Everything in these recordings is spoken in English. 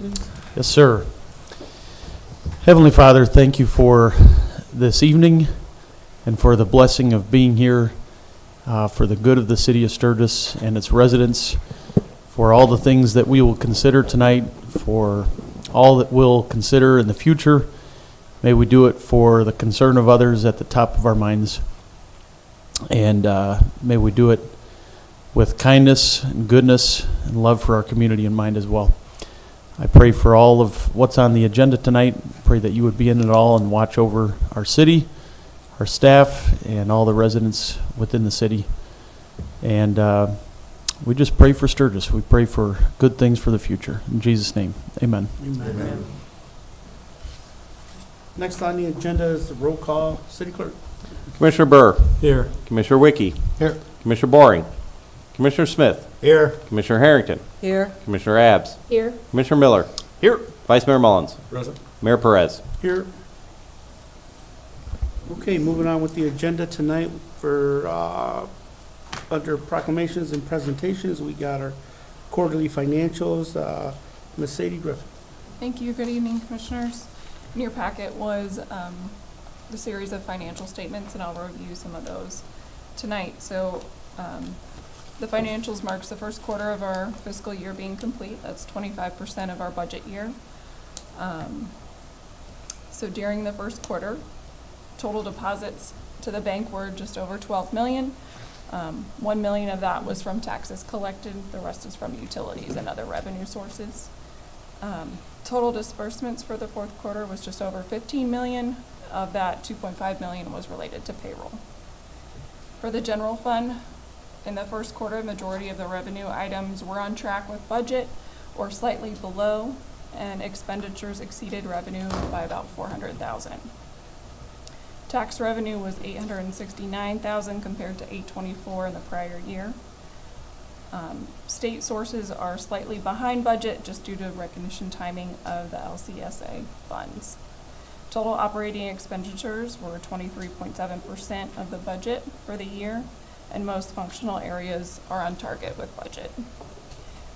please. Yes, sir. Heavenly Father, thank you for this evening and for the blessing of being here for the good of the city of Sturgis and its residents, for all the things that we will consider tonight, for all that we'll consider in the future. May we do it for the concern of others at the top of our minds. And may we do it with kindness and goodness and love for our community in mind as well. I pray for all of what's on the agenda tonight. Pray that you would be in it all and watch over our city, our staff, and all the residents within the city. And we just pray for Sturgis. We pray for good things for the future. In Jesus' name, amen. Amen. Next on the agenda is the roll call. City Clerk. Commissioner Burr. Here. Commissioner Wicke. Here. Commissioner Boring. Commissioner Smith. Here. Commissioner Harrington. Here. Commissioner Abs. Here. Commissioner Miller. Here. Vice Mayor Mullins. Present. Mayor Perez. Here. Okay, moving on with the agenda tonight for, under proclamations and presentations, we got our quarterly financials. Ms. Sadie Griffin. Thank you. Good evening, Commissioners. In your packet was the series of financial statements, and I'll review some of those tonight. So the financials marks the first quarter of our fiscal year being complete. That's 25% of our budget year. So during the first quarter, total deposits to the bank were just over $12 million. $1 million of that was from taxes collected. The rest is from utilities and other revenue sources. Total disbursements for the fourth quarter was just over $15 million. Of that, $2.5 million was related to payroll. For the general fund, in the first quarter, majority of the revenue items were on track with budget or slightly below, and expenditures exceeded revenue by about $400,000. Tax revenue was $869,000 compared to $824,000 in the prior year. State sources are slightly behind budget just due to recognition timing of the LCSA funds. Total operating expenditures were 23.7% of the budget for the year, and most functional areas are on target with budget.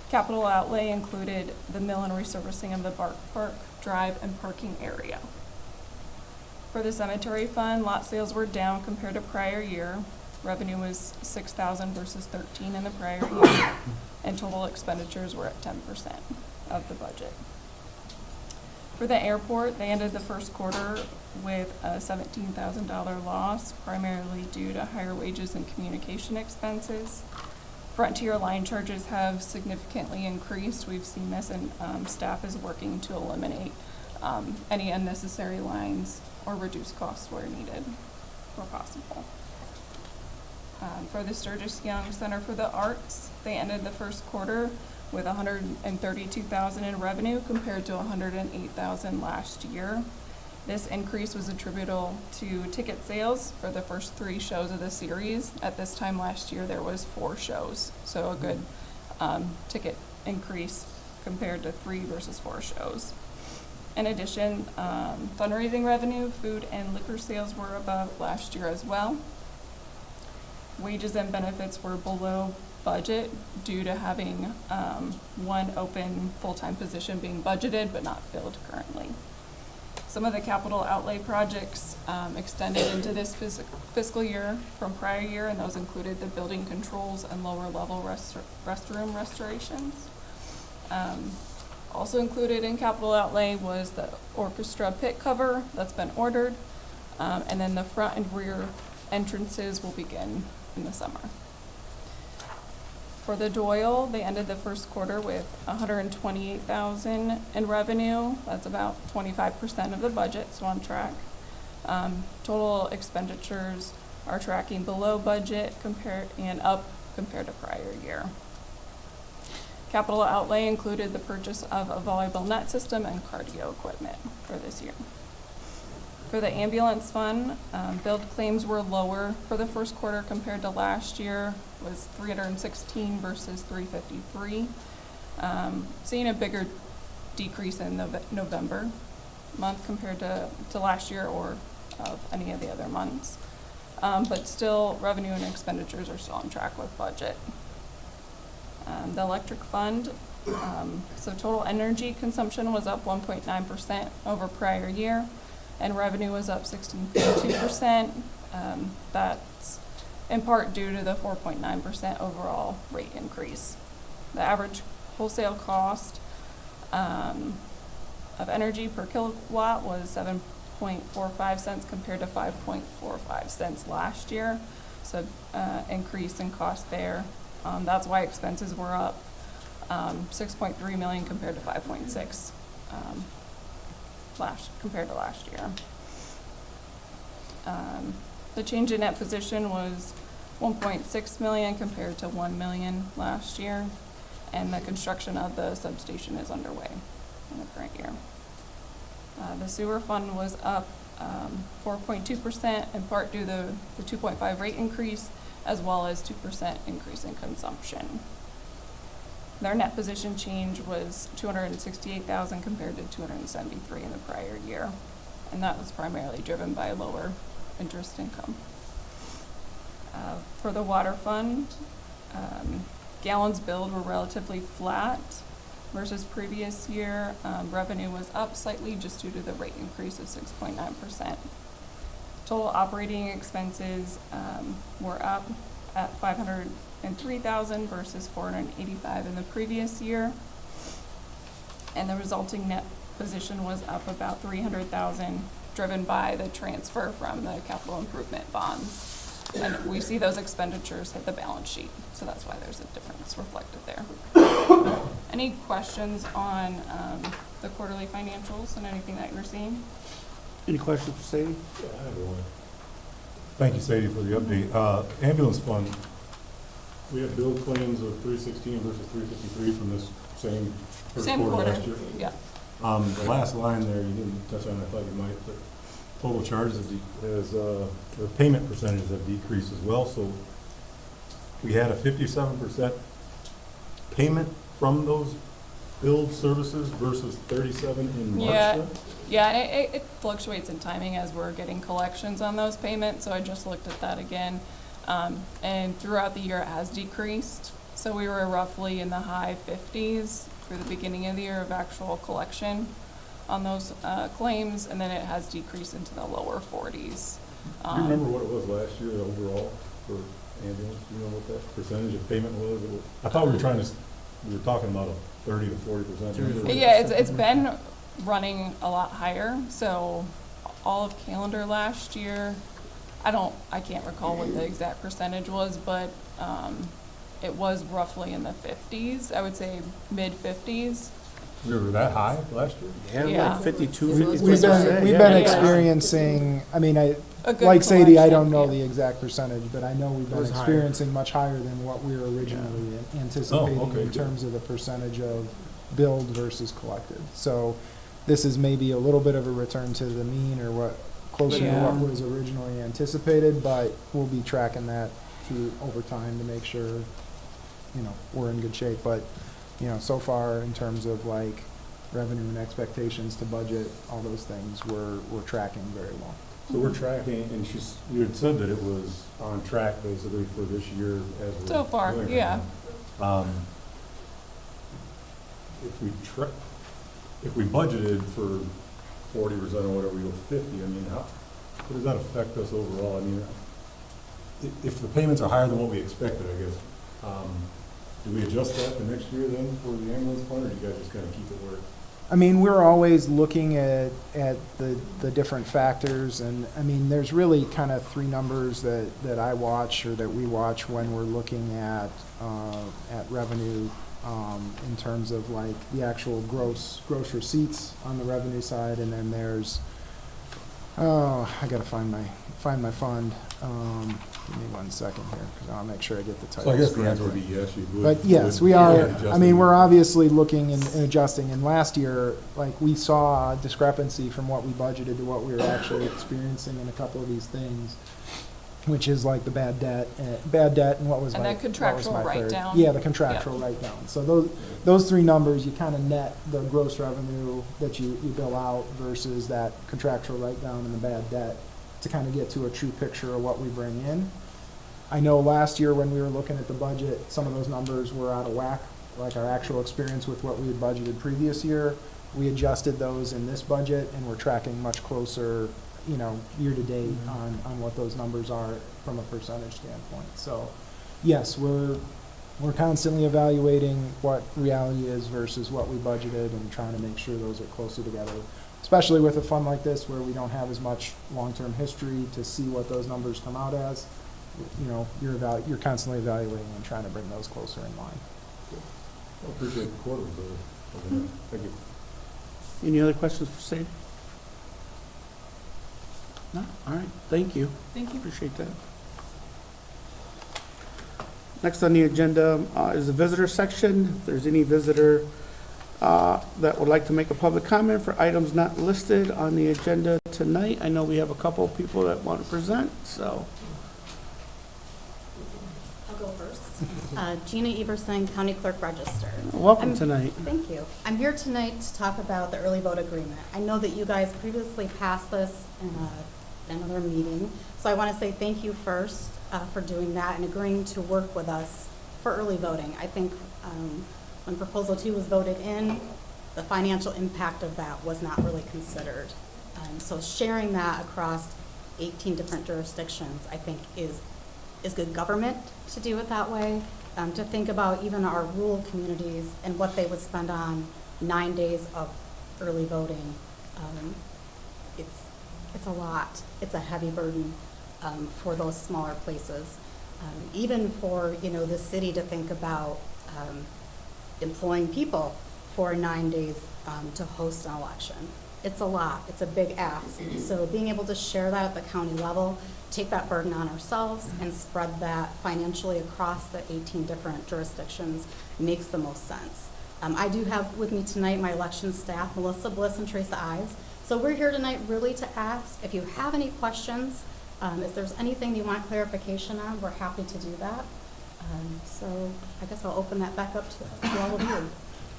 Capital outlay included the mill and resurfacing of the Bark Park Drive and parking area. For the cemetery fund, lot sales were down compared to prior year. Revenue was $6,000 versus $13,000 in the prior year, and total expenditures were at 10% of the budget. For the airport, they ended the first quarter with a $17,000 loss, primarily due to higher wages and communication expenses. Frontier line charges have significantly increased. We've seen this, and staff is working to eliminate any unnecessary lines or reduce costs where needed where possible. For the Sturgis Young Center for the Arts, they ended the first quarter with $132,000 in revenue compared to $108,000 last year. This increase was attributable to ticket sales for the first 3 shows of the series. At this time last year, there was 4 shows, so a good ticket increase compared to 3 versus 4 shows. In addition, fundraising revenue, food and liquor sales were above last year as well. Wages and benefits were below budget due to having 1 open full-time position being budgeted but not filled currently. Some of the capital outlay projects extended into this fiscal year from prior year, and those included the building controls and lower level restroom restorations. Also included in capital outlay was the orchestra pit cover that's been ordered, and then the front and rear entrances will begin in the summer. For the Doyle, they ended the first quarter with $128,000 in revenue. That's about 25% of the budget, so on track. Total expenditures are tracking below budget and up compared to prior year. Capital outlay included the purchase of a volleyball net system and cardio equipment for this year. For the ambulance fund, billed claims were lower for the first quarter compared to last year, was 316 versus 353. Seeing a bigger decrease in November month compared to last year or of any of the other months. But still, revenue and expenditures are still on track with budget. The electric fund So total energy consumption was up 1.9% over prior year, and revenue was up 16.2%. That's in part due to the 4.9% overall rate increase. The average wholesale cost of energy per kilowatt was 7.45 cents compared to 5.45 cents last year. So increase in cost there. That's why expenses were up 6.3 million compared to 5.6 compared to last year. The change in net position was 1.6 million compared to 1 million last year, and the construction of the substation is underway in the current year. The sewer fund was up 4.2%, in part due to the 2.5 rate increase, as well as 2% increase in consumption. Their net position change was 268,000 compared to 273 in the prior year, and that was primarily driven by lower interest income. For the water fund, gallons billed were relatively flat versus previous year. Revenue was up slightly just due to the rate increase of 6.9%. Total operating expenses were up at 503,000 versus 485 in the previous year, and the resulting net position was up about 300,000, driven by the transfer from the capital improvement bonds. And we see those expenditures hit the balance sheet, so that's why there's a difference reflected there. Any questions on the quarterly financials and anything that you're seeing? Any questions for Sadie? Yeah, I have one. Thank you, Sadie, for the update. Ambulance fund, we have bill claims of 316 versus 353 from this same first Same quarter quarter, last year. yeah. The last line there, you didn't touch on, I thought you might, but total charges the payment percentages have decreased as well. So we had a 57% payment from those billed services versus 37 in March. Yeah, and it fluctuates in timing as we're getting collections on those payments, so I just looked at that again. And throughout the year it has decreased. So we were roughly in the high 50s for the beginning of the year of actual collection on those claims, and then it has decreased into the lower 40s. Do you remember what it was last year overall for ambulance? Do you know what that percentage of payment was? I thought we were talking about a 30 to 40%. Yeah, it's been running a lot higher. So all of calendar last year, I can't recall what the exact percentage was, but it was roughly in the 50s. I would say mid 50s. We were that high last year? Yeah. Like 52, We've 53%. been Yeah. experiencing, I mean, A good like Sadie, I don't collection, know yeah. the exact percentage, but I know we've It been was higher. experiencing much higher than what we were originally anticipating Oh, okay, in good. terms of the percentage of billed versus collected. So this is maybe a little bit of a return to the mean or closer to Yeah. what was originally anticipated, but we'll be tracking that through over time to make sure, we're in good shape. But, so far in terms of like revenue and expectations to budget, all those things, we're tracking very well. So we're tracking, and you had said that it was on track basically for this year as we're So far, doing right yeah. now. If we budgeted for 40% or whatever, we go 50, I mean, how does that affect us overall? I mean, if the payments are higher than what we expected, I guess, do we adjust that the next year then for the ambulance fund, or do you guys just kind of keep it where? I mean, we're always looking at the different factors, and I mean, there's really kind of three numbers that I watch or that we watch when we're looking at revenue, in terms of like the actual gross receipts on the revenue side, and then there's, I gotta find my fund. Give me 1 second here, because I'll make sure I get the titles. So I guess the correctly. answer would be yes, you would. But yes, we are, I mean, we're obviously looking and adjusting, and last year, like, we saw a discrepancy from what we budgeted to what we were actually experiencing in a couple of these things, which is like the bad debt, and what was And my, that contractual what was my third? write-down. Yeah, the contractual write-down. So those three numbers, you kind of net the gross revenue that you bill out versus that contractual write-down and the bad debt to kind of get to a true picture of what we bring in. I know last year when we were looking at the budget, some of those numbers were out of whack like our actual experience with what we had budgeted previous year. We adjusted those in this budget, and we're tracking much closer, you know, year to date on what those numbers are from a percentage standpoint. So, yes, we're constantly evaluating what reality is versus what we budgeted and trying to make sure those are closer together. Especially with a fund like this where we don't have as much long-term history to see what those numbers come out as. You know, you're constantly evaluating and trying to bring those closer in line. I appreciate the quarter, thank you. Any other questions for Sadie? No? All right, thank you. Thank you. Appreciate that. Next on the agenda is the visitor section. If there's any visitor that would like to make a public comment for items not listed on the agenda tonight, I know we have a couple of people that want to present, so. I'll go first. Gina Everson, County Clerk Register. Welcome I'm- tonight. Thank you. I'm here tonight to talk about the early vote agreement. I know that you guys previously passed this in another meeting, so I want to say thank you first for doing that and agreeing to work with us for early voting. I think when Proposal 2 was voted in, the financial impact of that was not really considered. So sharing that across 18 different jurisdictions, I think is good government to do it that way, to think about even our rural communities and what they would spend on 9 days of early voting. It's a lot. It's a heavy burden for those smaller places. Even for, you know, the city to think about employing people for 9 days to host an election. It's a lot. It's a big ask. So being able to share that at the county level, take that burden on ourselves and spread that financially across the 18 different jurisdictions makes the most sense. I do have with me tonight my election staff, Melissa Bliss and Teresa Ives. So we're here tonight really to ask if you have any questions, if there's anything you want clarification on, we're happy to do that. So I guess I'll open that back up to all of you.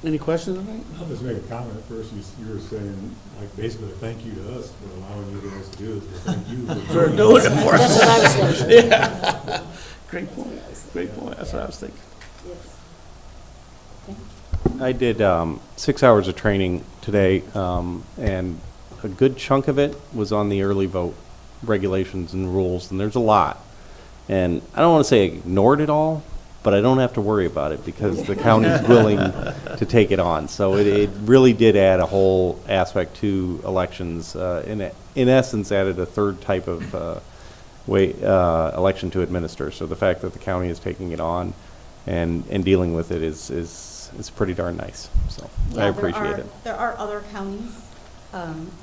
Any questions tonight? I'll just make a comment at first. You were saying, like, basically a thank you to us for allowing you guys to do this, but thank you For doing it for us. That's what I was thinking. Yeah. Great point. Great point. That's what I was thinking. I did 6 hours of training today, and a good chunk of it was on the early vote regulations and rules, and there's a lot. And I don't want to say I ignored it all, but I don't have to worry about it because the county's willing to take it on. So it really did add a whole aspect to elections. In essence, added a third type of election to administer. So the fact that the county is taking it on and dealing with it is pretty darn nice. So I appreciate it. There are other counties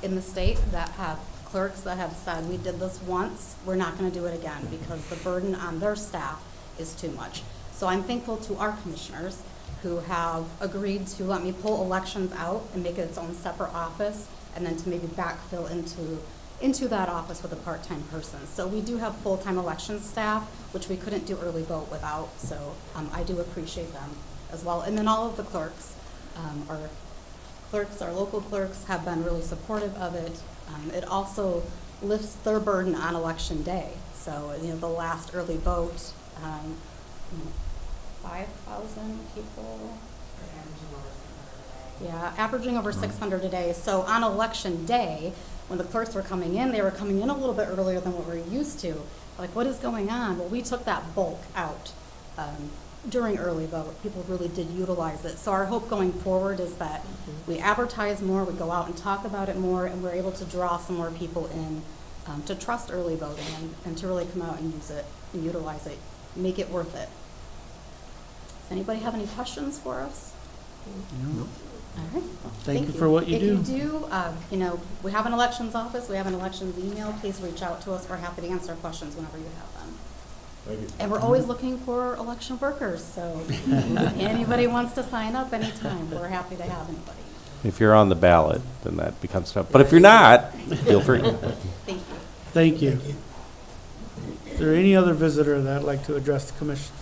in the state that have clerks that have said, we did this once, we're not going to do it again because the burden on their staff is too much. So I'm thankful to our commissioners who have agreed to let me pull elections out and make it its own separate office and then to maybe backfill into that office with a part-time person. So we do have full-time election staff, which we couldn't do early vote without. So I do appreciate them as well. And then all of the clerks, our local clerks have been really supportive of it. It also lifts their burden on election day. So, you know, the last early vote, 5,000 people. Yeah, averaging over 600 a day. So on election day, when the clerks were coming in, they were coming in a little bit earlier than what we're used to. Like, what is going on? Well, we took that bulk out during early vote. People really did utilize it. So our hope going forward is that we advertise more, we go out and talk about it more, and we're able to draw some more people in to trust early voting and to really come out and use it and utilize it, make it worth it. Does anybody have any questions for us? No. All right. Thank you for what you do. If you do, you know, we have an elections office, we have an elections email. Please reach out to us. We're happy to answer questions whenever you have them. Thank you. And we're always looking for election workers, so if anybody wants to sign up anytime, we're happy to have anybody. If you're on the ballot, then that becomes tough. But if you're not, feel free. Thank you. Thank you. Is there any other visitor that'd like to address the commission?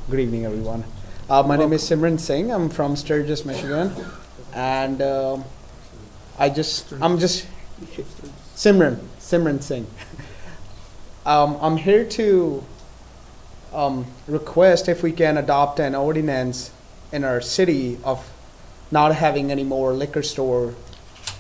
Good evening, everyone. My name is Simran Singh. I'm from Sturgis, Michigan, and I'm just Simran Singh. I'm here to request if we can adopt an ordinance in our city of not having any more liquor store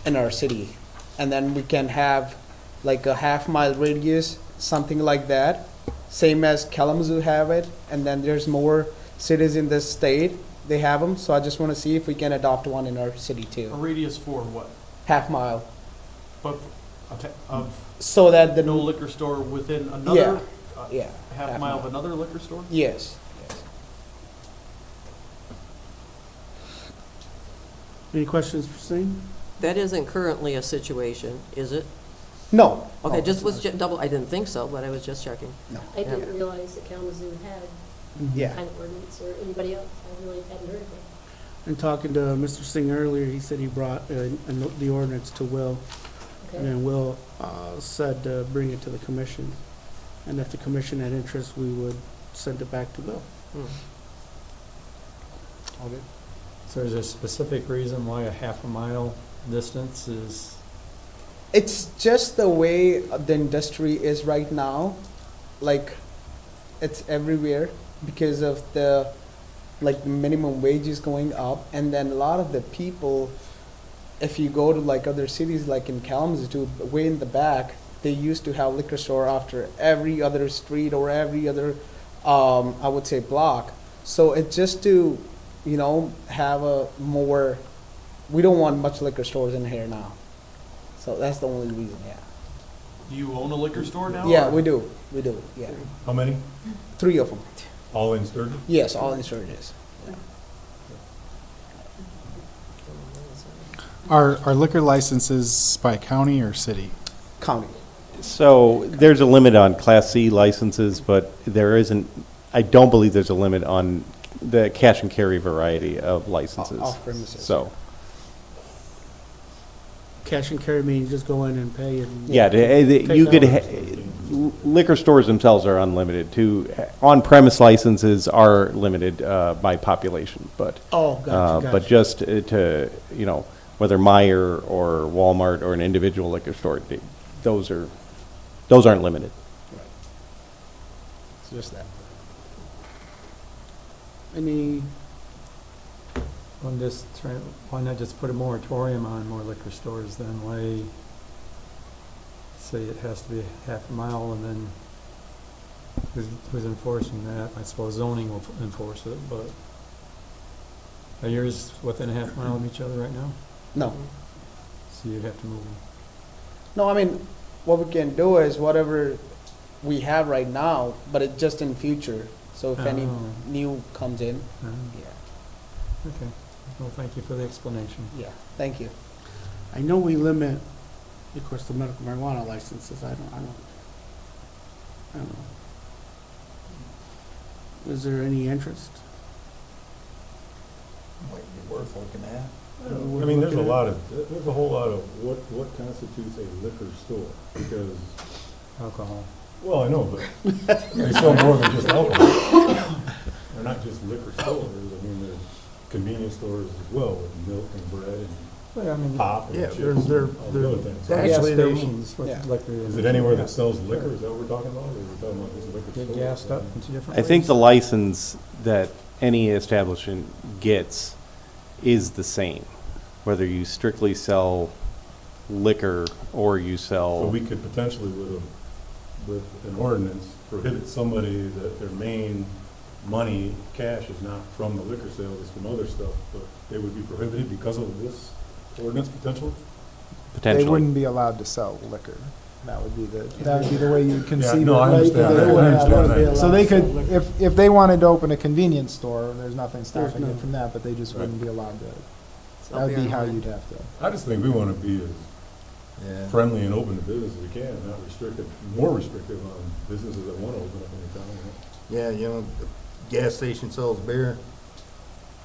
in our city. And then we can have like a half-mile radius, something like that, same as Kalamazoo have it. And then there's more cities in this state, they have them. So I just want to see if we can adopt one in our city A too. radius for what? Half-mile. But of So that the no liquor store within another yeah, half mile of another liquor store? yes. Any questions for Singh? That isn't currently a situation, is it? No. Okay, No, just it's was not. double, I didn't think so, but I was just checking. I didn't realize that Kalamazoo had Yeah. kind of ordinance, or anybody else. I really hadn't heard of it. And talking to Mr. Singh earlier, he said he brought the ordinance to Will, and Okay. then Will said to bring it to the commission. And if the commission had interest, we would send it back to Will. Hmm. So is there a specific reason why a half a mile distance is, It's just the way the industry is right now. Like, it's everywhere because of the, like, minimum wages going up. And then a lot of the people, if you go to like other cities, like in Kalamazoo, too, way in the back, they used to have liquor store after every other street or every other, I would say, block. So it's just to, you know, have a more, we don't want much liquor stores in here now. So that's the only reason, yeah. Do you own a liquor store now? Yeah, or- we do, yeah. How many? 3 of them. All in Sturgis? Yes, all in Sturgis. Are liquor licenses by county or city? County. So there's a limit on Class C licenses, but there isn't, I don't believe there's a limit on the cash and carry variety of licenses. Off premises. So, Cash and carry means just go in and pay and. yeah, you could, Take liquor stores themselves are unlimited too. On-premise licenses are limited by population, but. Oh, gotcha. But just to, you know, whether Meijer or Walmart or an individual liquor store, those aren't limited. It's just that. Any, why not just put a moratorium on more liquor stores then? Why say it has to be half a mile and then who's enforcing that? I suppose zoning will enforce it, but are yours within a half mile of each other right now? No. So you'd have to move them. No, I mean, what we can do is whatever we have right now, but it just in future. So if any Oh. new comes in, yeah, Okay, well, thank you for the explanation. yeah, thank you. I know we limit, of course, the medical marijuana licenses. I don't know. Is there any interest? Might be worth looking at. I mean, there's a whole lot of what constitutes a liquor store, because, Alcohol. well, I know, but they sell more than just alcohol. They're not just liquor stores, I mean, there's convenience stores as well, with milk and bread Well, I mean, and pop and Yeah, chips they're- and they're- all the other things. gas Actually, they're- stations with yeah. liquor. Is it anywhere that sells liquor, is that what we're talking about, or are we talking about just liquor Get stores? gassed up in 2 different I ways? think the license that any establishment gets is the same, whether you strictly sell liquor or you So sell, we could potentially, with an ordinance, prohibit somebody that their main money, cash is not from the liquor sales, it's from other stuff, but they would be prohibited because of this ordinance potentially? They potentially. wouldn't be allowed to sell liquor. That would be the way you conceive it. no, I right? understand They that. I wouldn't understand have- that. So they could, if they wanted to open a convenience store, there's nothing stopping no- it from that, but they just Right. wouldn't be allowed to. So That would bear be in how mind. you'd have to. I just think we want to be as Yeah. friendly and open to business as we can, not restrictive, more restrictive on businesses that want to open up in the town. Yeah, you know, the gas station sells beer,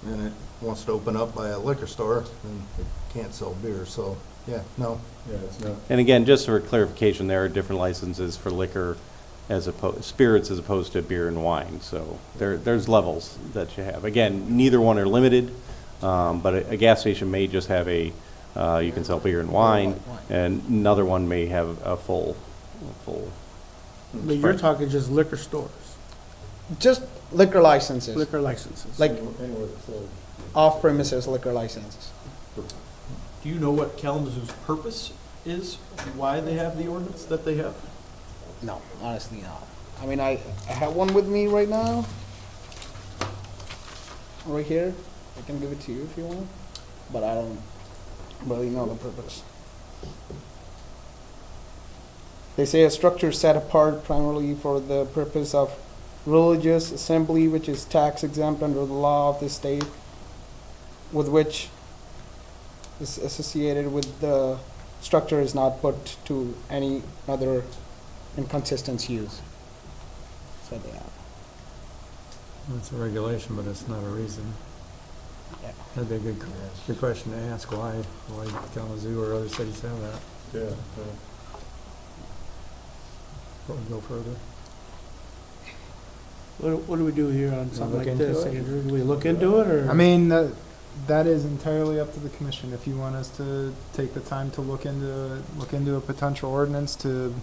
and it wants to open up by a liquor store, and it can't sell beer, so, yeah, no. Yeah, it's not, And again, just for clarification, there are different licenses for liquor as opposed, spirits as opposed to beer and wine. So there's levels that you have. Again, neither one are limited, but a gas station may just have you can sell beer and wine, and another one may have a full. But you're talking just liquor stores. Just liquor licenses, liquor licenses? like Anywhere that's sold. off-premises liquor licenses. Do you know what Kalamazoo's purpose is, why they have the ordinance that they have? No, honestly not. I mean, I have one with me right now. Right here. I can give it to you if you want, but I don't really know the purpose. They say a structure set apart primarily for the purpose of religious assembly, which is tax exempt under the law of the state, with which is associated with the structure is not put to any other inconsistent use. So they have. It's a regulation, but it's not a reason. Yeah. That'd be a good question to ask, why Kalamazoo or other cities have that. Yeah, Before we go further. What do we do here on something look like into this, it? Andrew? Do we look into it, or? I mean, that is entirely up to the commission. If you want us to take the time to look into a potential ordinance to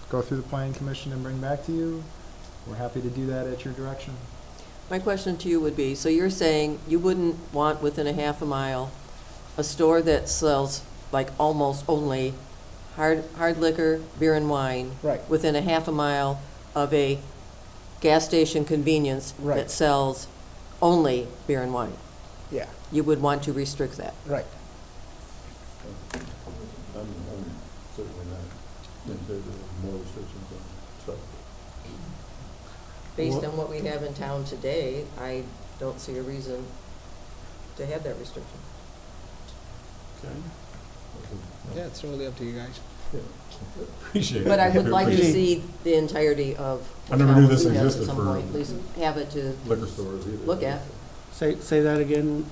go through the planning commission and bring back to you, we're happy to do that at your direction. My question to you would be, so you're saying you wouldn't want within a half a mile a store that sells like almost only hard liquor, beer and wine, Right. within a half a mile of a gas station convenience Right. that sells only beer and wine? Yeah, You would want to restrict that? right. I'm certainly not in favor of more restrictions on stuff. Based on what we have in town today, I don't see a reason to have that restriction. Okay. Yeah, it's really up to you guys. Appreciate it. But I would like to Appreciate it. see the entirety of. I never knew this Kalamazoo has existed At some for point, at least have it to liquor stores either. look at. Say that again,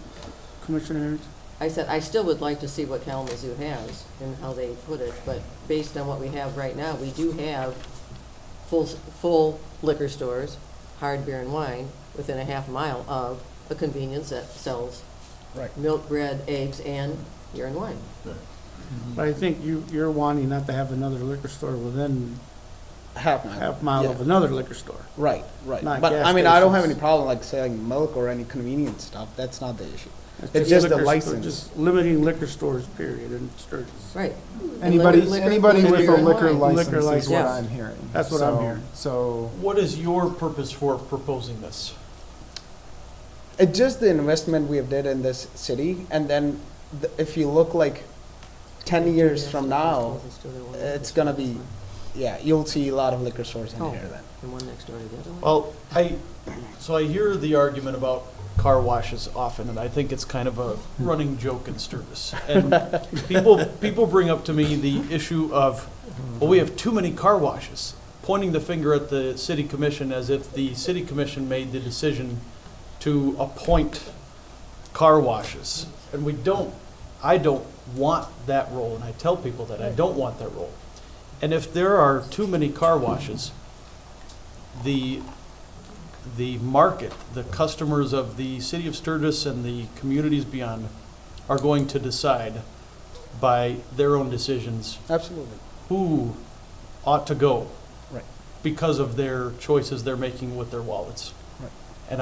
Commissioner Aaron's? I said, I still would like to see what Kalamazoo has and how they put it, but based on what we have right now, we do have full liquor stores, hard beer and wine, within a half mile of a convenience that sells Right. milk, bread, eggs, and beer and wine. But I think you're wanting not to have another liquor store within half mile of Yeah. another liquor store. Right, right. Not But gas I mean, I don't have stations. any problem like selling milk or any convenience stuff. That's not the issue. It's just the liquor store- license. Just limiting liquor stores, period, in Sturgis. Right. Anybody liquor- with a beer and liquor wine. license Liquor is license. what Yes. I'm hearing. That's what I'm hearing. So, What is your purpose for proposing this? It's just the investment we have did in this city, and then if you look like 10 years from now, it's gonna be, yeah, you'll see a lot of liquor stores in Oh. here then. And one next door to the other one? Well, so I hear the argument about car washes often, and I think it's kind of a running joke in Sturgis. And people bring up to me the issue of, well, we have too many car washes, pointing the finger at the city commission as if the city commission made the decision to appoint car washes. And I don't want that role, and I tell people that I don't want that role. And if there are too many car washes, the market, the customers of the city of Sturgis and the communities beyond are going to decide by their own decisions Absolutely. who ought to go. Right. Because of their choices they're making with their wallets. Right. And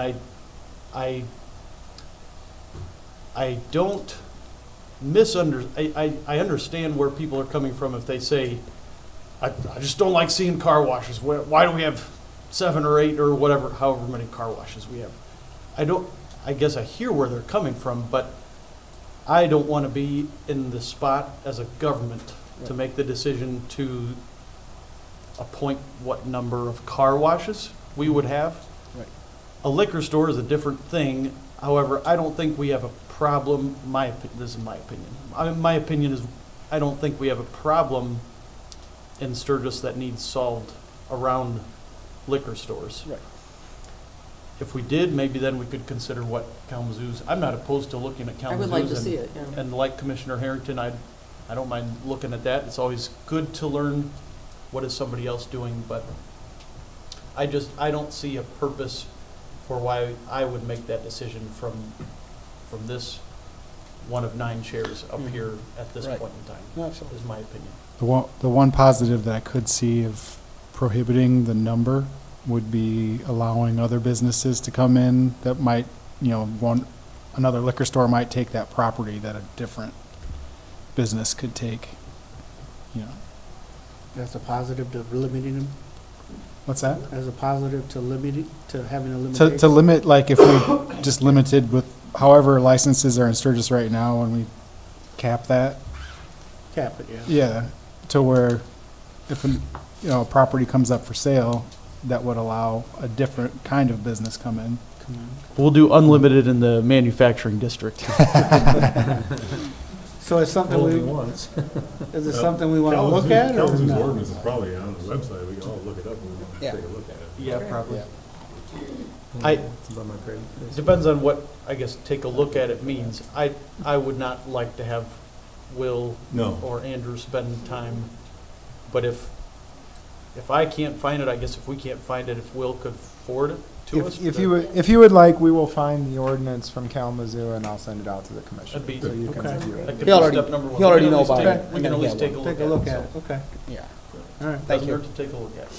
I don't I understand where people are coming from if they say, I just don't like seeing car washes. Why do we have 7 or 8 or whatever, however many car washes we have? I guess I hear where they're coming from, but I don't want to be in the spot as a government to make the decision to appoint what number of car washes we would have. Right. A liquor store is a different thing. However, I don't think we have a problem, this is my opinion. My opinion is, I don't think we have a problem in Sturgis that needs solved around liquor stores. Right. If we did, maybe then we could consider what Kalamazoo's, I'm not opposed to looking at I Kalamazoo's. would like to see it, yeah. And like Commissioner Harrington, I don't mind looking at that. It's always good to learn what is somebody else doing, but I don't see a purpose for why I would make that decision from this one of 9 chairs up here at this Right. point in time, No, absolutely. is my opinion. The one positive that I could see of prohibiting the number would be allowing other businesses to come in that might, another liquor store might take that property that a different business could take, That's a positive to limiting them, What's that? as a positive to limiting, to having a limitation? To limit, like if we just limited with however licenses are in Sturgis right now and we cap that, Cap it, yeah. yeah, to where if a property comes up for sale, that would allow a different kind of business come in. We'll do unlimited in the manufacturing district. So it's something Only we, once. is it something we want to look at or Kalamazoo's not? ordinance is probably on the website, we can all look it up and we Yeah. can take a look at it. Yeah, probably. Yeah, I- it's above my grade. Depends on what, I guess, take a look at it means. I would not like to have Will No. or Andrew spend time, but if I can't find it, I guess if we can't find it, if Will could forward it to us. If you would like, we will find the ordinance from Kalamazoo and I'll send it out to the commission. That'd be- So you can Okay. review That it. could He be already- step number one. he already We can know at least about take- it, We and can then always he'll take a look at it. Take a look at so. it, okay. Yeah. All right, Thank Doesn't you. hurt to take a look at it.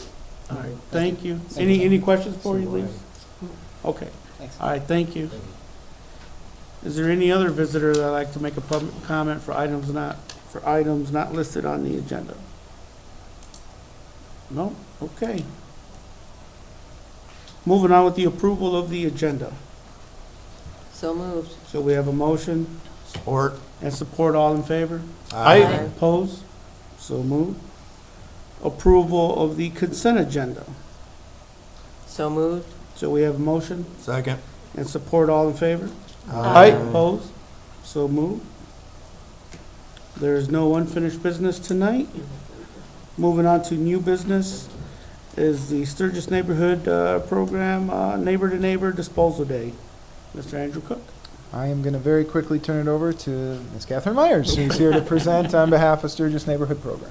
all right, thank you. Any questions for you, Lee? Okay, Thanks. all right, thank you. Is there any other visitor that'd like to make a public comment for items not listed on the agenda? No? Okay. Moving on with the approval of the agenda. So moved. So we have a motion Support. and support, all in favor? Aye. Opposed? So moved. Approval of the consent agenda. So moved. So we have a motion Second. and support, all in favor? Aye. Opposed? So moved. There is no unfinished business tonight. Moving on to new business is the Sturgis Neighborhood Program, Neighbor to Neighbor Disposal Day. Mr. Andrew Cook. I am going to very quickly turn it over to Ms. Catherine Myers, who's here to present on behalf of Sturgis Neighborhood Program.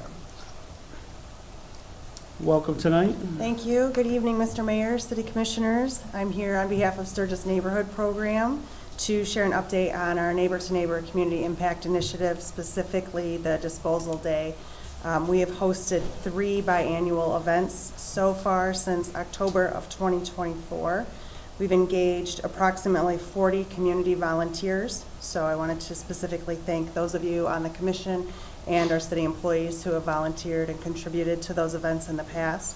Welcome tonight. Thank you. Good evening, Mr. Mayor, City Commissioners. I'm here on behalf of Sturgis Neighborhood Program to share an update on our Neighbor to Neighbor Community Impact Initiative, specifically the Disposal Day. We have hosted 3 biannual events so far since October of 2024. We've engaged approximately 40 community volunteers, so I wanted to specifically thank those of you on the commission and our city employees who have volunteered and contributed to those events in the past.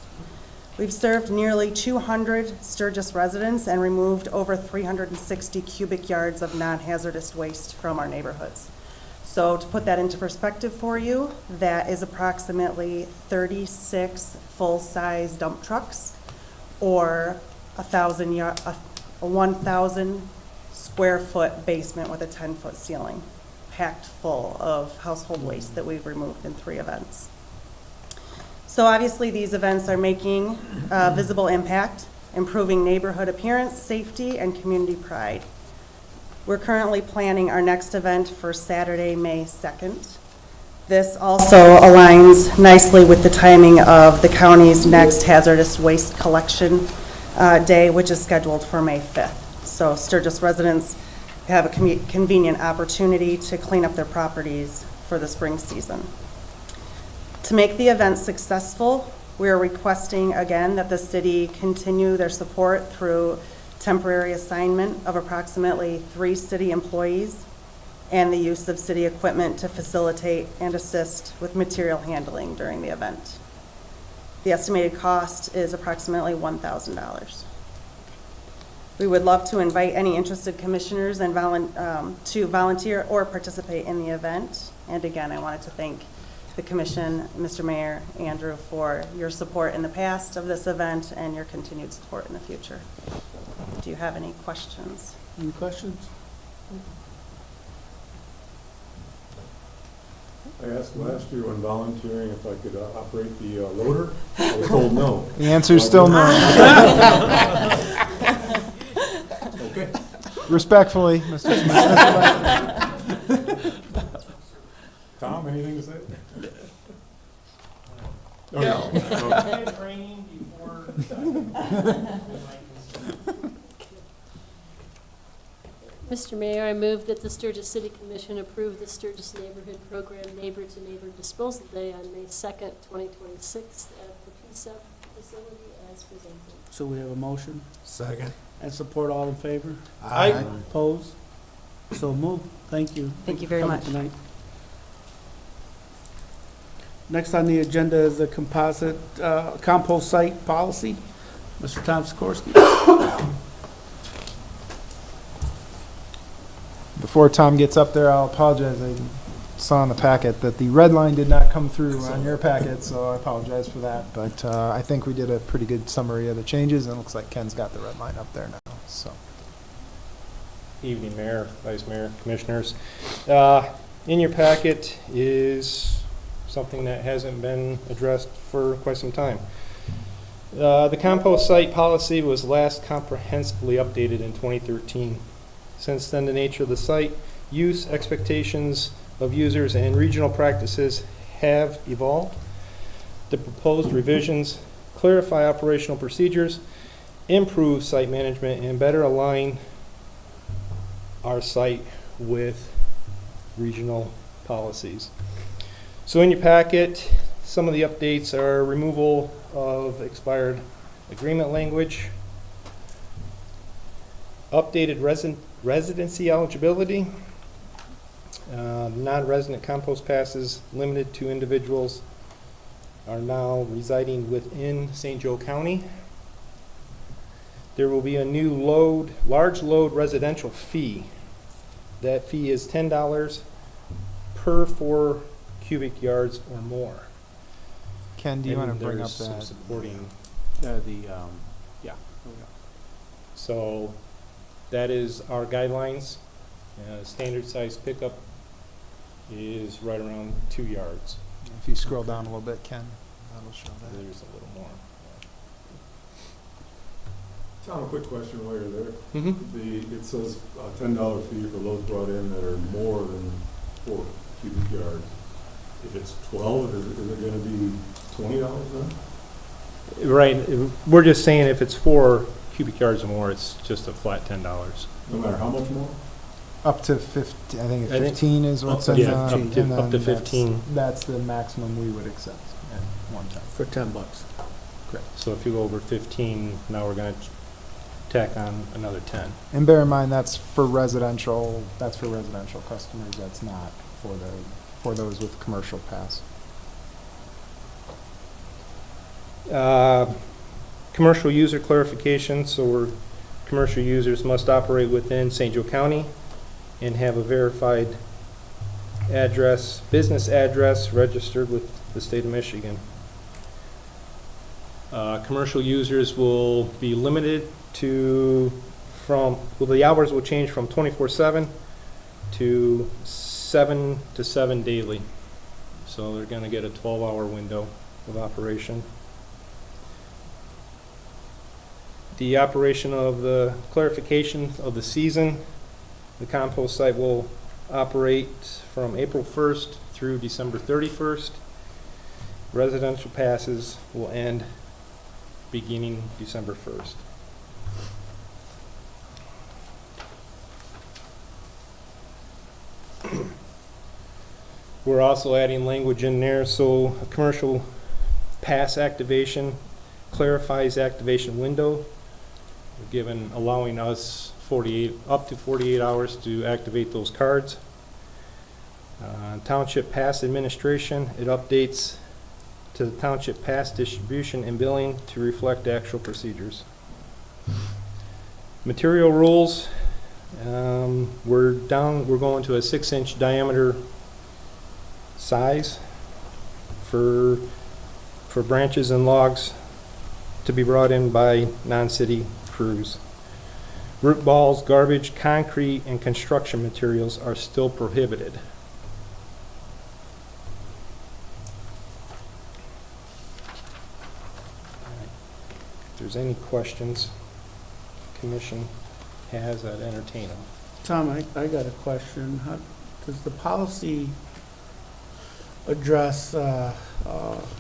We've served nearly 200 Sturgis residents and removed over 360 cubic yards of non-hazardous waste from our neighborhoods. So to put that into perspective for you, that is approximately 36 full-size dump trucks or a 1,000 square foot basement with a 10-foot ceiling, packed full of household waste that we've removed in 3 events. So obviously these events are making a visible impact, improving neighborhood appearance, safety, and community pride. We're currently planning our next event for Saturday, May 2nd. This also aligns nicely with the timing of the county's next hazardous waste collection day, which is scheduled for May 5th. So Sturgis residents have a convenient opportunity to clean up their properties for the spring season. To make the event successful, we are requesting again that the city continue their support through temporary assignment of approximately 3 city employees and the use of city equipment to facilitate and assist with material handling during the event. The estimated cost is approximately $1,000. We would love to invite any interested commissioners and to volunteer or participate in the event. And again, I wanted to thank the commission, Mr. Mayor, Andrew, for your support in the past of this event and your continued support in the future. Do you have any questions? Any questions? I asked last year when volunteering if I could operate the loader. I was told no. The answer is still no. Okay. Respectfully, Mr. Smith. Tom, anything to say? No. Mr. Mayor, I move that the Sturgis City Commission approve the Sturgis Neighborhood Program Neighbor to Neighbor Disposal Day on May 2nd, 2026 at the PSEP facility as as presented. So we have a motion Second. and support. All in favor? Aye. Opposed? So moved. Thank you. Thank you very for coming much. tonight. Next on the agenda is the compost site policy. Mr. Tom Sikorsky. Before Tom gets up there, I'll apologize. I saw in the packet that the red line did not come through on your packet, so I apologize for that. But I think we did a pretty good summary of the changes, and it looks like Ken's got the red line up there now, so. Evening, Mayor, Vice Mayor, Commissioners. In your packet is something that hasn't been addressed for quite some time. The compost site policy was last comprehensively updated in 2013. Since then, the nature of the site, use, expectations of users, and regional practices have evolved. The proposed revisions clarify operational procedures, improve site management, and better align our site with regional policies. So in your packet, some of the updates are removal of expired agreement language, updated residency eligibility, non-resident compost passes limited to individuals are now residing within St. Joe County. There will be a new large load residential fee. That fee is $10 per 4 cubic yards or more. Ken, do you want And to bring up there's some that? supporting. Yeah. So that is our guidelines. Standard size pickup is right around 2 yards. If you scroll down a little bit, Ken, that'll show that. There's a little more. Tom, a quick question while you're there. Mm-hmm. It says a $10 fee for loads brought in that are more than 4 cubic yards. If it's 12, is it going to be $20 then? Right. We're just saying if it's 4 cubic yards or more, it's just a flat $10. No matter how much more? Up to 50, I think I think- 15 is what's in Yeah, the. up to and then up to that's- 15. That's the maximum we would accept at one time. For $10. So if you go over 15, now we're going to tack on another 10. And bear in mind, that's for residential customers, that's not for those with commercial pass. Commercial user clarification, so commercial users must operate within St. Joe County and have a verified address, business address registered with the state of Michigan. Commercial users will be limited to the hours will change from 24/7 to 7 to 7 daily. So they're going to get a 12-hour window of operation. The operation of the clarification of the season, the compost site will operate from April 1st through December 31st. Residential passes will end beginning December 1st. We're also adding language in there, so a commercial pass activation clarifies activation window, allowing us up to 48 hours to activate those cards. Township pass administration, it updates to the township pass distribution and billing to reflect actual procedures. Material rules, we're going to a 6-inch diameter size for branches and logs to be brought in by non-city crews. Root balls, garbage, concrete, and construction materials are still prohibited. If there's any questions the commission has, I'd entertain them. Tom, I got a question. How does the policy address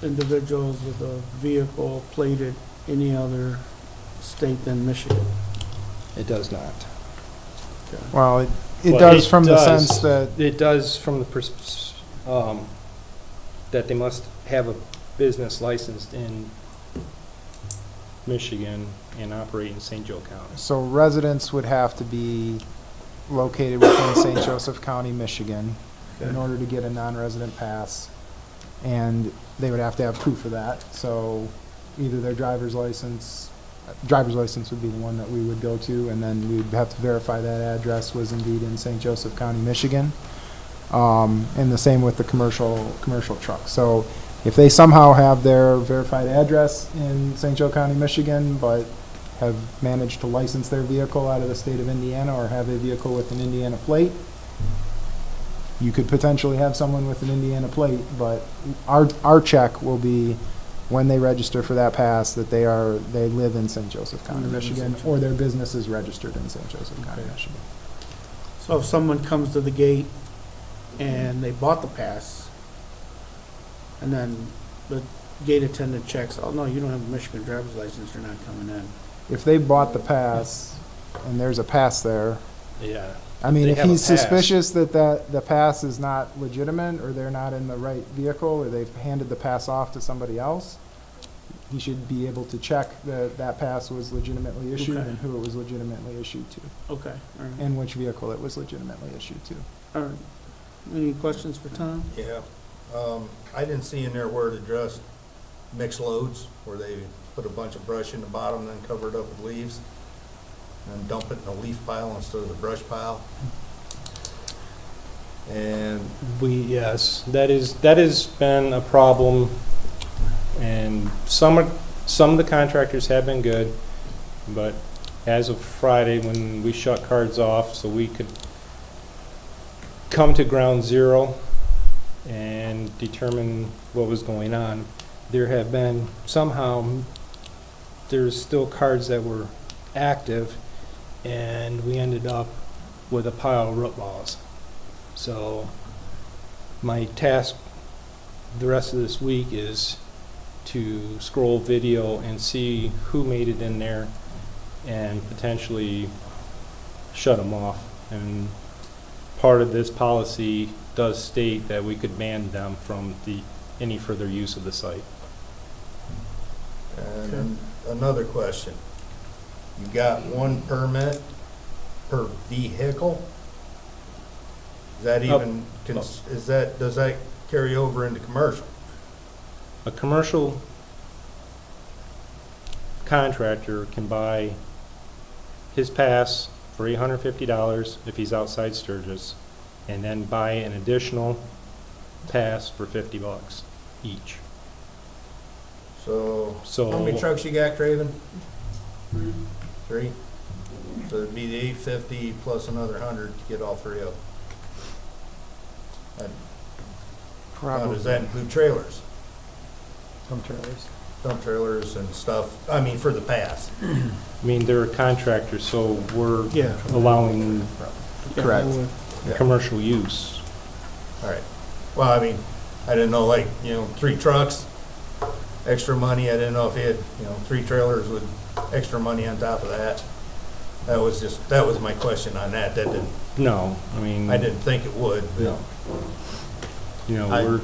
individuals with a vehicle plated any other state than Michigan? It does not. Well, it Well, does it from the does. sense that, It does from the that they must have a business licensed in Michigan and operate in St. Joe County. So residents would have to be located within St. Joseph County, Michigan, in Okay. order to get a non-resident pass. And they would have to have proof of that. So either their driver's license would be the one that we would go to, and then we'd have to verify that address was indeed in St. Joseph County, Michigan. And the same with the commercial truck. So if they somehow have their verified address in St. Joe County, Michigan, but have managed to license their vehicle out of the state of Indiana or have a vehicle with an Indiana plate, you could potentially have someone with an Indiana plate, but our check will be when they register for that pass that they live in St. Joseph County, Michigan, or their business is registered in St. Joseph County, Michigan. So if someone comes to the gate and they bought the pass, and then the gate attendant checks, oh, no, you don't have a Michigan driver's license, you're not coming in. If they bought the pass and there's a pass there, Yeah. I mean, They if have a he's pass. suspicious that the pass is not legitimate, or they're not in the right vehicle, or they've handed the pass off to somebody else, he should be able to check that that pass was legitimately issued Okay. and who it was legitimately issued to, Okay, all right. and which vehicle it was legitimately issued to. All right. Any questions for Tom? Yeah. I didn't see in there where it addressed mixed loads, where they put a bunch of brush in the bottom, then cover it up with leaves, and dump it in a leaf pile instead of the brush pile. And Yes, that has been a problem, and some of the contractors have been good, but as of Friday, when we shut cards off so we could come to ground zero and determine what was going on, there's still cards that were active, and we ended up with a pile of root balls. So my task the rest of this week is to scroll video and see who made it in there and potentially shut them off. And part of this policy does state that we could ban them from any further use of the site. And another question. You got one permit per vehicle? Is that even, does that carry over into commercial? A commercial contractor can buy his pass for $850 if he's outside Sturgis, and then buy an additional pass for $50 each. So, So- how many trucks you got, Craven? 3? So it'd be the 850 plus another 100 to get all 3 of them. Now, does that include trailers? Some trailers. Dump trailers and stuff, I mean, for the pass. I mean, they're a contractor, so we're Yeah. allowing Correct. Yeah. commercial use. All right. Well, I mean, I didn't know, like, 3 trucks, extra money. I didn't know if he had, 3 trailers with extra money on top of that. That was my question on that. That didn't, No, I mean, I didn't think it would. But No. We're,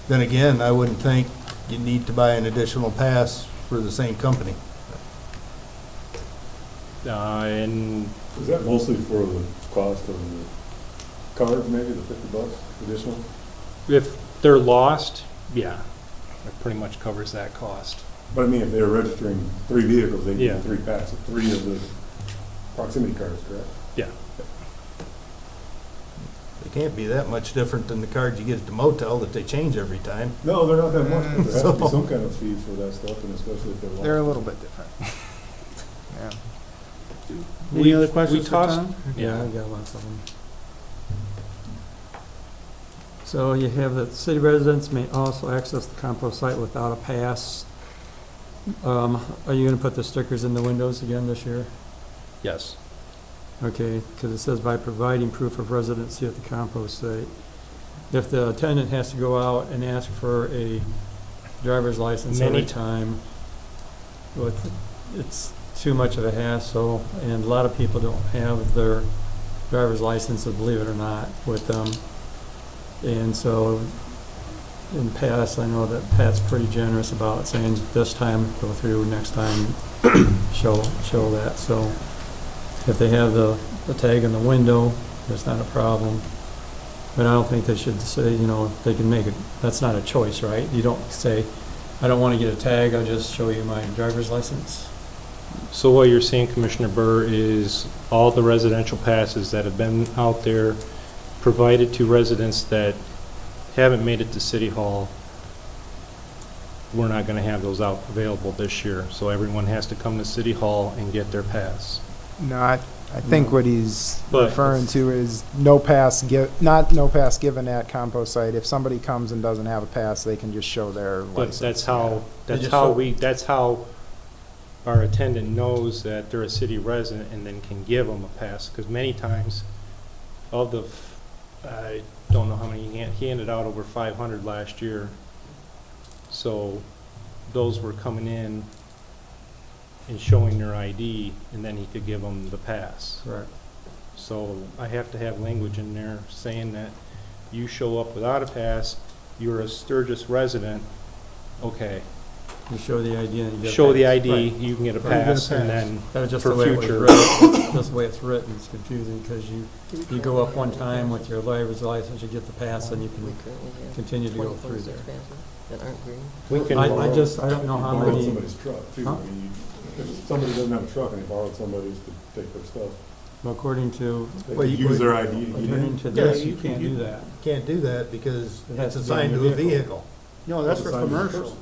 then again, I wouldn't think you need to buy an additional pass for the same company. and Is that mostly for the cost of the cards, maybe, the $50 additional? if they're lost, yeah, it pretty much covers that cost. But I mean, if they're registering 3 vehicles, they Yeah. get 3 passes, 3 of the proximity cards, correct? Yeah. They can't be that much different than the cards you get at the motel that they change every time. No, they're not that much, but there has to be So- some kind of fee for that stuff, and especially if they're lost. They're a little bit different. Yeah. Any other We questions for tossed- Tom? Yeah, I got lots of them. So you have that city residents may also access the compost site without a pass. Are you gonna put the stickers in the windows again this year? Yes. Okay, because it says by providing proof of residency at the compost site. If the attendant has to go out and ask for a driver's license every Many time, well, it's too much of a hassle, and a lot of people don't have their driver's licenses, believe it or not, with them. And so in past, I know that Pat's pretty generous about saying this time go through, next time show that. So if they have the tag in the window, that's not a problem. But I don't think they should say, you know, they can make it, that's not a choice, right? You don't say, I don't want to get a tag, I'll just show you my driver's license. So what you're saying, Commissioner Burr, is all the residential passes that have been out there provided to residents that haven't made it to City Hall, we're not going to have those out available this year. So everyone has to come to City Hall and get their pass. No, I think what he's But- referring to is no pass given at compost site. If somebody comes and doesn't have a pass, they can just show their But license. that's how our attendant knows that they're a city resident and then can give them a pass. Because many times I don't know how many, he handed out over 500 last year. So those were coming in and showing their ID, and then he could give them the pass. Correct. So I have to have language in there saying that you show up without a pass, you're a Sturgis resident, okay. You show the ID and you get a Show the pass. ID, Right. you can get a Right, you get a pass, and pass. then That's just for the way it was future. written. Just the way it's written, it's confusing, because you go up one time with your driver's license, you get the pass, and you We can currently have continue to go 24 through there. that aren't green. We can, I don't know how Borrow many, somebody's truck too. Huh? I mean, if somebody doesn't have a truck and they borrowed somebody's to take their stuff, according to. they can use their ID to get According in. to this, you can't do that. Can't do that because It has it's to be on assigned your to a vehicle. No, that's for Assigned to the commercial. person.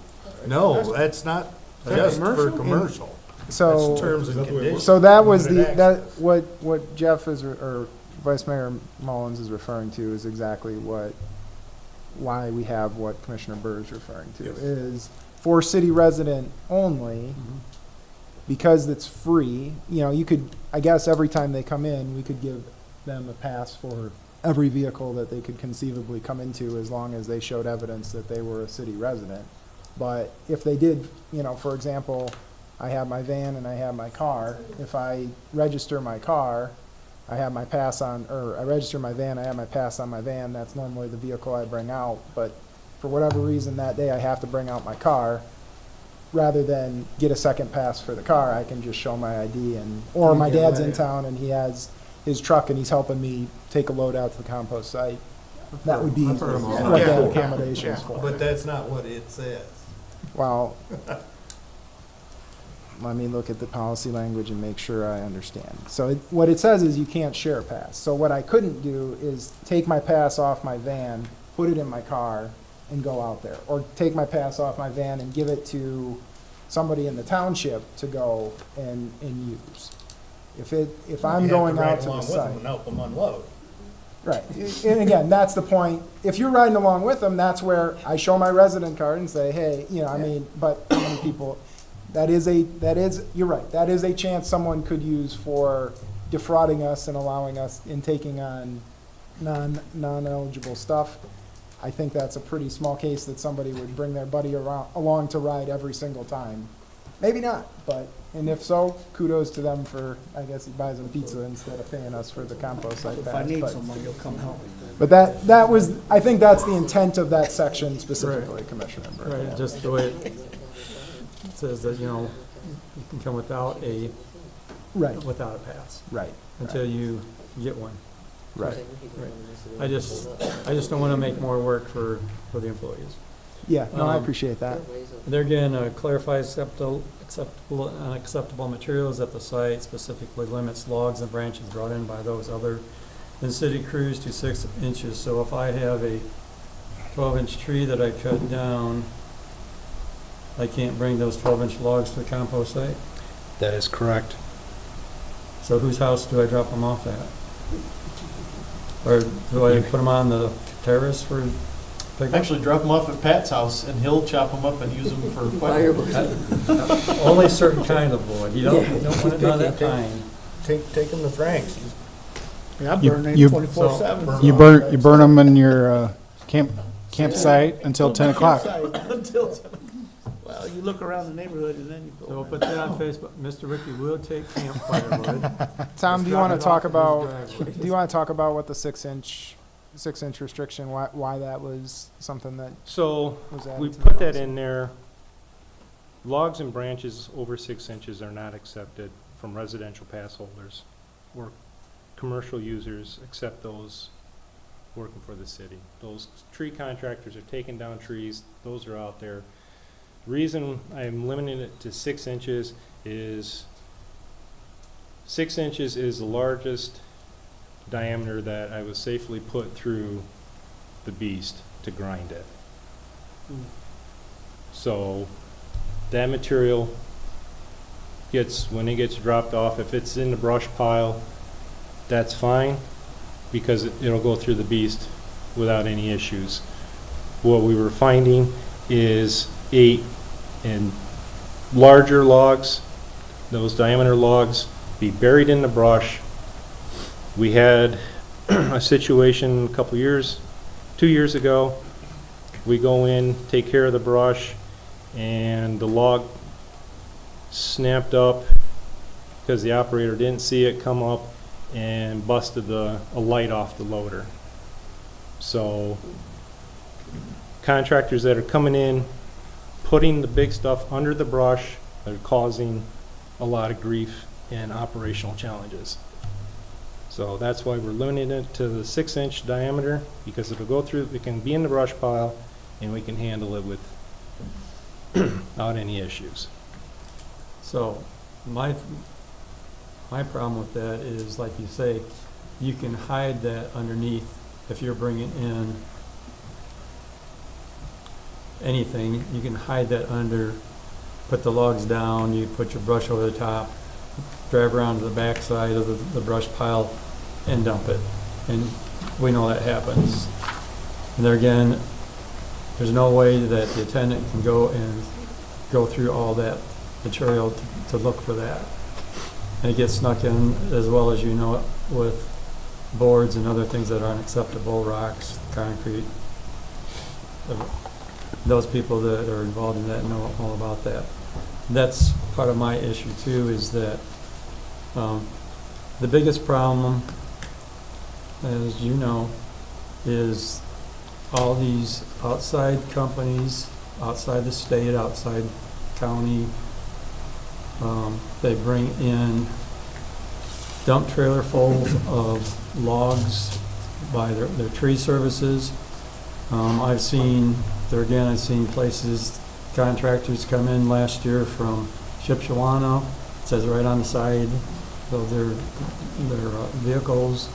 No, that's not that just for commercial? commercial. So. That's terms and Is that the way it conditions. works? So that was Limited that, access. what Jeff is, or Vice Mayor Mullins is referring to is exactly why we have what Commissioner Burr is referring to, Yes. is for city resident only, because it's free, you know, you could, I guess every time they come in, we could give them a pass for every vehicle that they could conceivably come into, as long as they showed evidence that they were a city resident. But if they did, you know, for example, I have my van and I have my car. If I register my car, I have my pass on, or I register my van, I have my pass on my van. That's normally the vehicle I bring out. But for whatever reason that day, I have to bring out my car. Rather than get a second pass for the car, I can just show my ID and, or my dad's in town and he has his truck and he's helping me take a load out to the compost site. That would be I've heard 'em all. what Yeah, that yeah, accommodation's yeah. for. But that's not what it says. Well, let me look at the policy language and make sure I understand. So what it says is you can't share a pass. So what I couldn't do is take my pass off my van, put it in my car, and go out there. Or take my pass off my van and give it to somebody in the township to go and use. If I'm going out to the You have to ride along with them site. and help them unload. Right, and again, that's the point. If you're riding along with them, that's where I show my resident card and say, hey, you know, I mean, but how many people, you're right, that is a chance someone could use for defrauding us and allowing us in taking on non-eligible stuff. I think that's a pretty small case that somebody would bring their buddy along to ride every single time. Maybe not, but, and if so, kudos to them for, I guess he buys them pizza instead of paying us for the compost site If I pass. need but- someone, you'll come help me. But that was, I think that's the intent of that section specifically, Commissioner Burke. right, just the way it says that, you know, you can come without a Right, without a pass right, until you get one. right. I just don't want to make more work for the employees. Yeah, no, I appreciate that. There again, clarify acceptable and unacceptable materials at the site, specifically limits logs and branches brought in by those other than city crews to 6 inches. So if I have a 12-inch tree that I cut down, I can't bring those 12-inch logs to the compost site? that is correct. So whose house do I drop them off at? Or do I put them on the terrace for pickup? Actually, drop them off at Pat's house, and he'll chop them up and use them for firewood. Only certain kind of wood. You don't want none of that pine. Take them to Frank's. Yeah, I You- burn you- it 24/7. You burn them in your campsite until 10 o'clock. Until, well, you look around the neighborhood and then you So we'll go. put that on Facebook. Mr. Ricky will take campfire wood. Tom, Just do you drop want it to talk off in his about, driveway. do you want to talk about what the 6-inch 6-inch restriction, why that was something that So was added we to the put that policy? in there. Logs and branches over 6 inches are not accepted from residential pass holders or commercial users, except those working for the city. Those tree contractors are taking down trees, those are out there. The reason I'm limiting it to 6 inches is 6 inches is the largest diameter that I would safely put through the beast to grind it. So that material gets, when it gets dropped off, if it's in the brush pile, that's fine, because it'll go through the beast without any issues. What we were finding is 8 and larger logs, those diameter logs, be buried in the brush. We had a situation a couple years, 2 years ago. We go in, take care of the brush, and the log snapped up because the operator didn't see it come up and busted a light off the loader. So contractors that are coming in, putting the big stuff under the brush, are causing a lot of grief and operational challenges. So that's why we're limiting it to the 6-inch diameter, because it'll go through, it can be in the brush pile, and we can handle it without any issues. So my problem with that is, like you say, you can hide that underneath if you're bringing in anything. You can hide that under, put the logs down, you put your brush over the top, drive around to the backside of the brush pile and dump it. And we know that happens. And there again, there's no way that the attendant can go through all that material to look for that. And it gets snuck in, as well as you know, with boards and other things that aren't acceptable, rocks, concrete. Those people that are involved in that know all about that. That's part of my issue too, is that the biggest problem, as you know, is all these outside companies, outside the state, outside county, they bring in dump trailer fulls of logs by their tree services. I've seen places, contractors come in last year from Shipshewana, it says right on the side of their vehicles.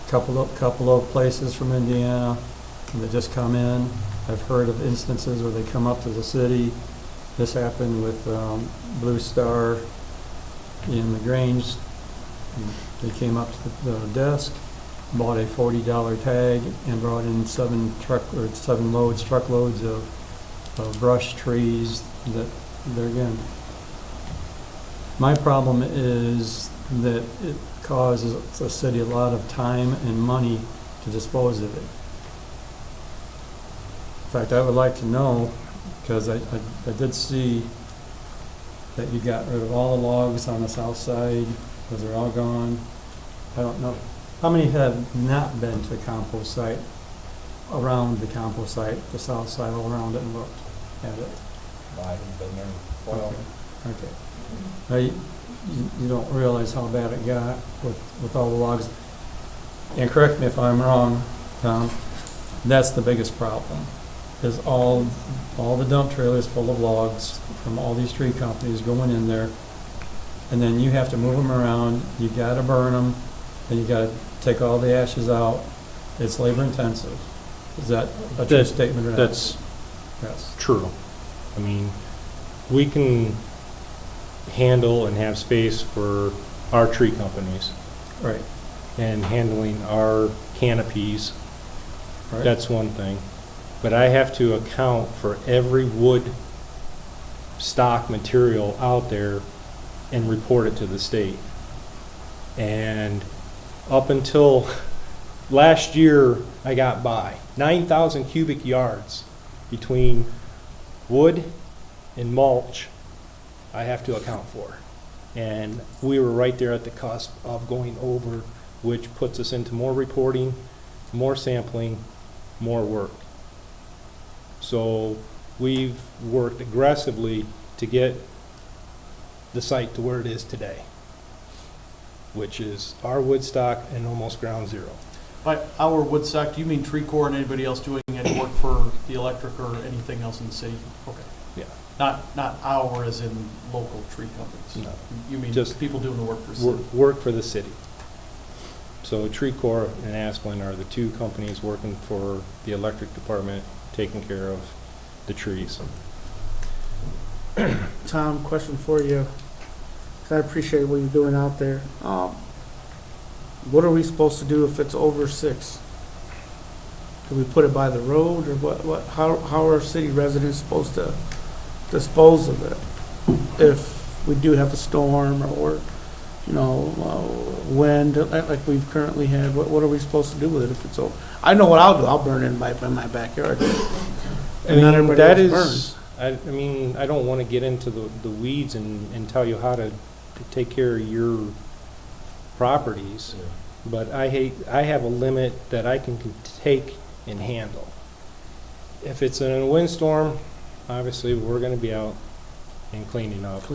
Couple of places from Indiana that just come in. I've heard of instances where they come up to the city. This happened with Blue Star in LaGrange. They came up to the desk, bought a $40 tag, and brought in truckloads of brush, trees. That there again. My problem is that it causes the city a lot of time and money to dispose of it. In fact, I would like to know, because I did see that you got rid of all the logs on the south side, because they're all gone. I don't know. How many have not been to the compost site, around the compost site, the south side, all around it and looked at it? I haven't been there. Well, Okay. Now, you don't realize how bad it got with all the logs. And correct me if I'm wrong, Tom, that's the biggest problem, is all the dump trailers full of logs from all these tree companies going in there, and then you have to move them around, you gotta burn them, and you gotta take all the ashes out. It's labor intensive. Is that a true statement or not? That's Yes. true. I mean, we can handle and have space for our tree companies Right. and handling our canopies. Right. That's one thing. But I have to account for every wood stock material out there and report it to the state. And up until last year, I got by 9,000 cubic yards between wood and mulch I have to account for. And we were right there at the cusp of going over which puts us into more reporting, more sampling, more work. So we've worked aggressively to get the site to where it is today, which is our Woodstock and almost ground zero. By our Woodstock, do you mean Tree Corps and anybody else doing any work for the electric or anything else in the city? Okay. Yeah. Not our as in local tree companies? No. You mean Just people doing the work for the city? Work for the city. So Tree Corps and Asplin are the two companies working for the electric department, taking care of the trees. Tom, question for you. 'Cause I appreciate what you're doing out there. What are we supposed to do if it's over 6? Do we put it by the road, or how are city residents supposed to dispose of it if we do have a storm or wind like we've currently had? What are we supposed to do with it if it's over? I know what I'll do. I'll burn it in my backyard. And not everybody that else is, burns. I mean, I don't want to get into the weeds and tell you how to take care of your properties, but I have a limit that I can take and handle. If it's in a windstorm, obviously, we're going to be out and cleaning up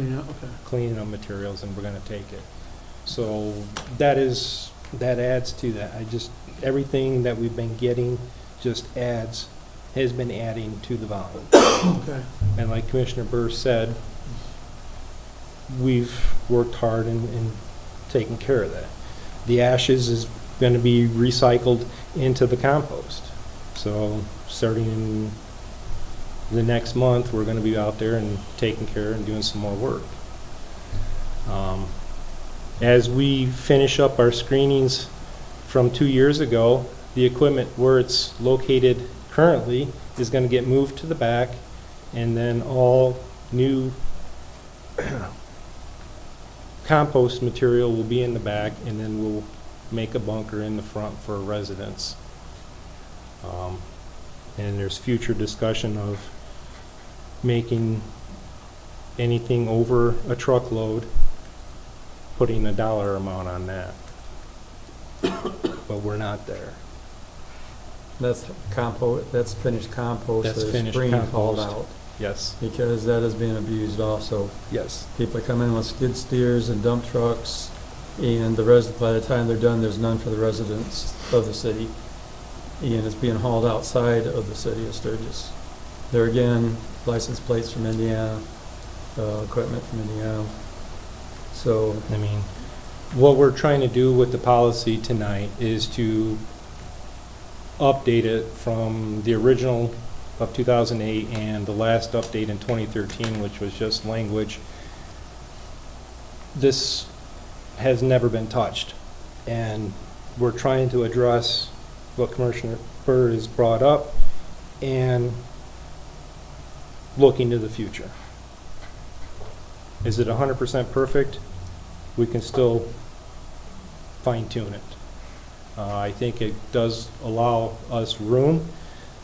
materials, and we're going to take it. So that adds to that. Everything that we've been getting has been adding to the volume. Okay. And like Commissioner Burr said, we've worked hard in taking care of that. The ashes is going to be recycled into the compost. So starting in the next month, we're going to be out there and taking care and doing some more work. As we finish up our screenings from 2 years ago, the equipment where it's located currently is going to get moved to the back, and then all new compost material will be in the back, and then we'll make a bunker in the front for residents. And there's future discussion of making anything over a truckload, putting a dollar amount on that. But we're not there. That's that's finished compost. That's that is finished being hauled compost. out. Yes. Because that is being abused also. Yes. People come in with skid steers and dump trucks, and by the time they're done, there's none for the residents of the city. And it's being hauled outside of the city of Sturgis. There again, license plates from Indiana, equipment from Indiana. So, I mean, what we're trying to do with the policy tonight is to update it from the original of 2008 and the last update in 2013, which was just language. This has never been touched, and we're trying to address what Commissioner Burr has brought up and looking to the future. Is it 100% perfect? We can still fine tune it. I think it does allow us room,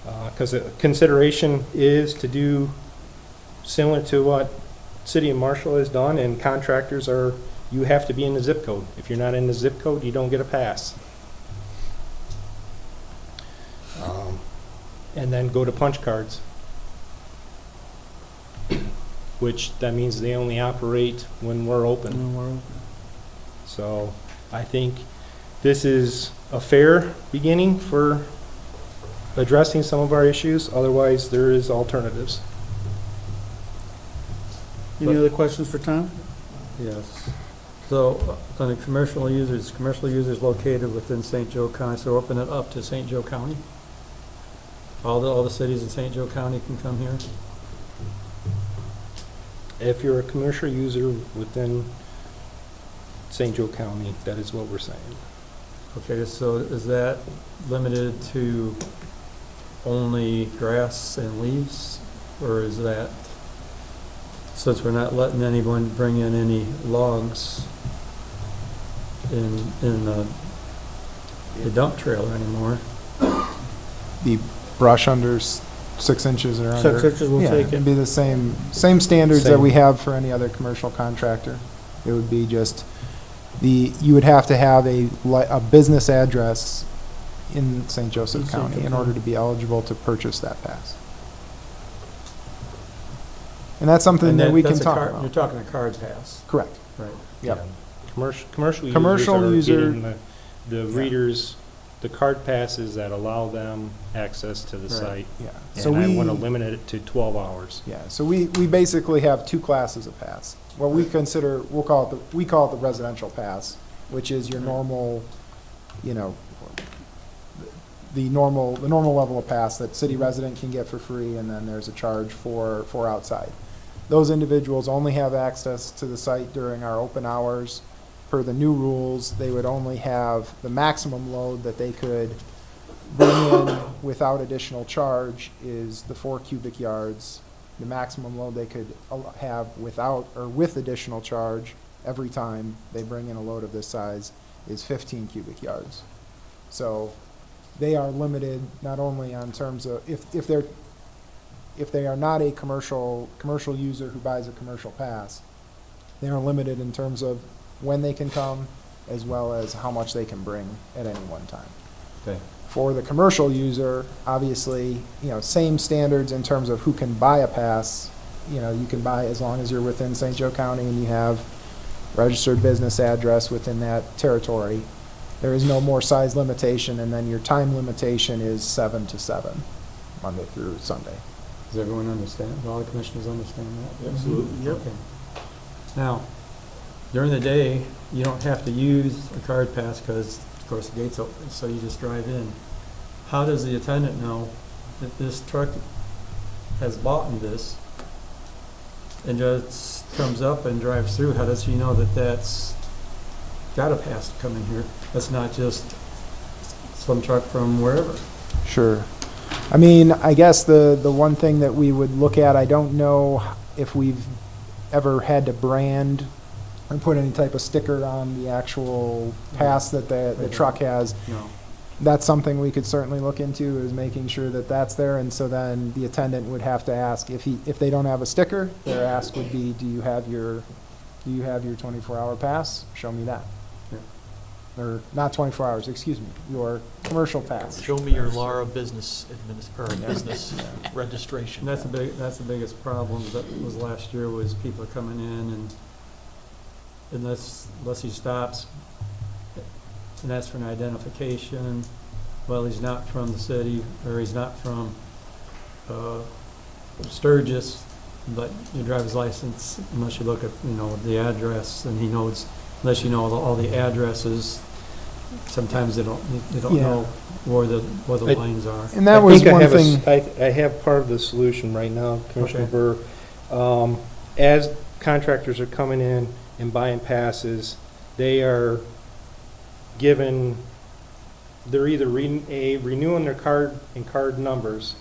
because a consideration is to do similar to what City of Marshall has done, and contractors you have to be in the zip code. If you're not in the zip code, you don't get a pass. And then go to punch cards, which that means they only operate when we're open. So I think this is a fair beginning for addressing some of our issues. Otherwise, there is alternatives. Any other questions for Tom? yes. So, on the commercial users located within St. Joe County, so open it up to St. Joe County? All the cities in St. Joe County can come here? If you're a commercial user within St. Joe County, that is what we're saying. Okay, so is that limited to only grass and leaves? Or is that, since we're not letting anyone bring in any logs in the dump trailer anymore? The brush under 6 inches or under. 6 inches will Yeah, take it. it'd be the same standards that Same. we have for any other commercial contractor. It would be just you would have to have a business address in St. Joseph County in order to be eligible to purchase that pass. And that's something And that we can that's a talk You're about. talking a card pass, Correct. right? Yep. Commercial Commercial users are user- getting the readers, the card passes that allow them access to the Right. site. Yeah. So And I we want to limit it to 12 hours. Yeah, so we basically have two classes of pass. What we consider, we call it the residential pass, which is your normal, you know, the normal level of pass that city resident can get for free, and then there's a charge for outside. Those individuals only have access to the site during our open hours. Per the new rules, they would only have the maximum load that they could bring in without additional charge is the 4 cubic yards. The maximum load they could have without or with additional charge every time they bring in a load of this size is 15 cubic yards. So they are limited not only on terms of if they are not a commercial user who buys a commercial pass, they are limited in terms of when they can come as well as how much they can bring at any one time. Okay. For the commercial user, obviously, you know, same standards in terms of who can buy a pass. You know, you can buy as long as you're within St. Joe County and you have registered business address within that territory. There is no more size limitation, and then your time limitation is 7 to 7, Monday through Sunday. Does everyone understand? Do all the commissioners understand that? Absolutely. Okay. Now, during the day, you don't have to use a card pass because, of course, the gate's open, so you just drive in. How does the attendant know that this truck has bought in this and just comes up and drives through? How does she know that that's got a pass to come in here? That's not just some truck from wherever. Sure. I mean, I guess the one thing that we would look at, I don't know if we've ever had to brand or put any type of sticker on the actual pass that the truck has. No. That's something we could certainly look into, is making sure that that's there. And so then the attendant would have to ask if they don't have a sticker, their ask would be, do you have your 24-hour pass? Show me that. Yeah. Or not 24 hours, excuse me, your commercial pass. Show me your Lara business business registration. And that's the biggest problem that was last year, was people coming in and unless he stops and asks for an identification, well, he's not from the city, or he's not from Sturgis, but your driver's license, unless you look at, you know, the address, and he knows, unless you know all the addresses, sometimes they don't Yeah. know where the lines are. And that was one I thing. I have part of the solution right now, Commissioner Burr. As contractors are coming in and buying passes, they are given, they're either renewing their card and card numbers,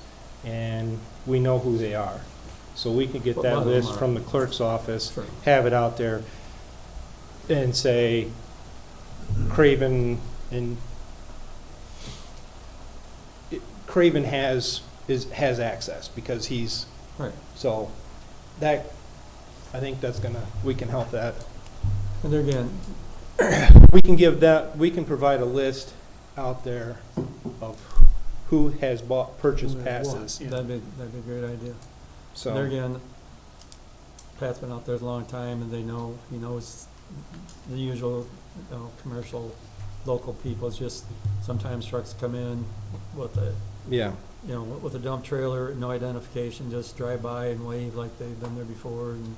and we know who they are. So we can get Well, a lot that of them list are. from the clerk's office, Sure. have it out there, and say Craven Craven has access because he's, Right. so that, I think that's we can help that. And there again, We can provide a list out there of who has purchased passes. that'd be a great idea. There So, again, Pat's been out there a long time, and he knows the usual, you know, commercial, local people. It's just sometimes trucks come in with yeah. with a dump trailer, no identification, just drive by and wave like they've been there before. And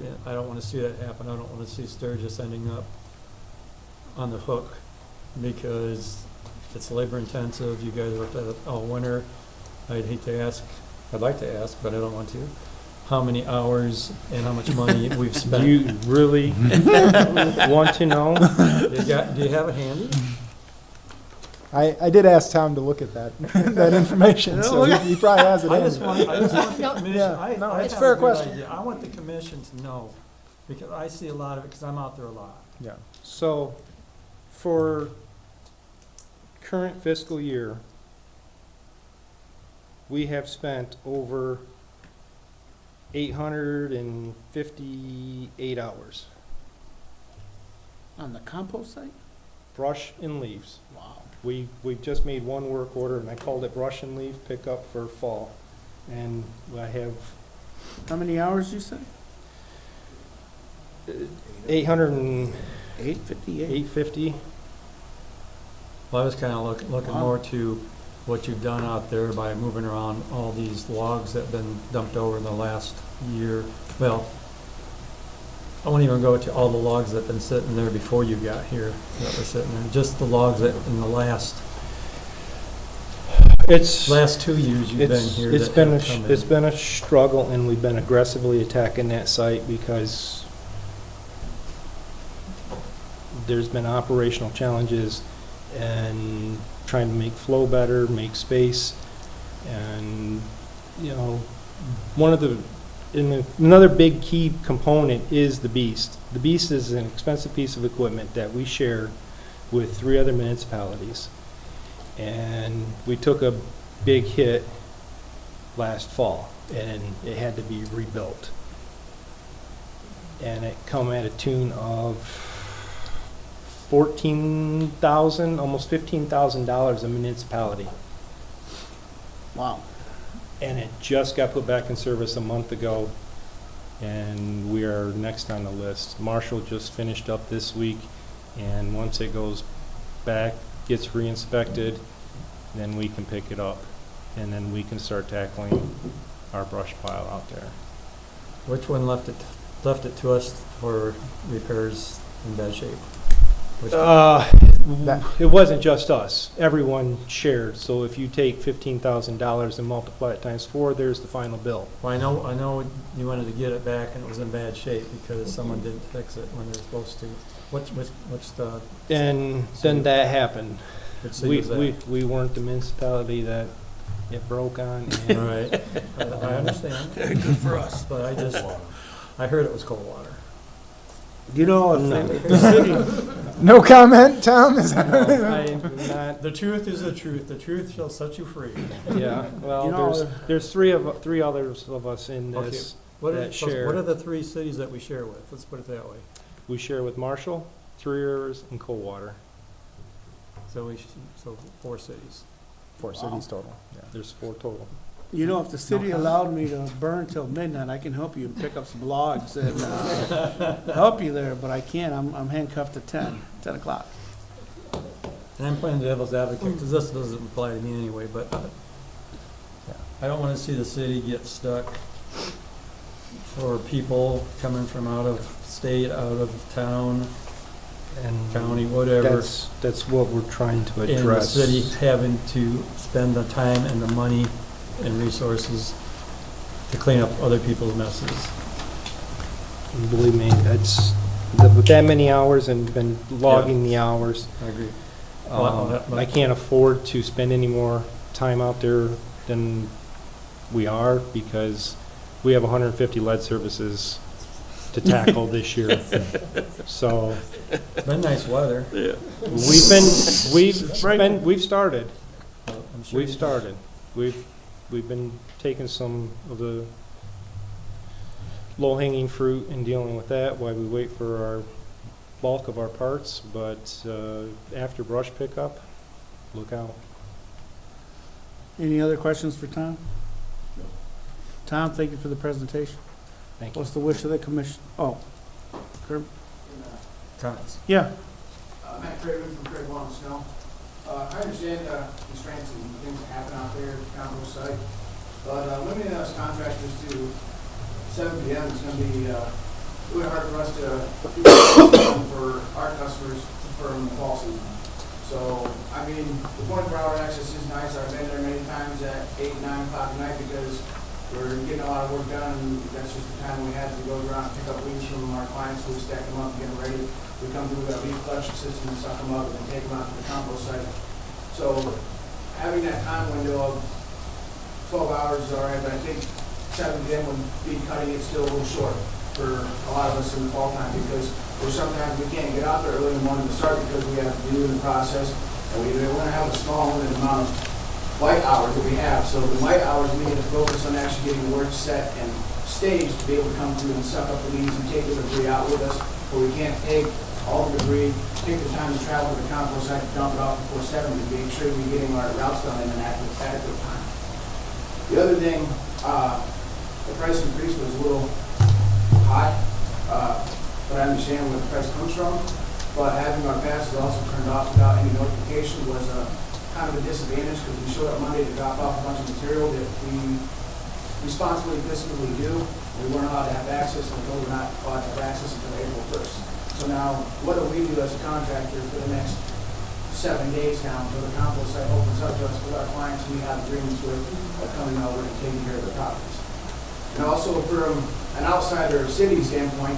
yeah, I don't want to see that happen. I don't want to see Sturgis ending up on the hook, because it's labor intensive. You guys worked at it all winter. I'd like to ask, but I don't want to, how many hours and how much money we've spent. Do you really want to know? Do you have it handy? I did ask Tom to look at that that information, so he probably has it. I just want the No. commission, Yeah, I no, have it's a a fair good question. idea. I want the commission to know, because I see a lot of it, because I'm out there a lot. Yeah. So, for current fiscal year, we have spent over 858 hours On the compost site? Brush and leaves. Wow. We've just made one work order, and I called it brush and leaf pickup for fall. And I have How many hours you say? 800 858. 850. Well, I was kind of looking Wow. more to what you've done out there by moving around all these logs that have been dumped over in the last year. Well, I won't even go to all the logs that have been sitting there before you got here that were sitting there. Just the logs that in the last It's 2 years you've been here. It's that been have come in. it's been a struggle, and we've been aggressively attacking that site because there's been operational challenges and trying to make flow better, make space, and another big key component is the Beast. The Beast is an expensive piece of equipment that we share with 3 other municipalities. And we took a big hit last fall, and it had to be rebuilt. And it come at a tune of $14,000, almost $15,000 a municipality. Wow. And it just got put back in service a month ago, and we are next on the list. Marshall just finished up this week, and once it goes back, gets re-inspected, then we can pick it up, and then we can start tackling our brush pile out there. Which one left it to us for repairs in bad shape? Which one? It wasn't just us. Everyone shared. So if you take $15,000 and multiply it times 4, there's the final bill. Well, I know you wanted to get it back and it was in bad shape because someone didn't fix it when they were supposed to. What's the? And then that happened. Which city was that? We weren't the municipality that it broke on. All right, I understand. Good for us. But I heard it was cold water. You know, if No. the city, No comment, Tom? Is that? The truth is the truth. The truth shall set you free. Yeah, well, You know, there's three others of us in Okay. this What that are share. the 3 cities that we share with? Let's put it that way. We share with Marshall, Three Rivers, and Coldwater. So 4 cities. 4 cities total. Yeah. There's 4 total. you know, if the city allowed me to burn till midnight, I can help you and pick up some logs and help you there, but I can't. I'm handcuffed at 10 o'clock. And I'm playing devil's advocate because this doesn't apply to me anyway, but I don't want to see the city get stuck for people coming from out of state, out of town, And county, whatever. That's what we're trying to And the address. city having to spend the time and the money and resources to clean up other people's messes. And believe me, with that many hours and been logging the hours, I agree. I can't afford to spend any more time out there than we are because we have 150 lead services to tackle this year. So It's been nice weather. we've started. I'm sure We've you- started. We've been taking some of the low-hanging fruit and dealing with that while we wait for our bulk of our parts, but after brush pickup, look out. Any other questions for Tom? Tom, thank you for the presentation. Thank you. What's the wish of the commission? Oh, Herb? Comments. Yeah. Matt Craven from Craig Lawn and Snow. I understand constraints and things that happen out there at the compost site, but limiting us contractors to 7 PM is going to be really hard for us to do for our customers for the fall season. So, I mean, the 24-hour access is nice. I've been there many times at 8, 9 o'clock at night because we're getting a lot of work done, and that's just the time we have to go around and pick up leaves from our clients, so we stack them up and get them ready. We come through with our leaf collection system and suck them up and then take them out to the compost site. So having that time window of 12 hours is all right, but I think 7 p.m. would be cutting it still a little short for a lot of us in the fall time because sometimes we can't get out there early in the morning to start because we have to do the process, and we want to have a small limited amount of light hours that we have. So the light hours, we need to focus on actually getting the work set and staged to be able to come through and suck up the leaves and take the debris out with us. But we can't take all the debris, take the time to travel to the compost site, dump it off before 7 to make sure we're getting our routes done in an adequate time. The other thing, the price increase was a little high, but I understand where the price comes from. But having our passes also turned off without any notification was kind of a disadvantage because we showed up Monday to drop off a bunch of material that we responsibly physically do. We weren't allowed to have access until we're not allowed to have access until April 1st. So now, what do we do as a contractor for the next 7 days now until the compost site opens up to us with our clients we have agreements with coming over and taking care of the properties? And also from an outsider city standpoint,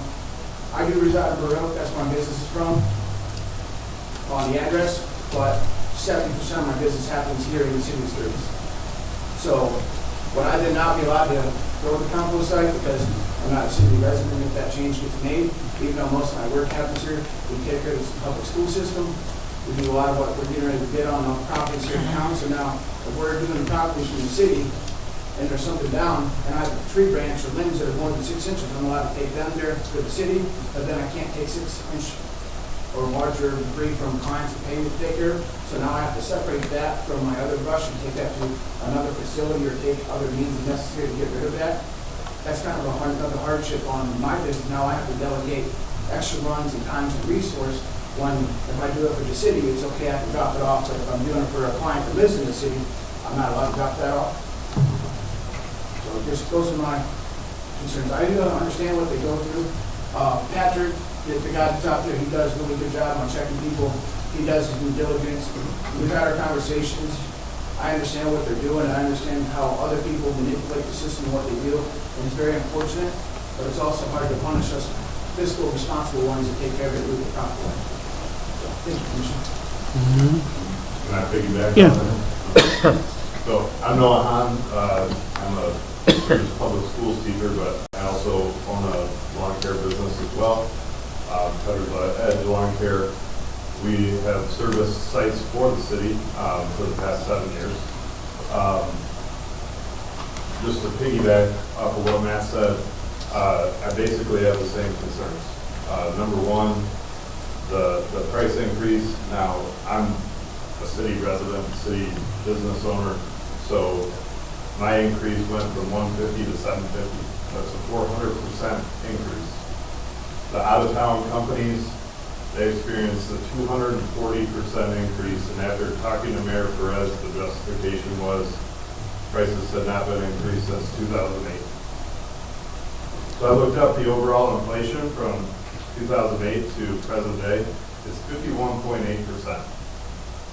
I do reside in Burrell, that's where my business is from, on the address, but 70% of my business happens here in the city of Sturgis. So, would I then not be allowed to go to the compost site because I'm not a city resident if that change gets made? Even though most of my work happens here, we take care of the public school system. We do a lot of what we're getting ready to bid on properties here in town. So now, if we're doing the properties from the city, and there's something down, and I have a tree branch or limbs that are more than 6 inches, I'm allowed to take them there to the city, but then I can't take 6-inch or larger debris from clients that pay me to take care of. So now I have to separate that from my other brush and take that to another facility or take other means necessary to get rid of that. That's kind of another hardship on my business. Now I have to delegate extra runs and times and resource when, if I do it for the city, it's okay, I can drop it off, but if I'm doing it for a client that lives in the city, I'm not allowed to drop that off. So just those are my concerns. I do understand what they go through. Patrick, the guy that's out there, he does a really good job on checking people. He does his due diligence. We've had our conversations. I understand what they're doing, and I understand how other people manipulate the system and what they do, and it's very unfortunate, but it's also hard to punish us fiscal responsible ones that take care of it with the proper way. So, thank you, Commissioner. Can I piggyback Yeah. on that? So, I'm Noah Hahn. I'm a public schools teacher, but I also own a lawn care business as well. Federal Edge Lawn Care. We have serviced sites for the city for the past 7 years. Just to piggyback off of what Matt said, I basically have the same concerns. Number one, the price increase. Now, I'm a city resident, city business owner, so my increase went from 150 to 750. That's a 400% increase. The out-of-town companies, they experienced a 240% increase, and after talking to Mayor Perez, the justification was prices had not been increased since 2008. So I looked up the overall inflation from 2008 to present day. It's 51.8%.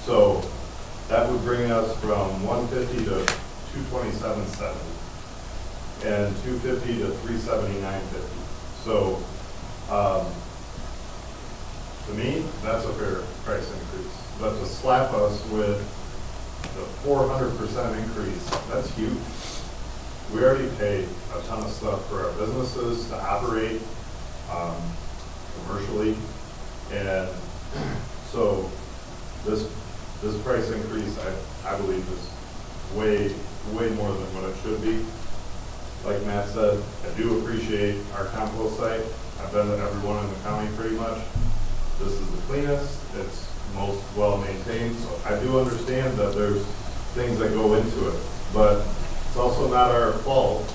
So that would bring us from 150 to 227.70 and 250 to 379.50. So to me, that's a fair price increase. But to slap us with the 400% increase, that's huge. We already pay a ton of stuff for our businesses to operate commercially, and so this price increase, I believe, is way more than what it should be. Like Matt said, I do appreciate our compost site. I've been to every one in the county pretty much. This is the cleanest, it's most well maintained, so I do understand that there's things that go into it, but it's also not our fault,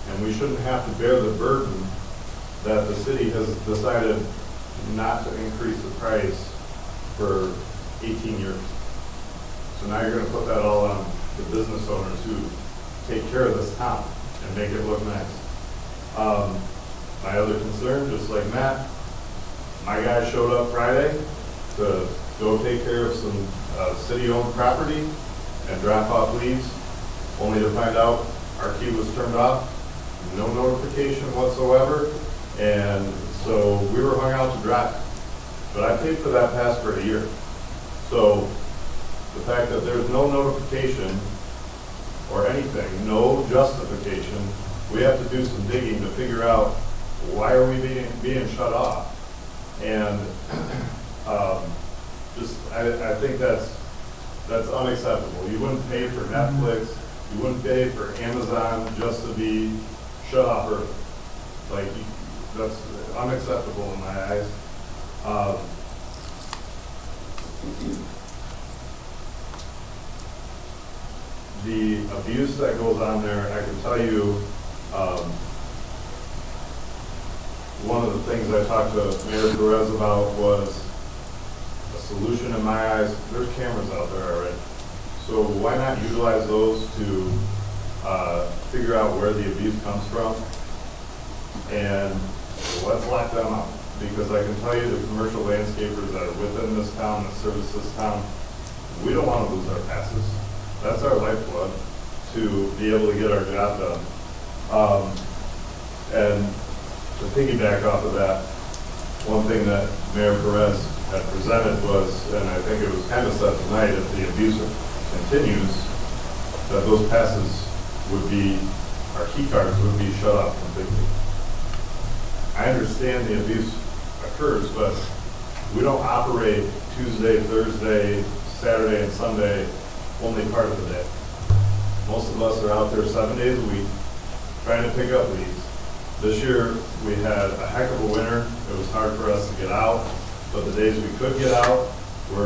and we shouldn't have to bear the burden that the city has decided not to increase the price for 18 years. So now you're going to put that all on the business owners who take care of this town and make it look nice. My other concern, just like Matt, my guy showed up Friday to go take care of some city-owned property and drop off leaves, only to find out our key was turned off, no notification whatsoever, and so we were hung out to dry. But I paid for that pass for a year. So the fact that there's no notification or anything, no justification, we have to do some digging to figure out why are we being shut off. And I think that's unacceptable. You wouldn't pay for Netflix, you wouldn't pay for Amazon just to be shut off early. Like, that's unacceptable in my eyes. The abuse that goes on there, I can tell you, one of the things I talked to Mayor Perez about was a solution in my eyes. There's cameras out there already. So why not utilize those to figure out where the abuse comes from? And let's lock them up. Because I can tell you the commercial landscapers that are within this town, that service this town, we don't want to lose our passes. That's our lifeblood to be able to get our job done. And to piggyback off of that, one thing that Mayor Perez had presented was, and I think it was kind of said tonight, if the abuse continues, that those passes would be, our key cards would be shut off completely. I understand the abuse occurs, but we don't operate Tuesday, Thursday, Saturday, and Sunday only part of the day. Most of us are out there 7 days a week trying to pick up leads. This year, we had a heck of a winter. It was hard for us to get out, but the days we could get out, we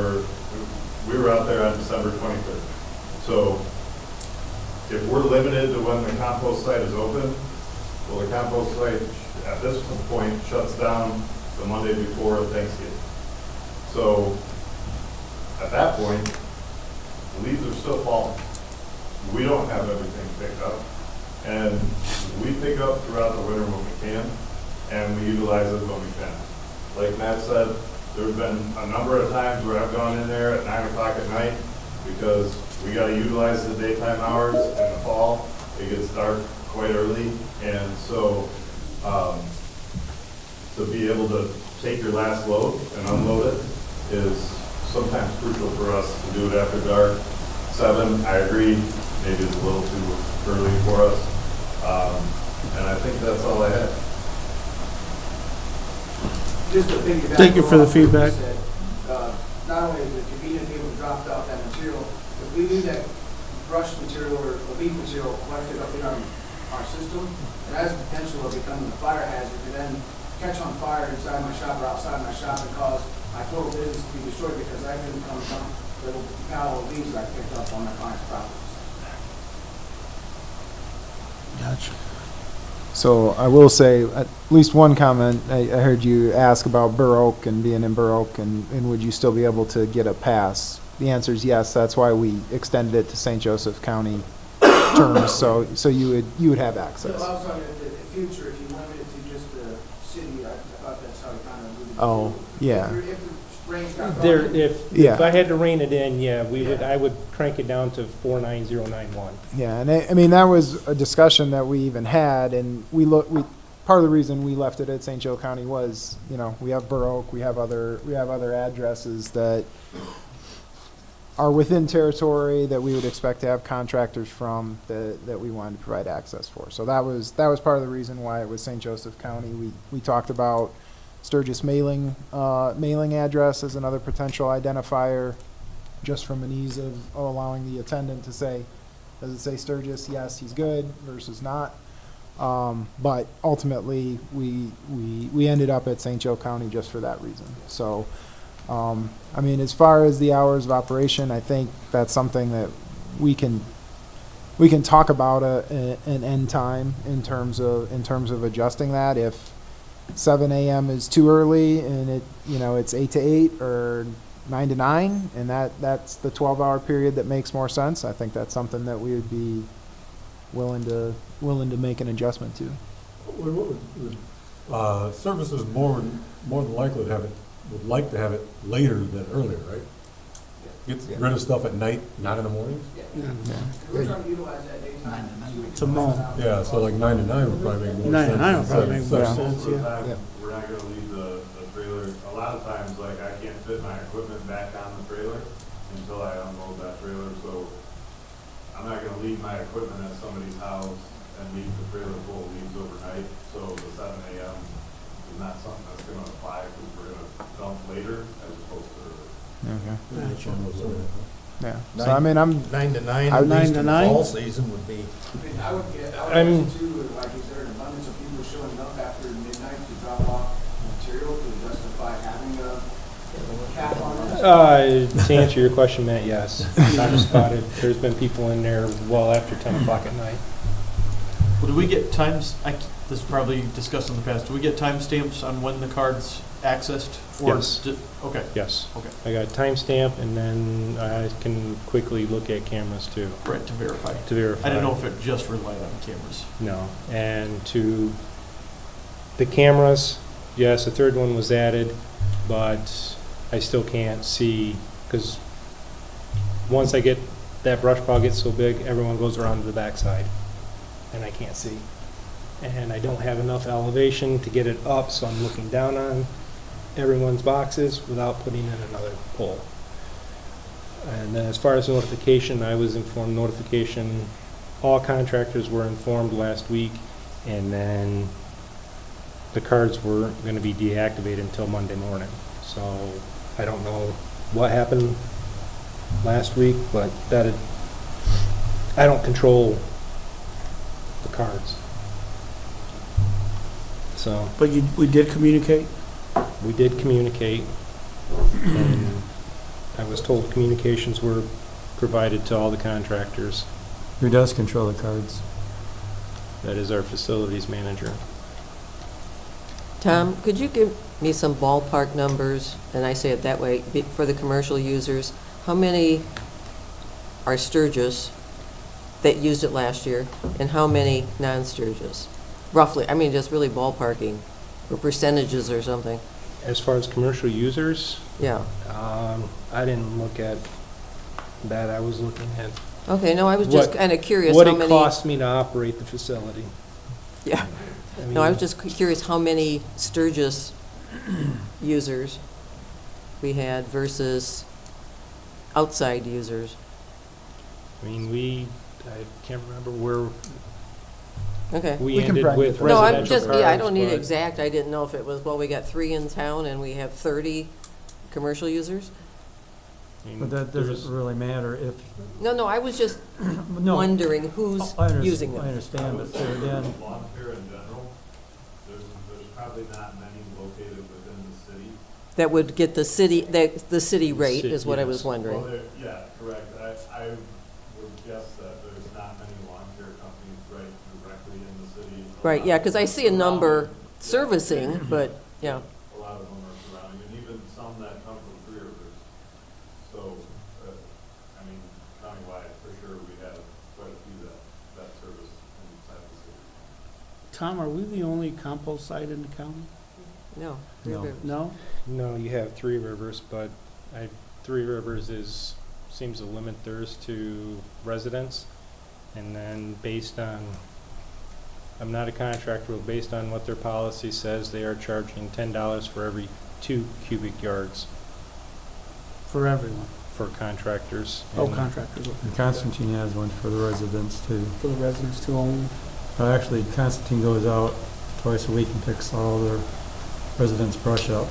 were out there on December 23rd. So if we're limited to when the compost site is open, well, the compost site at this point shuts down the Monday before Thanksgiving. So at that point, the leaves are still falling. We don't have everything picked up. And we pick up throughout the winter when we can, and we utilize it when we can. Like Matt said, there's been a number of times where I've gone in there at 9 o'clock at night because we got to utilize the daytime hours. In the fall, it gets dark quite early, and so to be able to take your last load and unload it is sometimes crucial for us to do it after dark. 7, I agree, maybe it's a little too early for us. And I think that's all I had. Just to piggyback. Thank you for the on what you feedback. said, not only is it convenient to be able to drop off that material, if we leave that brush material or leaf material collected up in our system, it has the potential of becoming a fire hazard to then catch on fire inside my shop or outside my shop and cause my total business to be destroyed because I couldn't come from the little pile of leaves I picked up on my client's properties. Gotcha. So I will say, at least one comment, I heard you ask about Burr Oak and being in Burr Oak, and would you still be able to get a pass? The answer is yes, that's why we extended it to St. Joseph County terms, so you would have So access. I was talking in the future, if you limited it to just the city, I thought that's how you kind of alluded to. Oh, yeah. If the rains got There, gone, if I had to rein it in, yeah, I would crank it down to 49091. Yeah, and I mean, that was a discussion that we even had, and part of the reason we left it at St. Joe County was, we have Burr Oak, we have other addresses that are within territory that we would expect to have contractors from that we wanted to provide access for. So that was part of the reason why it was St. Joseph County. We talked about Sturgis mailing address as another potential identifier, just from an ease of allowing the attendant to say, does it say Sturgis? Yes, he's good, versus not. But ultimately, we ended up at St. Joe County just for that reason. So, I mean, as far as the hours of operation, I think that's something that we can talk about an end time in terms of adjusting that. If 7 a.m. is too early and it's 8 to 8 or 9 to 9, and that's the 12-hour period that makes more sense, I think that's something that we would be willing to make an adjustment to. Services more than likely would like to have it later than earlier, right? Get rid of stuff at night, not in the morning? we're trying to utilize that daytime. To mow. Yeah, so like 9 to 9 would probably make more 9 sense. to 9 would probably make more Yeah. sense, yeah. We're not gonna leave the trailer, a lot of times, like, I can't fit my equipment back on the trailer until I unload that trailer, so I'm not gonna leave my equipment at somebody's house and leave the trailer full of leaves overnight, so the 7 a.m. is not something that's gonna apply, because we're gonna dump later as opposed to early. Okay. Yeah. So Nine- I mean, I'm 9 to 9, I'm at 9 least to in the 9. fall season would be. I would I'm- too, like, is there an abundance of people showing up after midnight to drop off material to justify justify having a cap on it? To answer your question, Matt, yes. I've spotted, there's been people in there well after 10 o'clock at night. Well, do we get times, this is probably discussed in the past, do we get timestamps on when the card's accessed? Or Yes. Okay. Yes. Okay. I got a timestamp, and then I can quickly look at cameras too. Right, to verify. To verify. I didn't know if it just relied on cameras. No, and to the cameras, yes, a third one was added, but I still can't see, because once I get, that brush pile gets so big, everyone goes around to the backside, and I can't see. And I don't have enough elevation to get it up, so I'm looking down on everyone's boxes without putting in another pole. And then as far as notification, I was informed notification, all contractors were informed last week, and then the cards were going to be deactivated until Monday morning. So I don't know what happened last week, but I don't control the cards. So But we did communicate? we did communicate, and I was told communications were provided to all the contractors. Who does control the cards? That is our facilities manager. Tom, could you give me some ballpark numbers, and I say it that way, for the commercial users? How many are Sturgis that used it last year, and how many non-Sturgis? Roughly, I mean, just really ballparking, or percentages or something. As far as commercial users, Yeah. I didn't look at that. I was looking at Okay, no, I was just kind of curious what how it many. cost me to operate the facility. Yeah. I No, I mean, was just curious how many Sturgis users we had versus outside users. I mean, I can't remember where Okay. we We can ended probably with get that. No, I'm residential just, cards. yeah, I don't need but exact. I didn't know if it was, well, we got 3 in town and we have 30 commercial users? I mean, But that there's- doesn't really matter if, No, I was just no. wondering who's using I them. understand, but there again, Lawn care in general, there's probably not many located within the city. That would get the city rate is what I was Yes. wondering. Well, yeah, correct. I would guess that there's not many lawn care companies right directly in the city. Right, yeah, because I see a number servicing, but, yeah. A lot of them are surrounding, and even some that come from Three Rivers. So, I mean, countywide, for sure, we have quite a few that service inside the city. Tom, are we the only compost site in the county? No. No. No? No, you have Three Rivers, but Three Rivers seems to limit theirs to residents. And then based on, I'm not a contractor, but based on what their policy says, they are charging $10 for every 2 cubic yards For everyone? for contractors. Oh, And contractors, okay. and Constantine has one for the residents too. For the residents too only? Actually, Constantine goes out twice a week and picks all their residents' brush up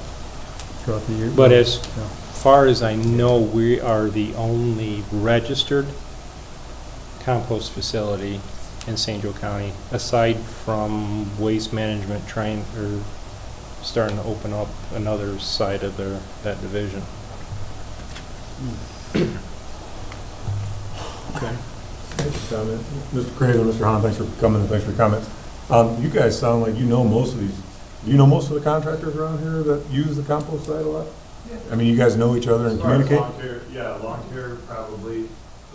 throughout the year. But as Yeah. far as I know, we are the only registered compost facility in St. Joe County, aside from Waste Management starting to open up another side of that division. Okay. Comment. Mr. Craig and Mr. Hahn, thanks for coming and thanks for your comments. You guys sound like you know most of these. Do you know most of the contractors around here that use the compost site a lot? I mean, you guys know each other and As far as communicate? lawn care, yeah, lawn care probably.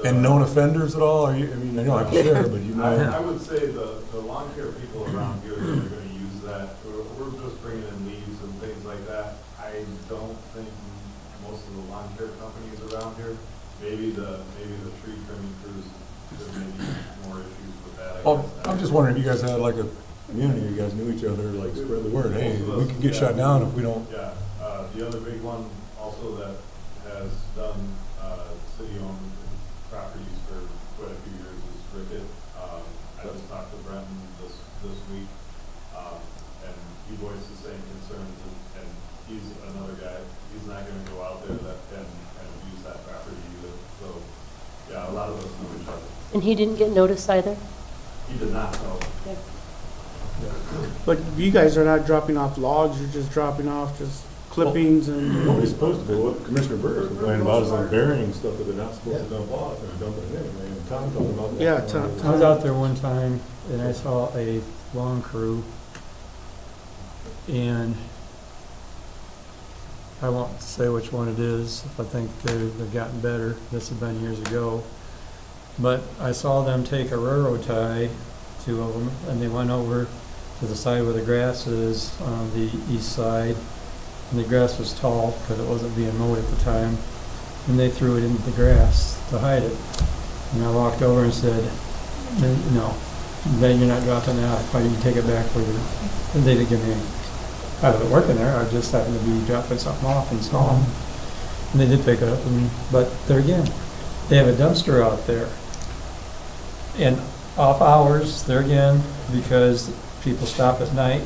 And known offenders at all? Are you, I mean, I know I can share, but you know. I would say the lawn care people around here that are gonna use that, we're just bringing in leaves and things like that. I don't think most of the lawn care companies around here, maybe the tree trimming crews, there may be more issues with that, I Oh, guess. I'm just wondering if you guys had like a community, you guys knew each other, like spread the word, hey, we could get shut down if we don't. Yeah, the other big one also that has done, city-owned properties for quite a few years is Ricket. I just talked to Brenton this week, and he voiced the same concerns, and he's another guy, he's not gonna go out there and abuse that property either, so, yeah, a lot of us know each other. And he didn't get noticed either? He did not know. But you guys are not dropping off logs, you're just dropping off just clippings and. Nobody's supposed to, what Commissioner Burr is complaining about is the burying stuff that they're not supposed to dump off, and they're dumping it anyway, and Tom talking about. Yeah, Tom- I was out there one time and I saw a lawn crew, and I won't say which one it is. I think they've gotten better. This had been years ago. But I saw them take a railroad tie, two of them, and they went over to the side where the grass is on the east side. And the grass was tall because it wasn't being mowed at the time. And they threw it into the grass to hide it. And I walked over and said, no, then you're not dropping that. Why didn't you take it back for you? And they didn't give me any. I wasn't working there. I just happened to be dropping something off and saw them. And they did pick it up. But there again, they have a dumpster out there. And off hours, there again, because people stop at night.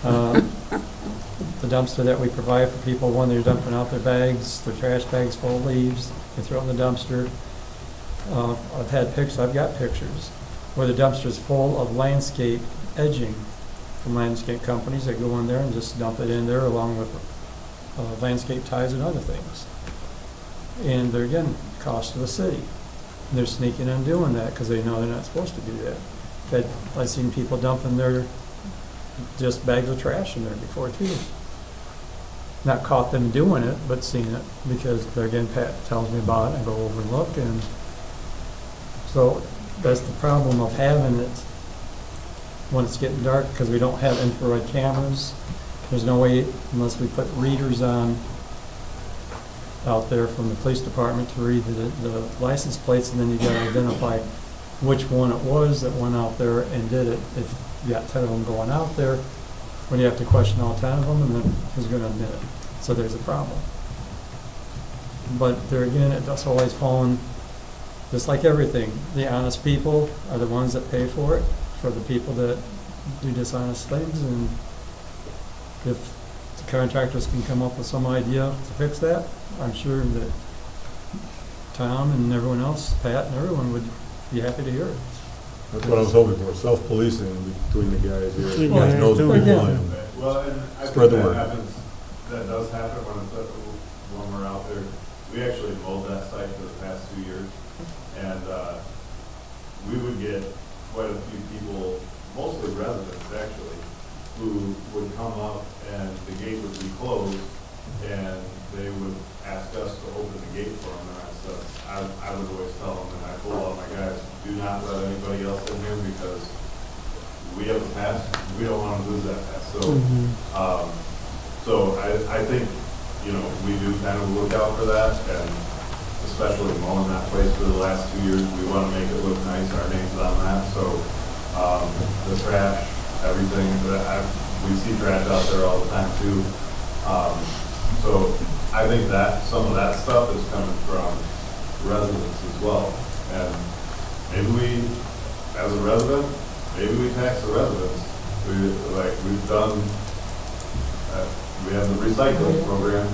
The dumpster that we provide for people when they're dumping out their bags, their trash bags full of leaves, they throw it in the dumpster. I've got pictures where the dumpster's full of landscape edging from landscape companies that go in there and just dump it in there along with landscape ties and other things. And they're again, cost to the city. And they're sneaking and doing that because they know they're not supposed to do that. I've seen people dumping their just bags of trash in there before too. Not caught them doing it, but seen it because they're again, Pat tells me about it. I go over and look, and so that's the problem of having it when it's getting dark because we don't have infrared cameras. There's no way unless we put readers on out there from the police department to read the license plates, and then you got to identify which one it was that went out there and did it. If you got 10 of them going out there, when you have to question all 10 of them, and then who's going to admit it? So there's a problem. But there again, it's always fallen, just like everything. The honest people are the ones that pay for it, for the people that do dishonest things, and if the contractors can come up with some idea to fix that, I'm sure that Tom and everyone else, Pat and everyone would be happy to hear it. That's what I was hoping for, self-policing between the guys here. Between Guys guys know the doing people it. and Well, and I spread think the word. that happens, that does happen when we're out there. We actually mowed that site for the past 2 years, and we would get quite a few people, mostly residents actually, who would come up and the gate would be closed, and they would ask us to open the gate for them, and I would always tell them, and I told all my guys, do not let anybody else in here because we have a pass, we don't want to lose that pass. So I think, you know, we do kind of look out for that, and especially mowing that place for the last 2 years, we want to make it look nice, our name's on that, so the trash, everything, we see trash out there all the time too. So I think that some of that stuff is coming from residents as well. And maybe we, as a resident, maybe we tax the residents. We've done, we have the recycling program.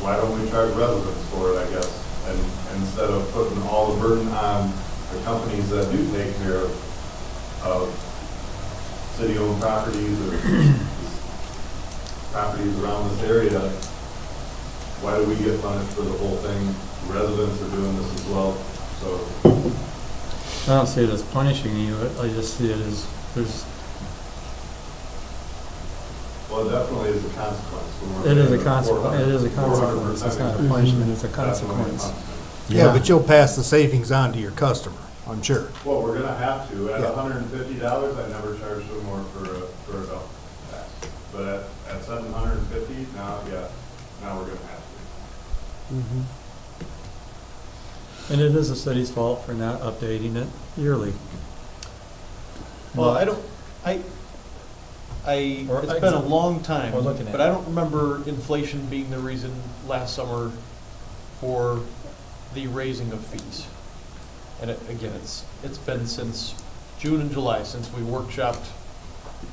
Why don't we charge residents for it, I guess? And instead of putting all the burden on the companies that do take care of city-owned properties or properties around this area, why do we get punished for the whole thing? Residents are doing this as well, so. I don't see it as punishing you, I just see it as there's. Well, it definitely is a consequence. It is a consequence. It is a consequence. It's not a punishment. It's a consequence. Yeah, but you'll pass the savings on to your customer, I'm sure. Well, we're gonna have to. At Yeah. $150, I never charged them more for a dump tax. But at $750, now we're gonna have to. And it is the city's fault for not updating it yearly. Well, it's been a long time, We're looking at but I don't remember inflation being the reason last summer for the raising of fees. And again, it's been since June and July since we workshopped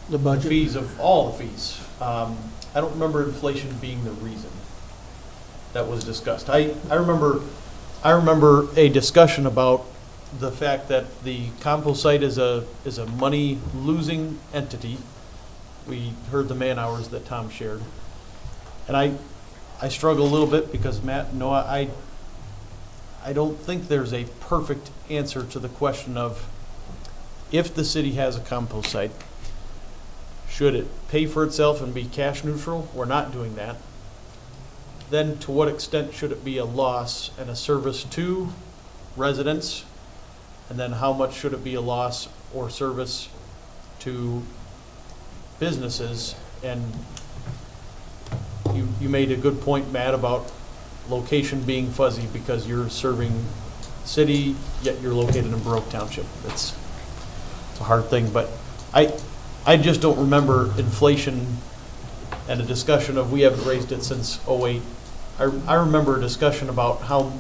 The the budget. fees of all the fees. I don't remember inflation being the reason that was discussed. I remember a discussion about the fact that the compost site is a money losing entity. We heard the man hours that Tom shared. And I struggle a little bit because Matt, no, I don't think there's a perfect answer to the question of if the city has a compost site, should it pay for itself and be cash neutral? We're not doing that. Then to what extent should it be a loss and a service to residents? And then how much should it be a loss or service to businesses? And you made a good point, Matt, about location being fuzzy because you're serving city, yet you're located in Baroque Township. It's a hard thing, but I just don't remember inflation and a discussion of we haven't raised it since '08. I remember a discussion about how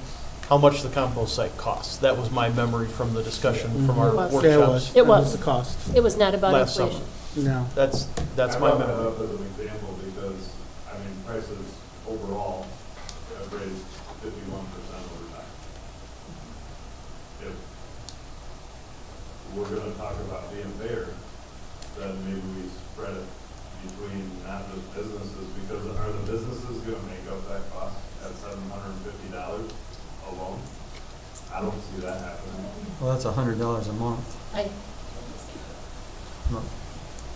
much the compost site costs. That was my memory from the discussion from our It was. workshops It was. The cost. It was not about last inflation. summer. No. That's I my brought that memory. up as an example because, I mean, prices overall have raised 51% over time. If we're gonna talk about being fair, then maybe we spread it between not just businesses, because are the businesses gonna make up that cost at $750 alone? I don't see that happening. Well, that's $100 a month,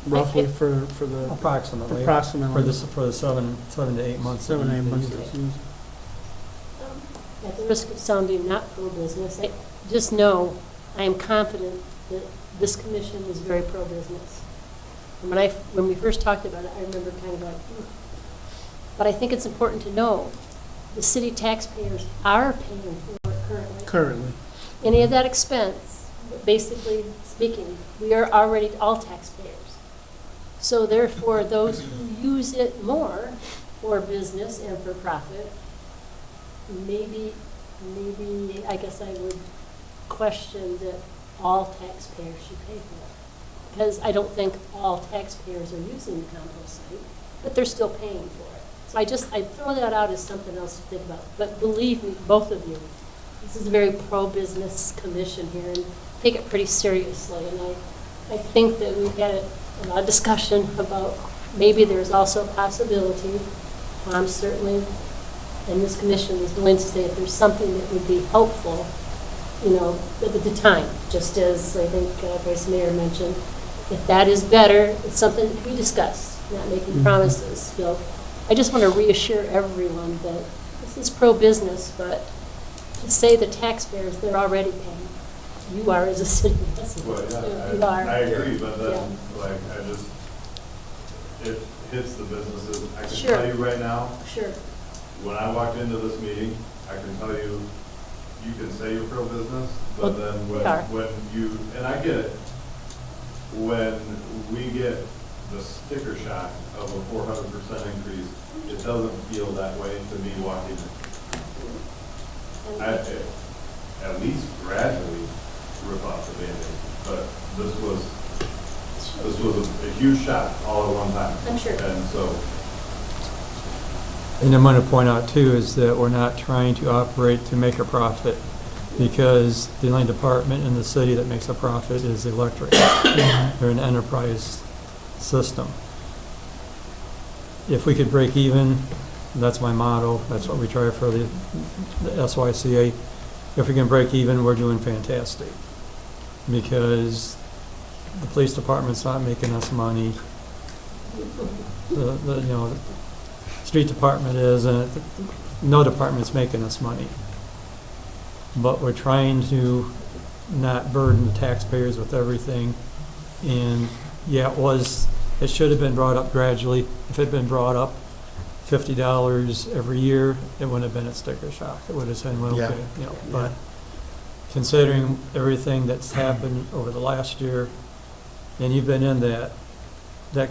Roughly for the approximately. approximately For the 7 to 8 months. 7 8 that months. you use it. At the risk of sounding not pro-business, I just know I am confident that this commission is very pro-business. And when we first talked about it, I remember kind of like, but I think it's important to know the city taxpayers are paying for it currently. currently. Any of that expense, basically speaking, we are already all taxpayers. So therefore, those who use it more for business and for profit, maybe, I guess I would question that all taxpayers should pay for it. Because I don't think all taxpayers are using the compost site, but they're still paying for it. So I throw that out as something else to think about. But believe me, both of you, this is a very pro-business commission here and take it pretty seriously. And I think that we've had a lot of discussion about maybe there's also a possibility, I'm certainly, and this commission is willing to say if there's something that would be helpful, you know, at the time, just as I think Vice Mayor mentioned, if that is better, it's something that we discuss, not making promises. So I just want to reassure everyone that this is pro-business, but to say the taxpayers, they're already paying. You are as a city resident. Well, You are. I agree, but then, Yeah. like, it hits the businesses. I can Sure. tell you right now, Sure. when I walked into this meeting, I can tell you, you can say you're pro-business, Well, but then we are. when you, and I get it, when we get the sticker shock of a 400% increase, it doesn't feel that way to me walking in. At least gradually rip off the Band-Aid, but this was a huge shock all at one time. I'm sure. And so, And I'm going to point out too is that we're not trying to operate to make a profit because the only department in the city that makes a profit is electric. They're an enterprise system. If we could break even, that's my motto, that's what we try for the SYCA. If we can break even, we're doing fantastic. Because the police department's not making us money. The street department is, and no department's making us money. But we're trying to not burden the taxpayers with everything. And yeah, it should have been brought up gradually. If it had been brought up $50 every year, it wouldn't have been a sticker shock. It would have said, well, okay, but considering everything that's happened over the last year, and you've been in that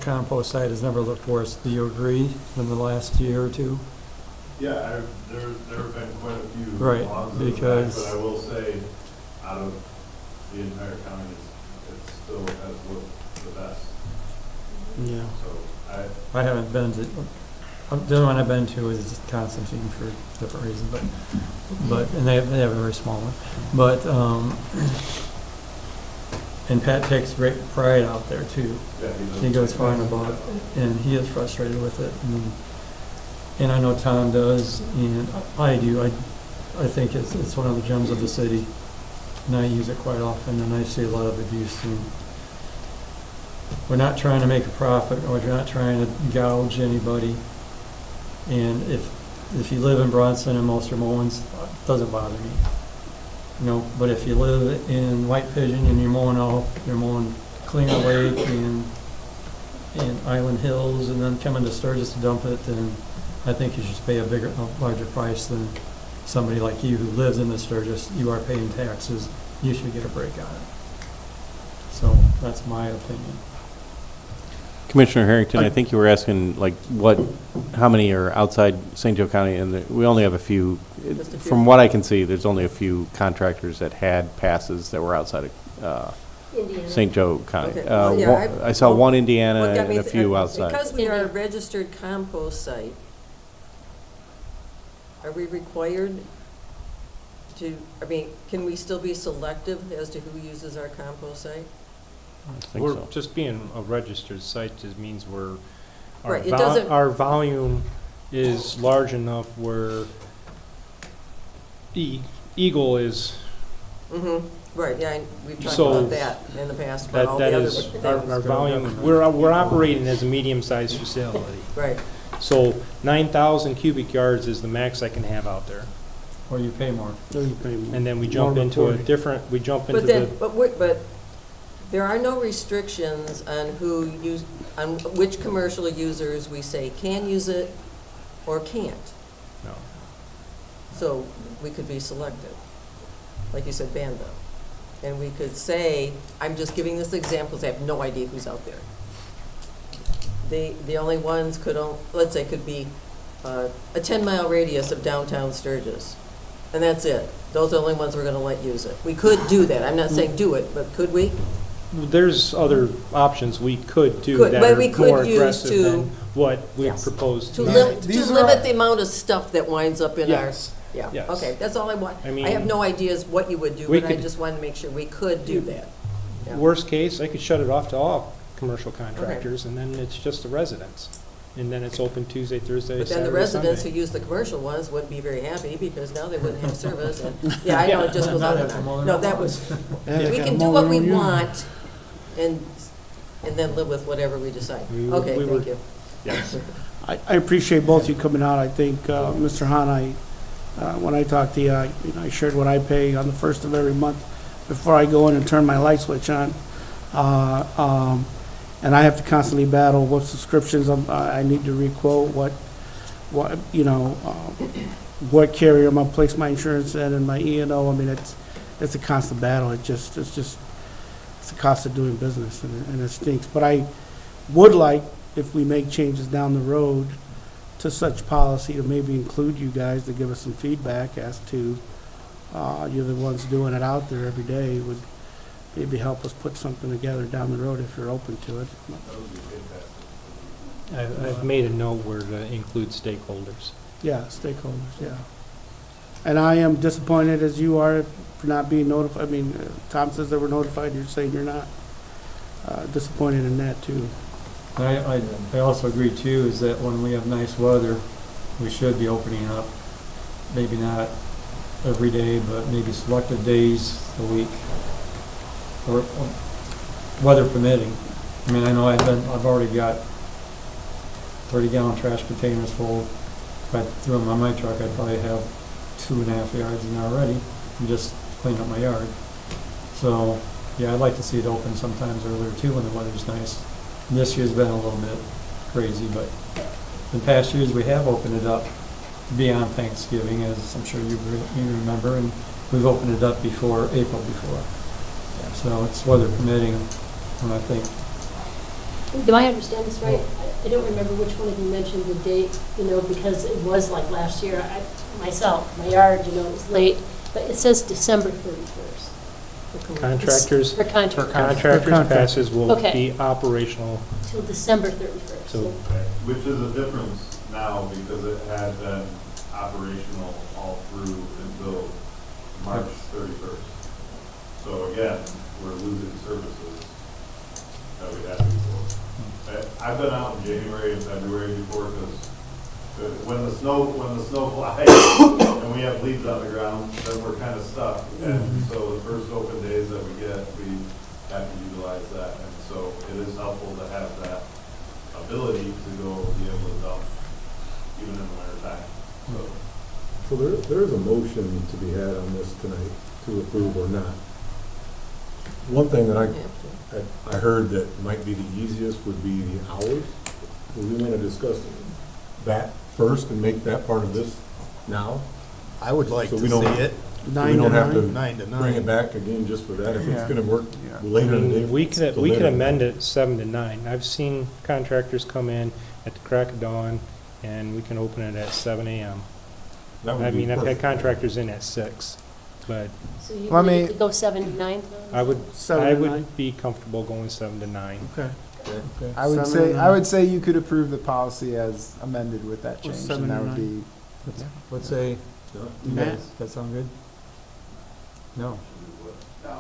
compost site has never looked worse. Do you agree than the last year or two? yeah, there have been quite a few Right, logs in the back, because- but I will say, out of the entire county, it still has looked the best. Yeah. So I haven't been to, the only one I've been to is Constantine for different reasons, but and they have a very small one. But, and Pat takes great pride out there too. yeah, He goes far and above, and he is frustrated with it. and I know Tom does, and I do. I think it's one of the gems of the city, and I use it quite often, and I see a lot of abuse. And we're not trying to make a profit, or we're not trying to gouge anybody. And if you live in Bronson and most are Mowens, it doesn't bother me. You know, but if you live in White Pigeon and you're mowing Klinger Lake and Island Hills and then coming to Sturgis to dump it, then I think you should pay a larger price than somebody like you who lives in the Sturgis. You are paying taxes. You should get a break on it. So that's my opinion. Commissioner Harrington, I think you were asking, like, how many are outside St. Joe County, and we only have a few. Just a few. From what I can see, there's only a few contractors that had passes that were outside of Indiana. St. Joe County. Okay, well, yeah, I saw one Indiana What got and me a few outside. Because we are a registered compost site, are we required to, I mean, can we still be selective as to who uses our compost site? I think We're so. just being a registered site just means Right, it doesn't- our volume is large enough where Eagle is, Mm-hmm, right, yeah, we've talked So about that in the past, about all the that other is, things. our volume, we're operating as a medium-sized facility. Right, So 9,000 cubic yards is the max I can have out there. Or you pay more. And then we jump More into a reporting. different, we jump into but then, the, but there are no restrictions on on which commercial users we say can use it or can't. no. So we could be selective, like you said, Banda. And we could say, I'm just giving this example, because I have no idea who's out there. The only ones let's say, could be a 10-mile radius of downtown Sturgis. And that's it. Those are the only ones we're going to let use it. We could do that. I'm not saying do it, but could we? There's other options we could do Could, that but are we could more use aggressive to- than what we Yes. proposed. To tonight. limit the amount of stuff that winds up in our, Yes. yeah, Yes. okay, that's all I want. I I mean, have no ideas what you would do, we but I could- just wanted to make sure we could do that. Yeah. Worst case, I could shut it off to all commercial contractors, and then it's just the residents. And then it's open Tuesday, Thursday, But then the Saturday, residents who Sunday. use the commercial ones wouldn't be very happy because now they wouldn't have service and, yeah, I know, it just goes on and on. No, that was, we can do what we want and then live with whatever we decide. We Okay, were- thank you. Yes. I appreciate both you coming out. I think, Mr. Hahn, when I talked to you, I shared what I pay on the first of every month before I go in and turn my light switch on. And I have to constantly battle what subscriptions I need to requote, what carrier I'm gonna place my insurance in and my E&O. I mean, it's a constant battle. It's the cost of doing business and it stinks. But I would like, if we make changes down the road to such policy, to maybe include you guys to give us some feedback as to, you're the ones doing it out there every day, would maybe help us put something together down the road if you're open to it. I've made a note where to include stakeholders. Yeah, stakeholders, yeah. And I am disappointed as you are for not being notified. I mean, Tom says they were notified, you're saying you're not. Disappointed in that too. I also agree too, is that when we have nice weather, we should be opening up, maybe not every day, but maybe selected days a week, or weather permitting. I mean, I know I've already got 30-gallon trash containers full. If I threw them on my truck, I'd probably have 2.5 yards in there already, and just clean up my yard. So, yeah, I'd like to see it open sometimes earlier too when the weather's nice. This year's been a little bit crazy, but in past years we have opened it up beyond Thanksgiving, as I'm sure you remember, and we've opened it up before April before. So it's weather permitting, and I think. Do I understand this right? I don't remember which one of you mentioned the date, because it was like last year. My yard, was late, but it says December 31st. Contractors, For contractors. contractors' passes will Okay. be operational. Till December 31st. So- Which is a difference now because it had been operational all through until March 31st. So again, we're losing services that we had before. I've been out in January and February before because when the snow flies and we have leaves on the ground, then we're kind of stuck. And so the first open days that we get, we have to utilize that. And so it is helpful to have that ability to go be able to dump even in the winter time. So there is a motion to be had on this tonight to approve or not. One thing that I heard that might be the easiest would be the hours. Do we want to discuss that first and make that part of this now? I would like So to we see don't- it. So we don't have to 9 to 9. bring it back again just for that, if it's Yeah. gonna work Yeah. later in the day. We could to we could later. amend it 7 to 9. I've seen contractors come in at the crack of dawn, and we can open it at 7 a.m. That would I be mean, I've had perfect. contractors in at 6, but So you Let really me- could go 7 to 9? I would 7 I to 9? would be comfortable going 7 to 9. Okay. I would 7 say, and I would say you could approve the policy as amended with that Or change, 7 and that and would 9. be, Let's say, No? you Matt? guys, that sound good? No. No,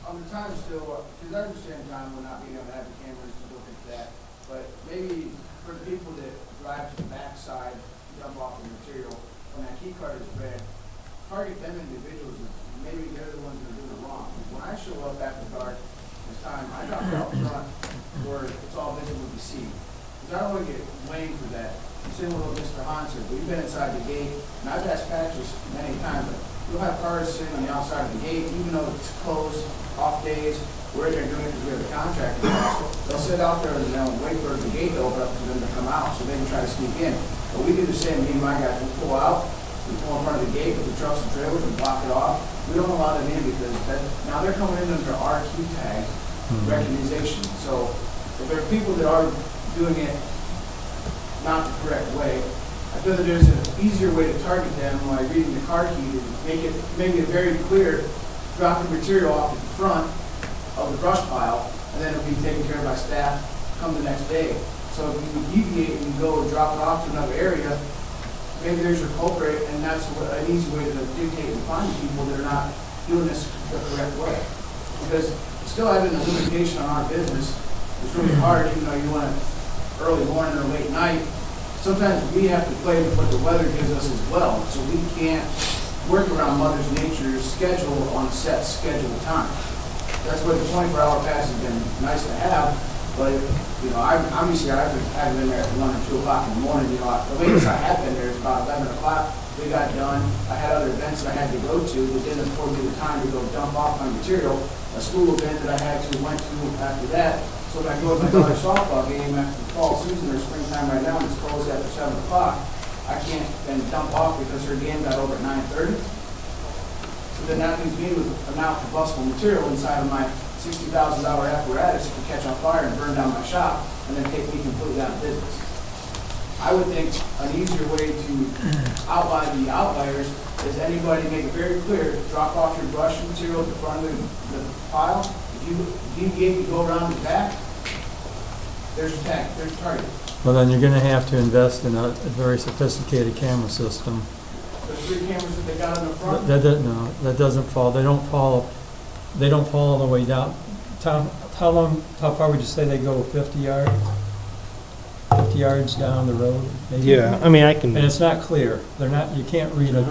on the time still, because I understand time will not be able to have the cameras to look at that, but maybe for the people that drive to the backside, dump off the material, when that key card is red, target them individuals, maybe they're the ones that are doing it wrong. When I show up after dark, this time, I drop it out front where it's all visible to see. Because I don't want to get blamed for that. Same with what Mr. Hahn said, we've been inside the gate, and I've asked Patrick many times, but you'll have cars sitting on the outside of the gate, even though it's closed, off days, we're in there doing it because we have a contract. They'll sit out there and they'll wait for the gate to open up for them to come out, so they can try to sneak in. But we do the same, me and my guys, we pull out, we pull in front of the gate with the trucks and trailers and block it off. We don't allow them in because now they're coming in under our key tag recognition. So if there are people that are doing it not the correct way, I feel that there's an easier way to target them by reading the car key to make it very clear, drop the material off at the front of the brush pile, and then it'll be taken care of by staff come the next day. So if you deviate and you go and drop it off to another area, maybe there's your culprit, and that's an easy way to dictate and find people that are not doing this the correct way. Because still having a limitation on our business is really hard, even though you want it early morning or late night. Sometimes we have to play with what the weather gives us as well, so we can't work around Mother Nature's schedule on a set scheduled time. That's what the 24-hour pass has been nice to have, but, you know, I'm used to, I've been there at 1 or 2 o'clock in the morning, you know, the latest I have been there is about 11 o'clock, we got done, I had other events that I had to go to, that didn't afford me the time to go dump off my material, a school event that I went to after that, so if I go to my daughter's softball game after the fall season or springtime right now, and it's closed after 7 o'clock, I can't then dump off because her game got over at 9:30. So then that leaves me with a now combustible material inside of my $60,000 apparatus that can catch on fire and burn down my shop and then take me completely out of business. I would think an easier way to outline the outliers is anybody make it very clear, drop off your brush material at the front of the pile. If you deviate, you go around the back, there's a tag, there's a target. Well, then you're gonna have to invest in a very sophisticated camera system. There's 3 cameras that they got in the front. No, that doesn't fall, they don't fall all the way down. Tom, how far would you say they go, 50 yards? 50 yards down the road, maybe? Yeah, I mean, I can. And it's not clear, you can't read a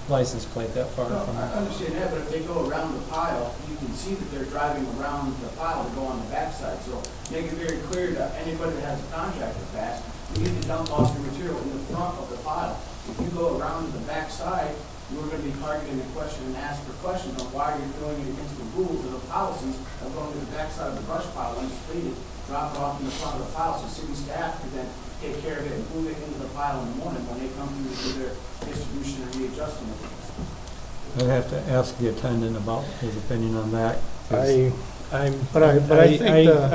license plate that far No, from I it. understand that, but if they go around the pile, you can see that they're driving around the pile to go on the backside. So make it very clear to anybody that has a contractor pass, you need to dump off your material in the front of the pile. If you go around to the backside, you are going to be targeting a question and ask for questions on why you're doing it against the rules and the policies of going to the backside of the brush pile when it's completed, drop it off in the front of the pile so city staff can then take care of it and move it into the pile in the morning when they come through to do their distribution and readjusting it. I'd have to ask the attendant about his opinion on that. I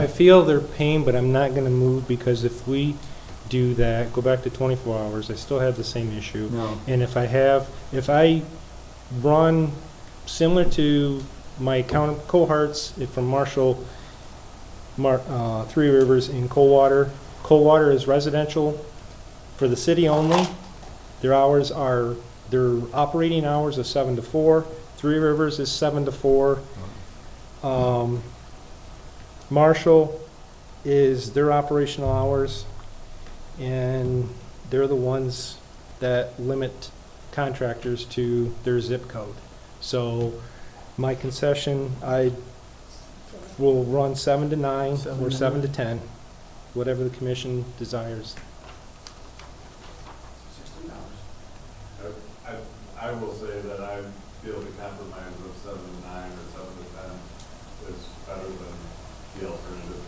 feel their pain, but I'm not gonna move because if we do that, go back to 24 hours, I still have the same issue. No. And if I run similar to my cohorts from Marshall, Three Rivers in Coldwater is residential for the city only. Their operating hours are 7 to 4. Three Rivers is 7 to 4. Marshall is their operational hours, and they're the ones that limit contractors to their zip code. So my concession, I will run 7 to 9 or 7 to 10, whatever the commission desires. I will say that I feel the compromise of 7 to 9 or 7 to 10 is better than the alternative.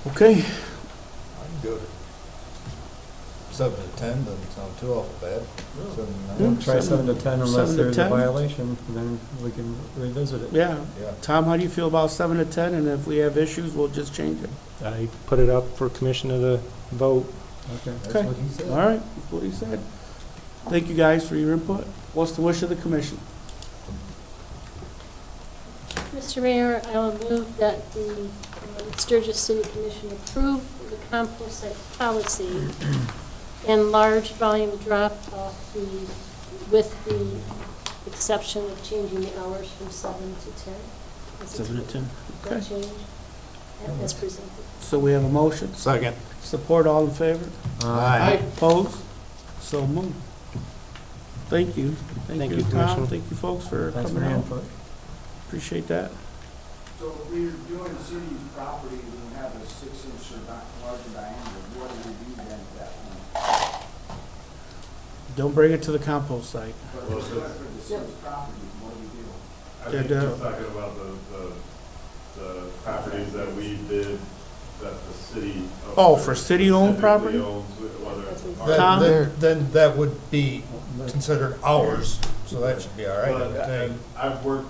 Okay, I'm good. 7 to 10 doesn't sound too awful bad. 7 to 9. Try 7 to 10 unless 7 to there's a 10. violation, and then we can revisit it. yeah. Yeah. Tom, how do you feel about 7 to 10? And if we have issues, we'll just change it. I put it up for commissioner to vote. Okay. That's Okay. what he said. All right, that's what he said. Thank you guys for your input. What's the wish of the commission? Mr. Mayor, I will move that the Sturgis City Commission approve the compost site policy and large volume drop off fee with the exception of changing the hours from 7 to 10. 7 to 10. That Okay. change as presented. So we have a motion. Second. Support, all in favor? Aye. Opposed? So moved. Thank you. Thank you, Tom. Commissioner. Thank you, folks, for Thanks for coming your out. input. Appreciate that. So if we're doing city's property and we have a 6-inch or larger diameter, what do we do then at that point? Don't bring it to the compost site. But for the city's property, what do we do? I think you're talking about the properties that we did, that the city. Oh, for city-owned property? specifically owns, whether it's a park. Tom? Then that would be considered ours, so that should be all right. I would But think. I've worked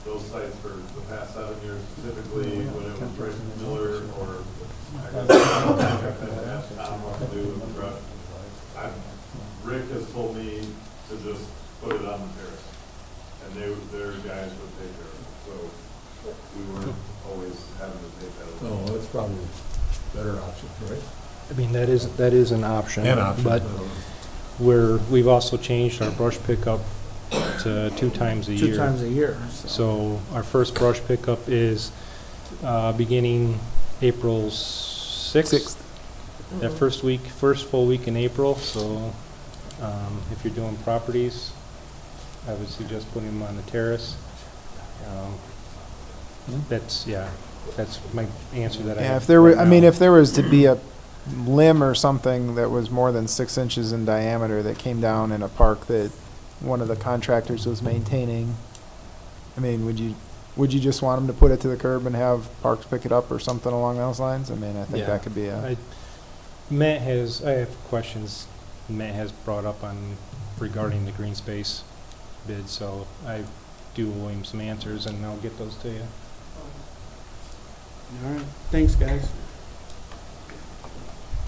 those sites for the past 7 years, specifically when it was Rick Miller or I guess I asked Tom what to do with the brush. Rick has told me to just put it on the terrace, and their guys would take care of it. So we weren't always having to take that. Oh, that's probably a better option, right? I mean, that is an option. An option. But we've also changed our brush pickup to 2 times a year. 2 times a year. So our first brush pickup is beginning April 6th. That first full week in April. So if you're doing properties, I would suggest putting them on the terrace. That's my answer that I Yeah, have if there were, right I mean, now. if there was to be a limb or something that was more than 6 inches in diameter that came down in a park that one of the contractors was maintaining, I mean, would you just want them to put it to the curb and have Parks pick it up or something along those lines? I mean, I think Yeah. that could be a, I have questions Matt has brought up on regarding the green space bid, so I do owe him some answers and I'll get those to you. All right, thanks, guys.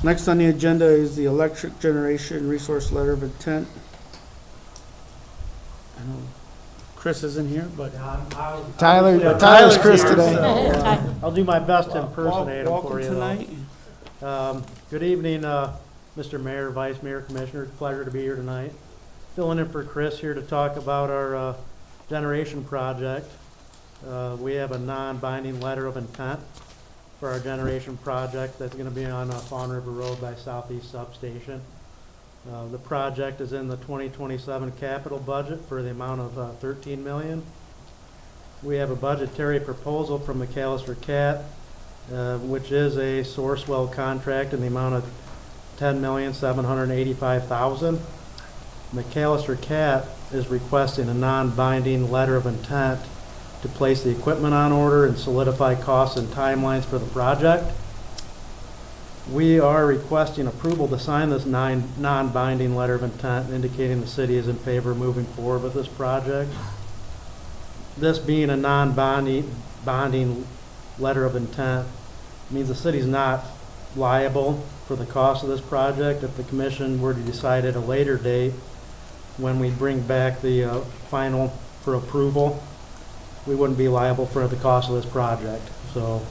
Next on the agenda is the electric generation resource letter of intent. I know Chris isn't here, but Tyler's Chris here, today. so, I'll do my best to impersonate him welcome for you. tonight. Good evening, Mr. Mayor, Vice Mayor, Commissioners. Pleasure to be here tonight. Filling in for Chris here to talk about our generation project. We have a non-binding letter of intent for our generation project that's going to be on Fawn River Road by Southeast Substation. The project is in the 2027 capital budget for the amount of $13 million. We have a budgetary proposal from McAllister Cat, which is a Sourcewell contract in the amount of $10,785,000. McAllister Cat is requesting a non-binding letter of intent to place the equipment on order and solidify costs and timelines for the project. We are requesting approval to sign this non-binding letter of intent indicating the city is in favor of moving forward with this project. This being a non-binding letter of intent means the city's not liable for the cost of this project. If the commission were to decide at a later date, when we bring back the final for approval, we wouldn't be liable for the cost of this project. So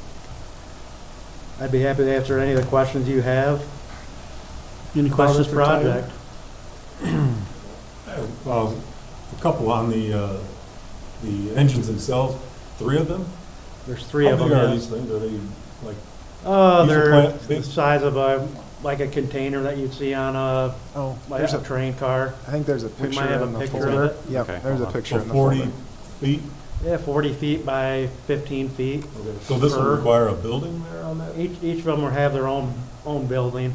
I'd be happy to answer any of the questions you have Any about questions this for Tyler? project. A couple on the engines themselves, 3 of them? There's 3 of them. How big are yeah. these things? Are they like Diesel They're plant, the big- size of like a container that you'd see on Oh, like there's a a, train car. I think there's a We picture might have in a the picture folder. of it. Yep, Okay, there's a hold on. picture So in the 40 folder. feet? Yeah, 40 feet by 15 feet. Okay. So this will Per- require a building there on that? Each of them will have their own building.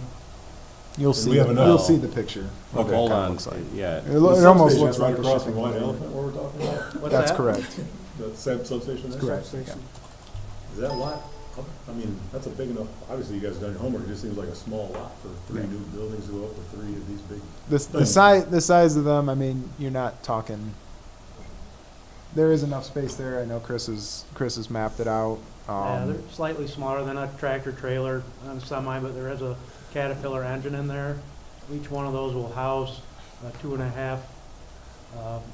You'll And see, we have enough- you'll see the picture. Okay. What it Hold kinda on, looks like. yeah. It, The it almost substation looks is right like a across shipping from White container. Elephant, where we're talking about? What's That's that? correct. The substation there? Correct, yeah. Is that lot, I mean, that's a big enough, obviously you guys have done your homework, it just seems like a small lot for three Yeah. new buildings to go up with three of these big. The size of them, I mean, you're not talking, there is enough space there. I know Chris has mapped it out. Yeah, they're slightly smaller than a tractor trailer on a semi, but there is a Caterpillar engine in there. Each one of those will house a 2.5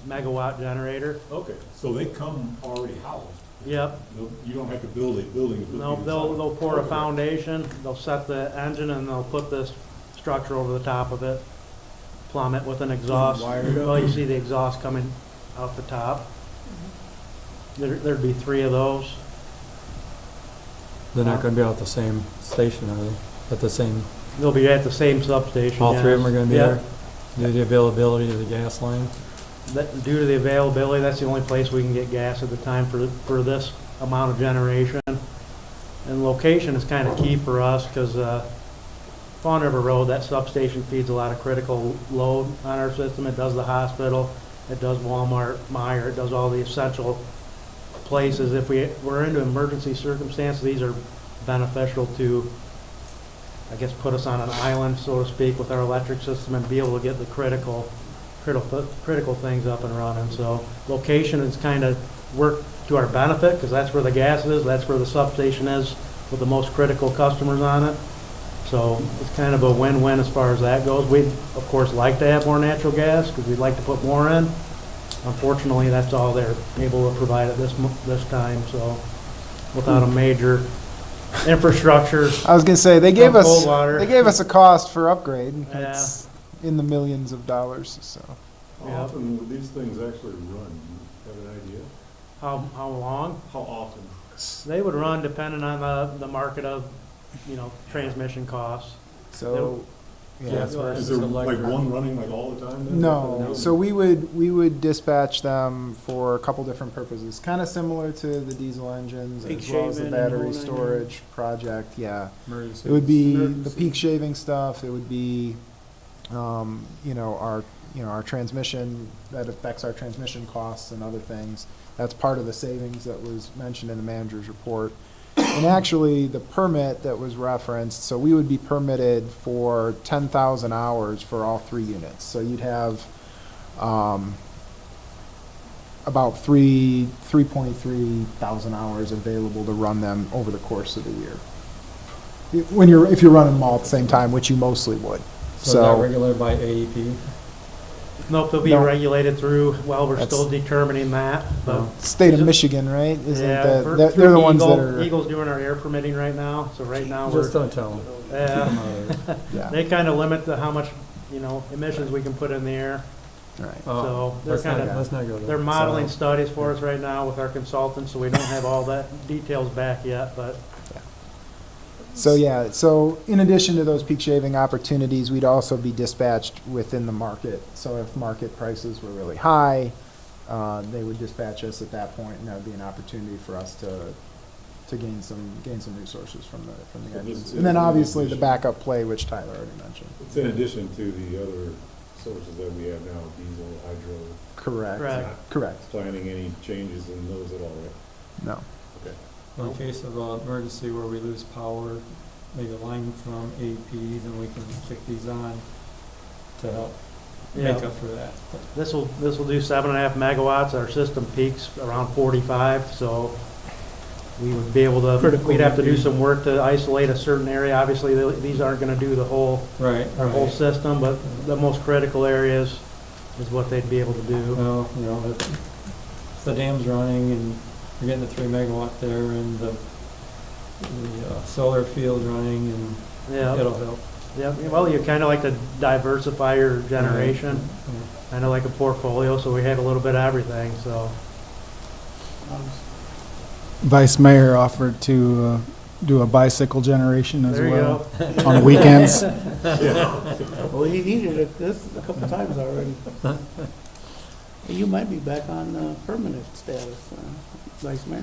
megawatt generator. Okay, so they come already housed? Yep. You don't have to build a building to put No, these they'll inside? pour a Okay. foundation, they'll set the engine, and they'll put this structure over the top of it, plumb it with an exhaust. Wired up. Well, you see the exhaust coming out the top. There'd be 3 of those. They're not gonna be out at the same station, are they? At the same, They'll be at the same substation. all 3 of them are gonna be Yep. there? Due to the availability of the gas line? Due to the availability, that's the only place we can get gas at the time for this amount of generation. And location is kind of key for us, because Fawn River Road, that substation feeds a lot of critical load on our system. It does the hospital, it does Walmart, Meijer, it does all the essential places. If we're into emergency circumstances, these are beneficial to, I guess, put us on an island, so to speak, with our electric system and be able to get the critical things up and running. So location is kind of work to our benefit, because that's where the gas is, that's where the substation is with the most critical customers on it. So it's kind of a win-win as far as that goes. We'd, of course, like to have more natural gas, because we'd like to put more in. Unfortunately, that's all they're able to provide at this time, so without a major infrastructure. I was gonna say, they gave From us, cold water. they gave us a cost for upgrade. Yeah. It's in the millions of dollars, so. How Yep. often would these things actually run? Do you have an idea? How long? How often? They would run depending on the market of, transmission costs. So, yeah. Yeah, go ahead. Is there like one running like all the time then? No, so we would dispatch them for a couple different purposes, kind of similar to the diesel engines Peak as well as the shaving and battery whole nine storage project, yeah. Emergency. It would be the Emergency. peak shaving stuff, it would be, our transmission, that affects our transmission costs and other things. That's part of the savings that was mentioned in the manager's report. And actually, the permit that was referenced, so we would be permitted for 10,000 hours for all 3 units. So you'd have about 3.3 thousand hours available to run them over the course of the year. If you're running them all at the same time, which you mostly would. So is that regulated by AEP? Nope, they'll be No. regulated through, well, we're That's- still determining that, but. State of Michigan, right? Isn't Yeah, that, through they're the ones that Eagle. are, Eagle's doing our air permitting right now, so right now we're. Just don't tell them. Yeah. yeah, They kind of limit how much, emissions we can put in the air. right. So they're Let's kind not, of, let's not go there. they're modeling studies for us right now with our consultants, so we don't have all that details back yet, but. So, yeah, so in addition to those peak shaving opportunities, we'd also be dispatched within the market. So if market prices were really high, they would dispatch us at that point, and that would be an opportunity for us to gain some resources from the So this engines. is And then in obviously the addition- backup play, which Tyler already mentioned. It's in addition to the other sources that we have now, diesel, hydro. Correct. Correct. Not Correct. planning any changes in those at all, right? No. Okay. In case of an emergency where we lose power, maybe a line from AEP, then we can kick these on to help make Yeah. up for that. This will do 7.5 megawatts. Our system peaks around 45, so we would be able to, Critical we'd have to would do be- some work to isolate a certain area. Obviously, these aren't gonna do the whole, Right, our whole right. system, but the most critical areas is what they'd be able to do. Well, if the dam's running and you're getting the 3 megawatt there and the solar field's running and Yeah, it'll help. yeah, well, you kinda like to diversify your generation, kinda like a portfolio, so we have a little bit of everything, so. Um, Vice Mayor offered to do a bicycle generation as There you well go. on weekends. Well, he needed it this a couple times already. You might be back on permanent status, Vice Mayor.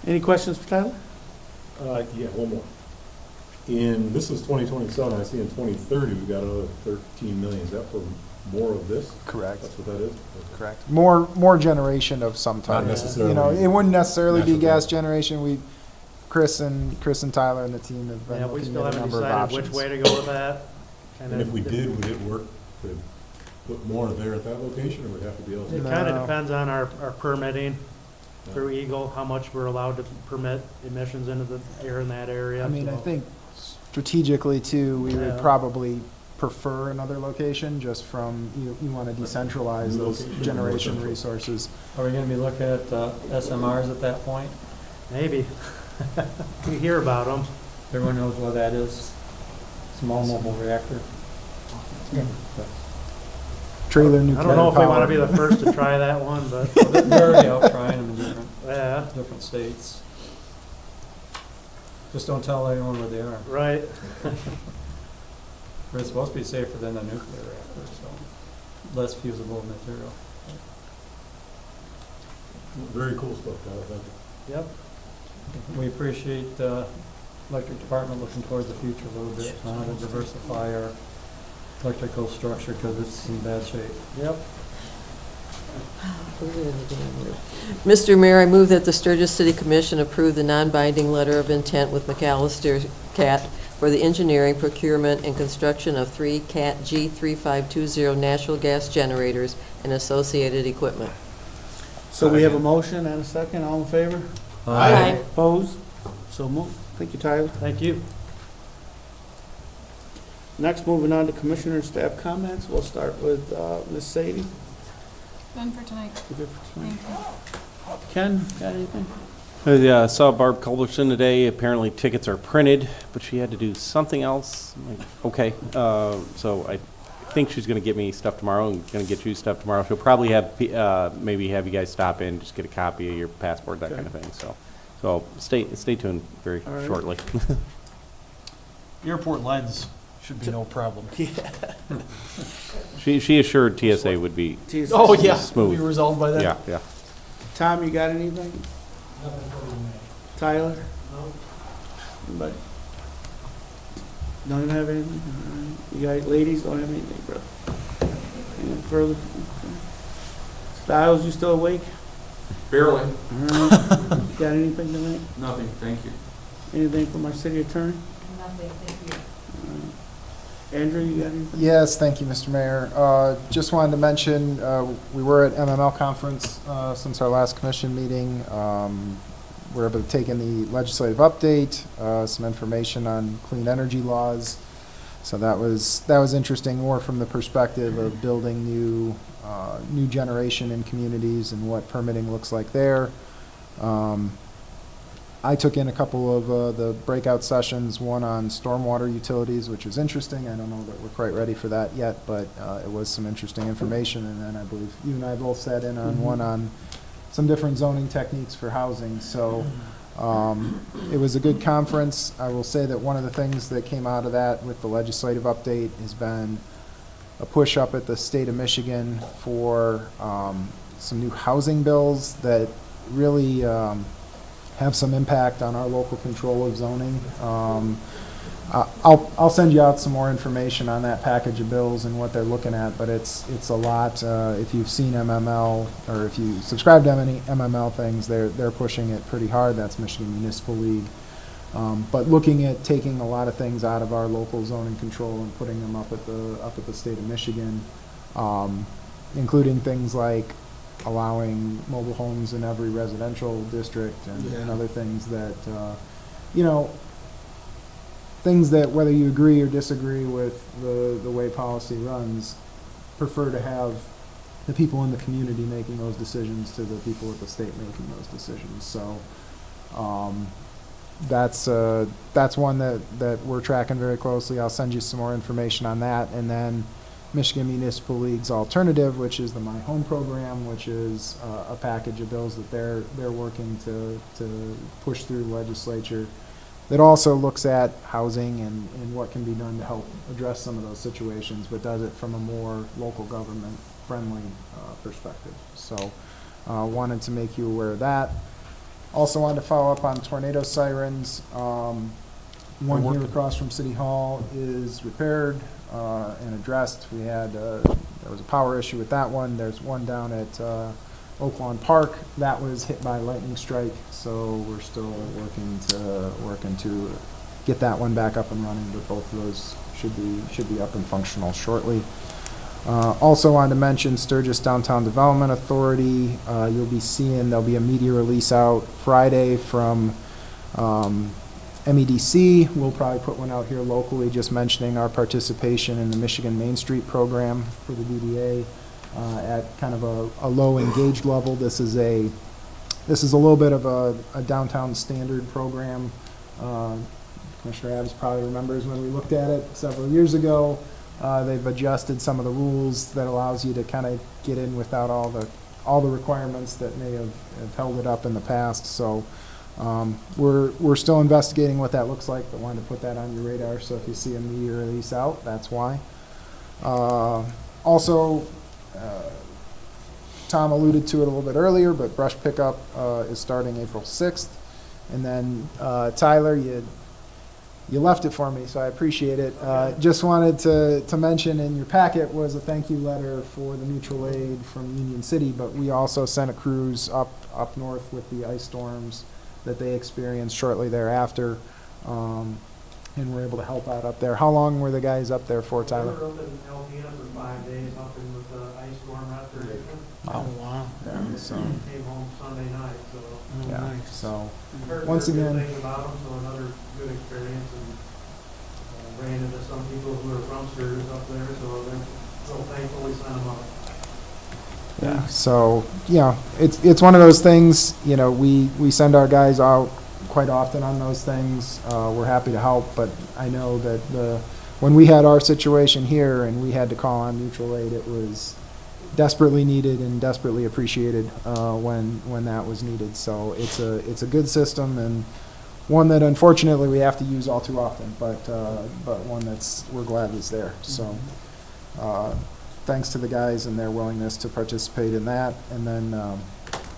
Any questions for Tyler? Yeah, one more. This is 2027, I see in 2030, we got another 13 million. Is that for more of this? Correct. That's what that is? Okay. Correct. More generation of some type. Not necessarily You know, it wouldn't necessarily be natural gas gas. generation. Chris and Tyler and the team have been Yeah, we looking still at a haven't number of decided options. which way to go with that. And if we did, would it work to put more there at that location, or would it have to be It elsewhere? kind of No. depends on our permitting through Eagle, how much we're allowed to permit emissions into the air in that area. I mean, I so. think strategically too, we would Yeah. probably prefer another location just from, you want to decentralize those Location, generation more resources. Are we gonna be looking at SMRs at that point? Maybe. We hear about them. Everyone knows what that is? Small mobile reactor. Trailer I nuclear don't know if we want to be power. the first to try that one, but They're already out trying them in yeah, different states. Just don't tell anyone where they are. right. But it's supposed to be safer than a nuclear reactor, so less fusible material. Very cool stuff, Tyler, thank you. Yep. We appreciate electric department looking towards the future a little bit, trying to diversify our electrical structure because it's in bad shape. Yep. Mr. Mayor, I move that the Sturgis City Commission approve the non-binding letter of intent with McAllister CAT for the engineering, procurement, and construction of 3 CAT G3520 natural gas generators and associated equipment. So we have a motion and a second, all in favor? Aye. Opposed? So moved. Thank you, Tyler. Thank you. Next, moving on to commissioner and staff comments. We'll start with Ms. Sadie. Done for tonight. You good for tonight? Thank you. Ken, got anything? I saw Barb Culberson today. Apparently tickets are printed, but she had to do something else. I'm like, okay. So I think she's going to get me stuff tomorrow and going to get you stuff tomorrow. She'll probably have, maybe have you guys stop in, just get a copy of your passport, that Okay. kind of thing. So stay tuned very All right. shortly. Airport lines should be no problem. She assured TSA would be Oh, yeah, it'll be smooth. resolved by then. Yeah. Tom, you got anything? Tyler? But don't have anything? All right. You guys, ladies, don't have anything, bro? Anything further? Styles, you still awake? Barely. All right. Got anything tonight? Nothing, thank you. Anything from our city attorney? Nothing, thank you. Andrew, you got anything? Yes, thank you, Mr. Mayor. Just wanted to mention, we were at MML conference since our last commission meeting. We were able to take in the legislative update, some information on clean energy laws. So that was interesting, more from the perspective of building new generation in communities and what permitting looks like there. I took in a couple of the breakout sessions, one on stormwater utilities, which was interesting. I don't know that we're quite ready for that yet, but it was some interesting information. And then I believe you and I both sat in on one on some different zoning techniques for housing. So it was a good conference. I will say that one of the things that came out of that with the legislative update has been a push up at the state of Michigan for some new housing bills that really have some impact on our local control of zoning. I'll send you out some more information on that package of bills and what they're looking at, but it's a lot. If you've seen MML, or if you subscribe to any MML things, they're pushing it pretty hard. That's Michigan Municipal League. But looking at taking a lot of things out of our local zoning control and putting them up at the state of Michigan, including things like allowing mobile homes in every residential district and other things that, things that whether you agree or disagree with the way policy runs, prefer to have the people in the community making those decisions to the people at the state making those decisions. So that's one that we're tracking very closely. I'll send you some more information on that. And then Michigan Municipal League's alternative, which is the My Home program, which is a package of bills that they're working to push through legislature that also looks at housing and what can be done to help address some of those situations, but does it from a more local government friendly perspective. So wanted to make you aware of that. Also wanted to follow up on tornado sirens. One here across from City Hall is repaired and addressed. We had, there was a power issue with that one. There's one down at Oaklawn Park that was hit by a lightning strike, so we're still working to get that one back up and running, but both of those should be up and functional shortly. Also wanted to mention Sturgis Downtown Development Authority. You'll be seeing, there'll be a media release out Friday from MEDC. We'll probably put one out here locally, just mentioning our participation in the Michigan Main Street program for the DDA at kind of a low engaged level. This is a little bit of a downtown standard program. Commissioner Adams probably remembers when we looked at it several years ago. They've adjusted some of the rules that allows you to kind of get in without all the requirements that may have held it up in the past. So we're still investigating what that looks like, but wanted to put that on your radar. So if you see a media release out, that's why. Also, Tom alluded to it a little bit earlier, but brush pickup is starting April 6th. And then Tyler, you left it for me, so I appreciate it. Just wanted to mention in your packet was a thank you letter for the mutual aid from Union City, but we also sent a cruise up north with the ice storms that they experienced shortly thereafter, and were able to help out up there. How long were the guys up there for, Tyler? We were up in Alpena for 5 days, helping with the ice storm restoration. Oh, wow. Yeah, so, Came home Sunday night, so. yeah, nice. so Heard once good again, things about them, so another good experience, and ran into some people who are from Sturgis up there, so they're so thankful we sent them up. yeah, so, yeah, it's one of those things, you know, we send our guys out quite often on those things. We're happy to help, but I know that when we had our situation here and we had to call on mutual aid, it was desperately needed and desperately appreciated when that was needed. So it's a good system, and one that unfortunately we have to use all too often, but one we're glad is there. So thanks to the guys and their willingness to participate in that. And then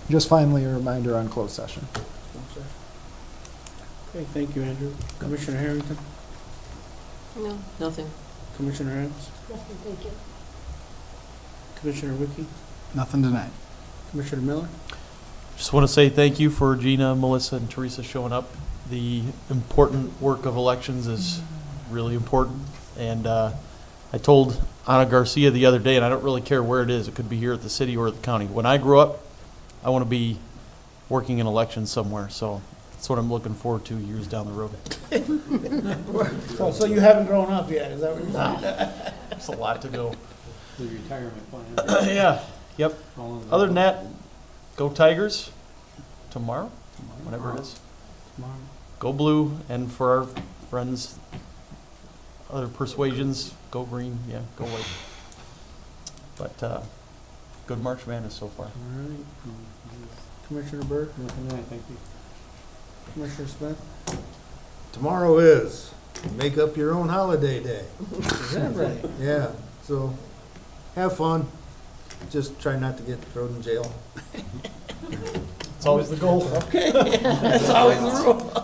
just finally a reminder on closed session. Okay, thank you, Andrew. Commissioner Harrington? No, nothing. Commissioner Adams? Nothing, thank you. Commissioner Wiki? Nothing tonight. Commissioner Miller? Just want to say thank you for Gina, Melissa, and Teresa showing up. The important work of elections is really important. And I told Ana Garcia the other day, and I don't really care where it is. It could be here at the city or at the county. When I grow up, I want to be working in elections somewhere. So that's what I'm looking forward to years down the road. So you haven't grown up yet, is that what you're saying? There's a lot to go. The retirement plan. Yeah, yep. All of Other than that, go Tigers tomorrow, whatever it is. Tomorrow. Go blue, and for our friends, other persuasions, go green, yeah, go white. But good March Madness so far. All right. Commissioner Burke? Nothing tonight, thank you. Commissioner Smith? Tomorrow is make up your own holiday day. Is that right? Yeah, so have fun. Just try not to get thrown in jail. It's always the goal. Okay, that's always the rule.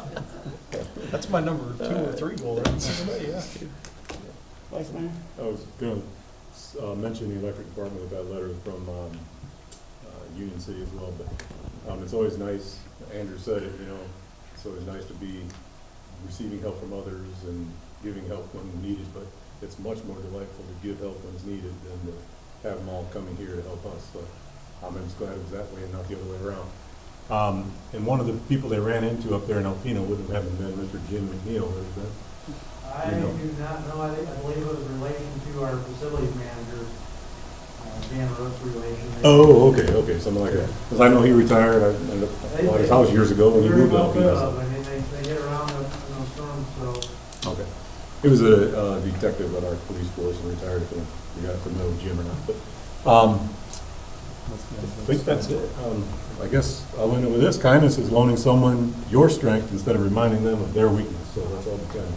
That's my number 2 or 3 goal. Yeah. Vice Mayor? I was going to mention the electric department with that letter from Union City as well, but it's always nice, Andrew said it, you know, it's always nice to be receiving help from others and giving help when needed, but it's much more delightful to give help when it's needed than to have them all coming here to help us. So I'm just glad it was that way and not the other way around. And one of the people they ran into up there in Alpena wouldn't have been Mr. Jim McNeil, is that? I do not know, I believe it was in relation to our facilities manager, Dan Rose's relation. Oh, okay, something like that. Because I know he retired, I bought his house years ago when he moved to Alpena. I mean, they get around in those storms, so. Okay. He was a detective at our police force and retired. I think you got to know Jim or not, but I think that's it. I guess I'll end it with this. Kindness is loaning someone your strength instead of reminding them of their weakness. So that's all we can.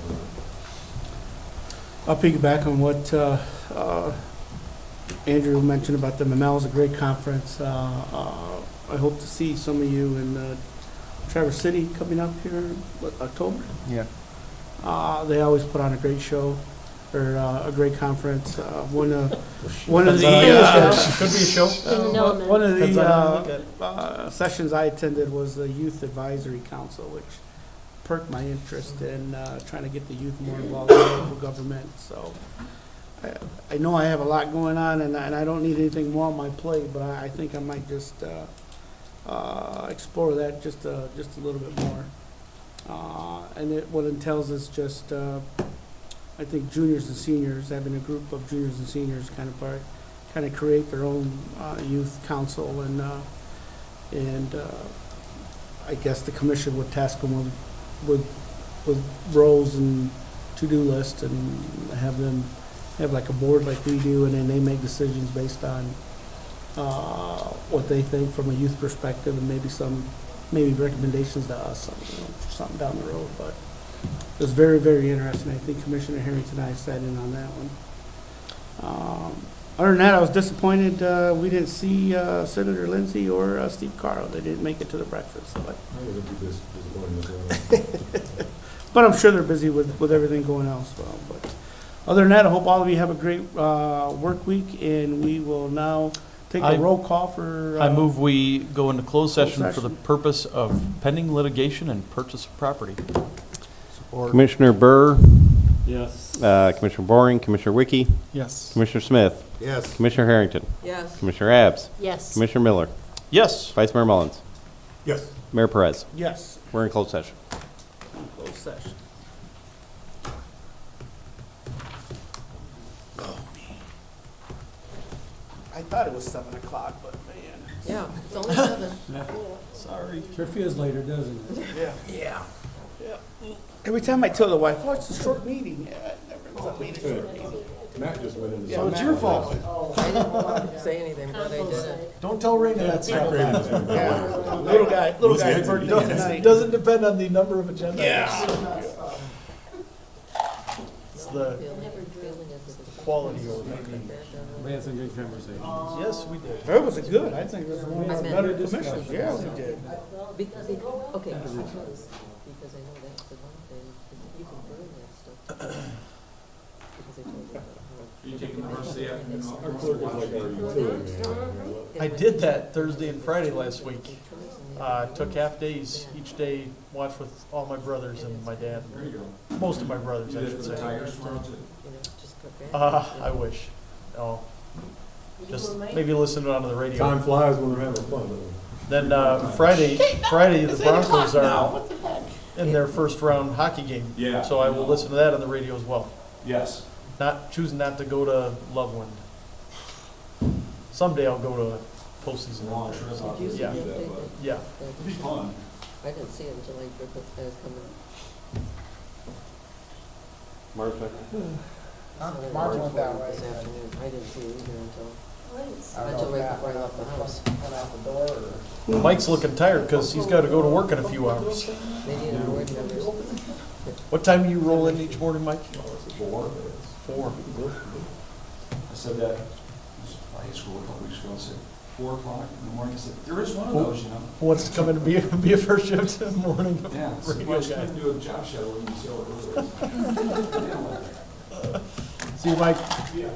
I'll piggyback on what Andrew mentioned about the Mamel. Is a great conference. I hope to see some of you in Traverse City coming up here in October. Yeah. They always put on a great show or a great conference. One of the Could be a show. one of Depends on how you the sessions I attended was the Youth Advisory Council, which perked my interest in trying to get the youth more involved in local government. So I know I have a lot going on, and I don't need anything more on my plate, but I think I might just explore that just a little bit more. And what entails is just, I think juniors and seniors, having a group of juniors and seniors kind of create their own youth council, and I guess the commission would task them with roles and to-do list, and have them have like a board like we do, and then they make decisions based on what they think from a youth perspective, and maybe recommendations to us, something down the road. But it was very, very interesting. I think Commissioner Harrington and I sat in on that one. Other than that, I was disappointed we didn't see Senator Lindsay or Steve Carl. They didn't make it to the breakfast. So but I'm sure they're busy with everything going on as well. But other than that, I hope all of you have a great work week, and we will now take a roll call for... I move we go into closed session for the purpose of pending litigation and purchase of property. Support. Commissioner Burr, Yes. Commissioner Boring, Commissioner Wiki, Yes. Commissioner Smith, Yes. Commissioner Harrington, Yes. Commissioner Abs, Yes. Commissioner Miller, Yes. Vice Mayor Mullins, Yes. Mayor Perez. Yes, We're in closed session. closed session. I thought it was 7 o'clock, but man. Yeah, it's only 7. Sorry. Sure feels later, doesn't it? Yeah. Yeah. Every time I tell the wife, oh, it's a short meeting. Yeah, it never ends up being a short meeting. Matt just went into. So it's your fault. I didn't want to say anything, but I did it. Don't tell Raina that's not Yeah. Little guy's birthday tonight. Doesn't depend on the number of agendas. Yeah. It's the quality over We had some good conversations. Yes, we did. That was good. I think it was one of the better commissions. Yeah, we did. Because, okay, because I know that's the one thing, you can burn that stuff. Because I told you about how. You taking the first day after? Our clerk is like our utility man. I did that Thursday and Friday last week. Took half days each day, watched with all my brothers and my dad. There you go. Most of my brothers, You I did it should for the say. Tigers tomorrow too? You know, just cook that. I wish. No. Just maybe listen to it on the radio. Time flies when we're having fun. Then Friday, the Broncos are in their first round hockey game. Yeah. So I will listen to that on the radio as well. Yes. Choosing not to go to Loveland. Someday I'll go to a postseason. Long trip out there. Yeah. Yeah. It'd be fun. I didn't see it until I heard those guys coming. Martha? Martha went that way. This afternoon, I didn't see it either until I don't know right if before I Matt left the house. went out the door or. Mike's looking tired because he's got to go to work in a few hours. They need a board members. What time do you roll in each morning, Mike? 4. 4. I said that, I high school a couple weeks ago, I said, 4 o'clock in the morning, I said, there is one of those, you know? What's coming to be a first shift in the morning? Yeah, so Radio why you guy. couldn't do a job shadow when you see all the others. See you, Mike. Yeah.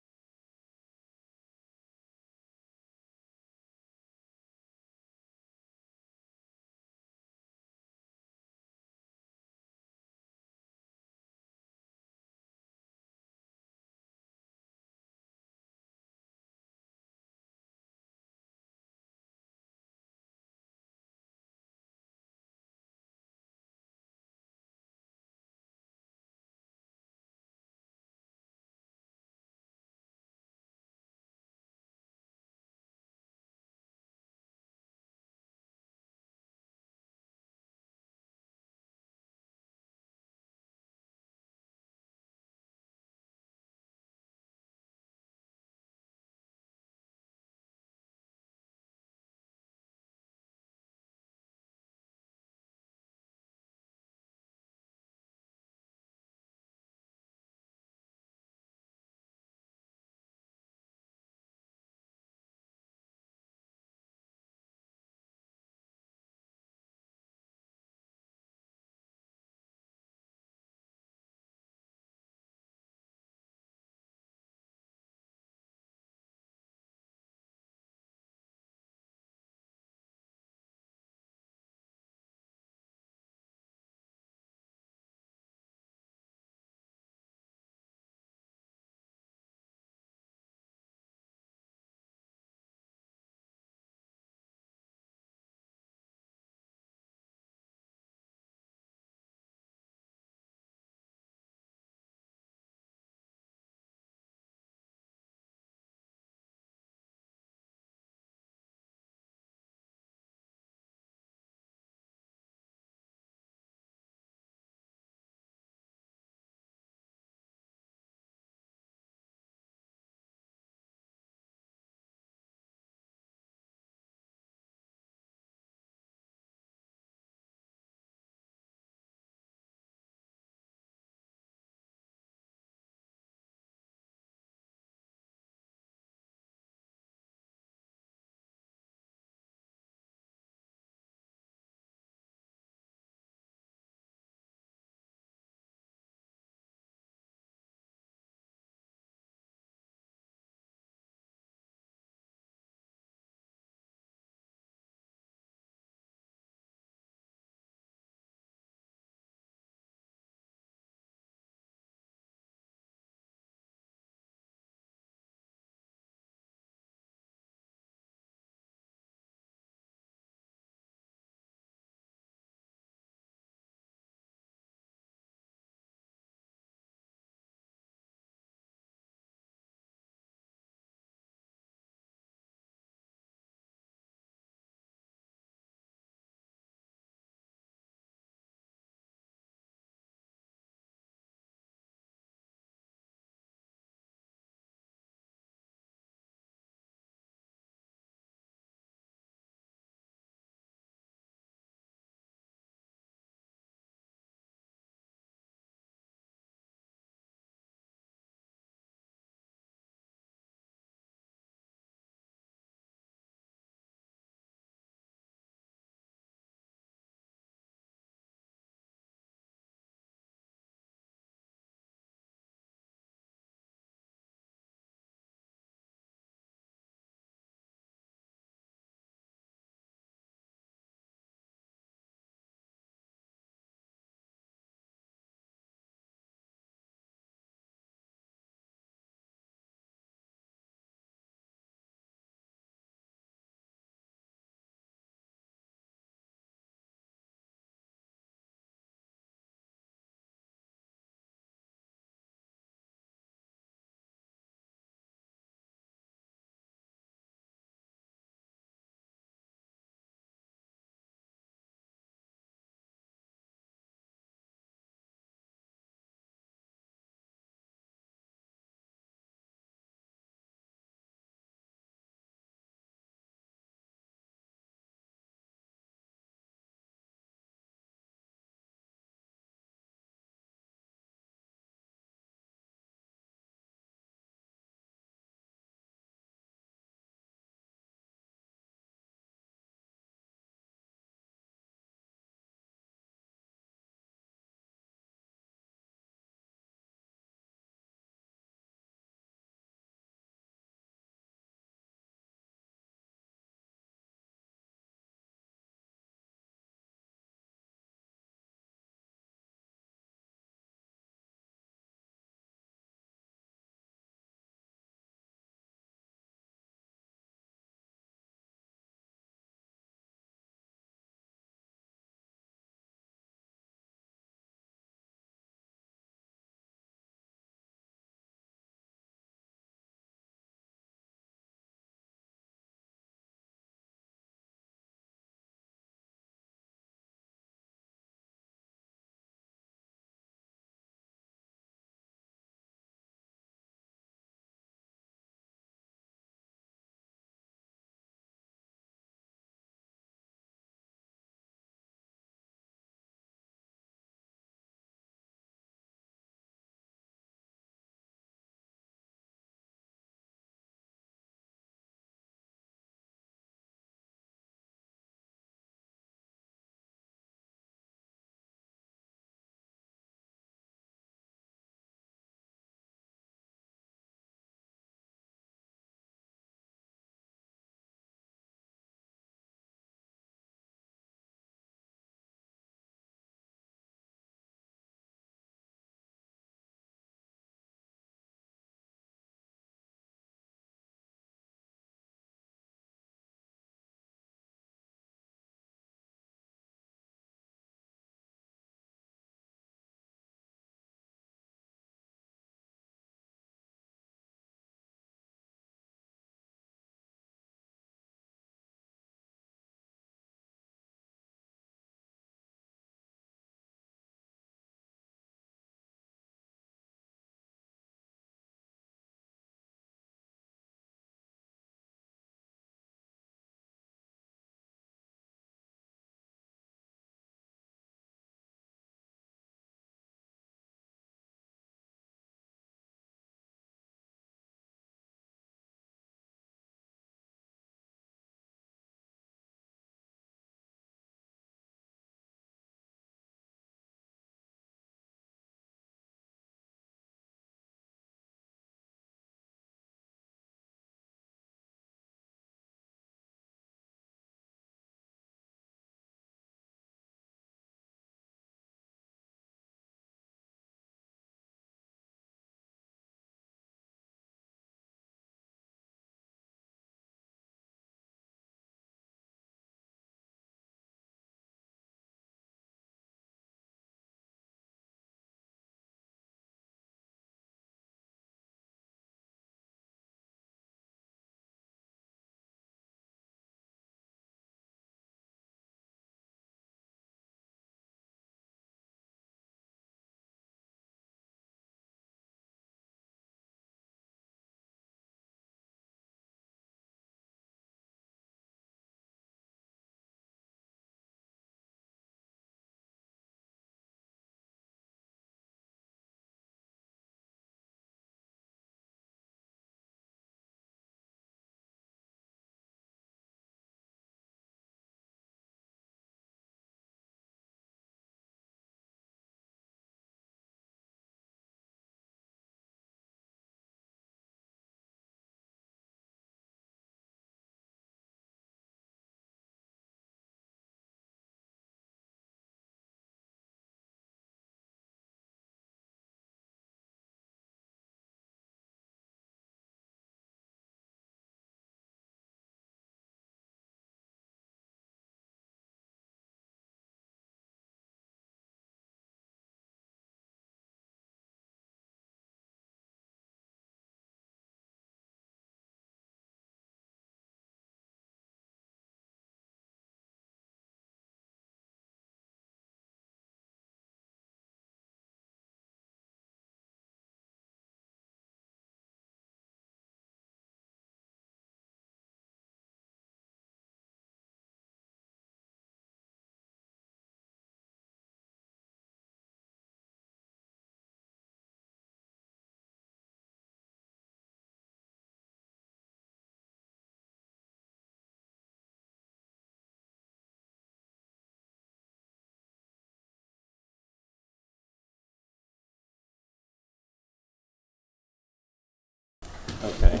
Okay.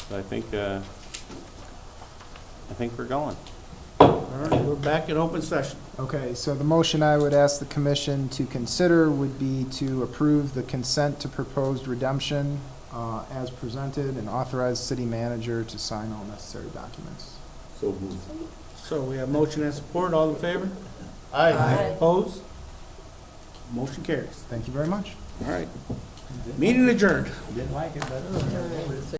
So I think we're going. All right, we're back in open session. Okay, so the motion I would ask the commission to consider would be to approve the consent to proposed redemption as presented and authorize city manager to sign all necessary documents. So moved. So we have motion and support. All in favor? Aye. Opposed? Motion carries. Thank you very much. All right. Meeting adjourned. Didn't like it, but.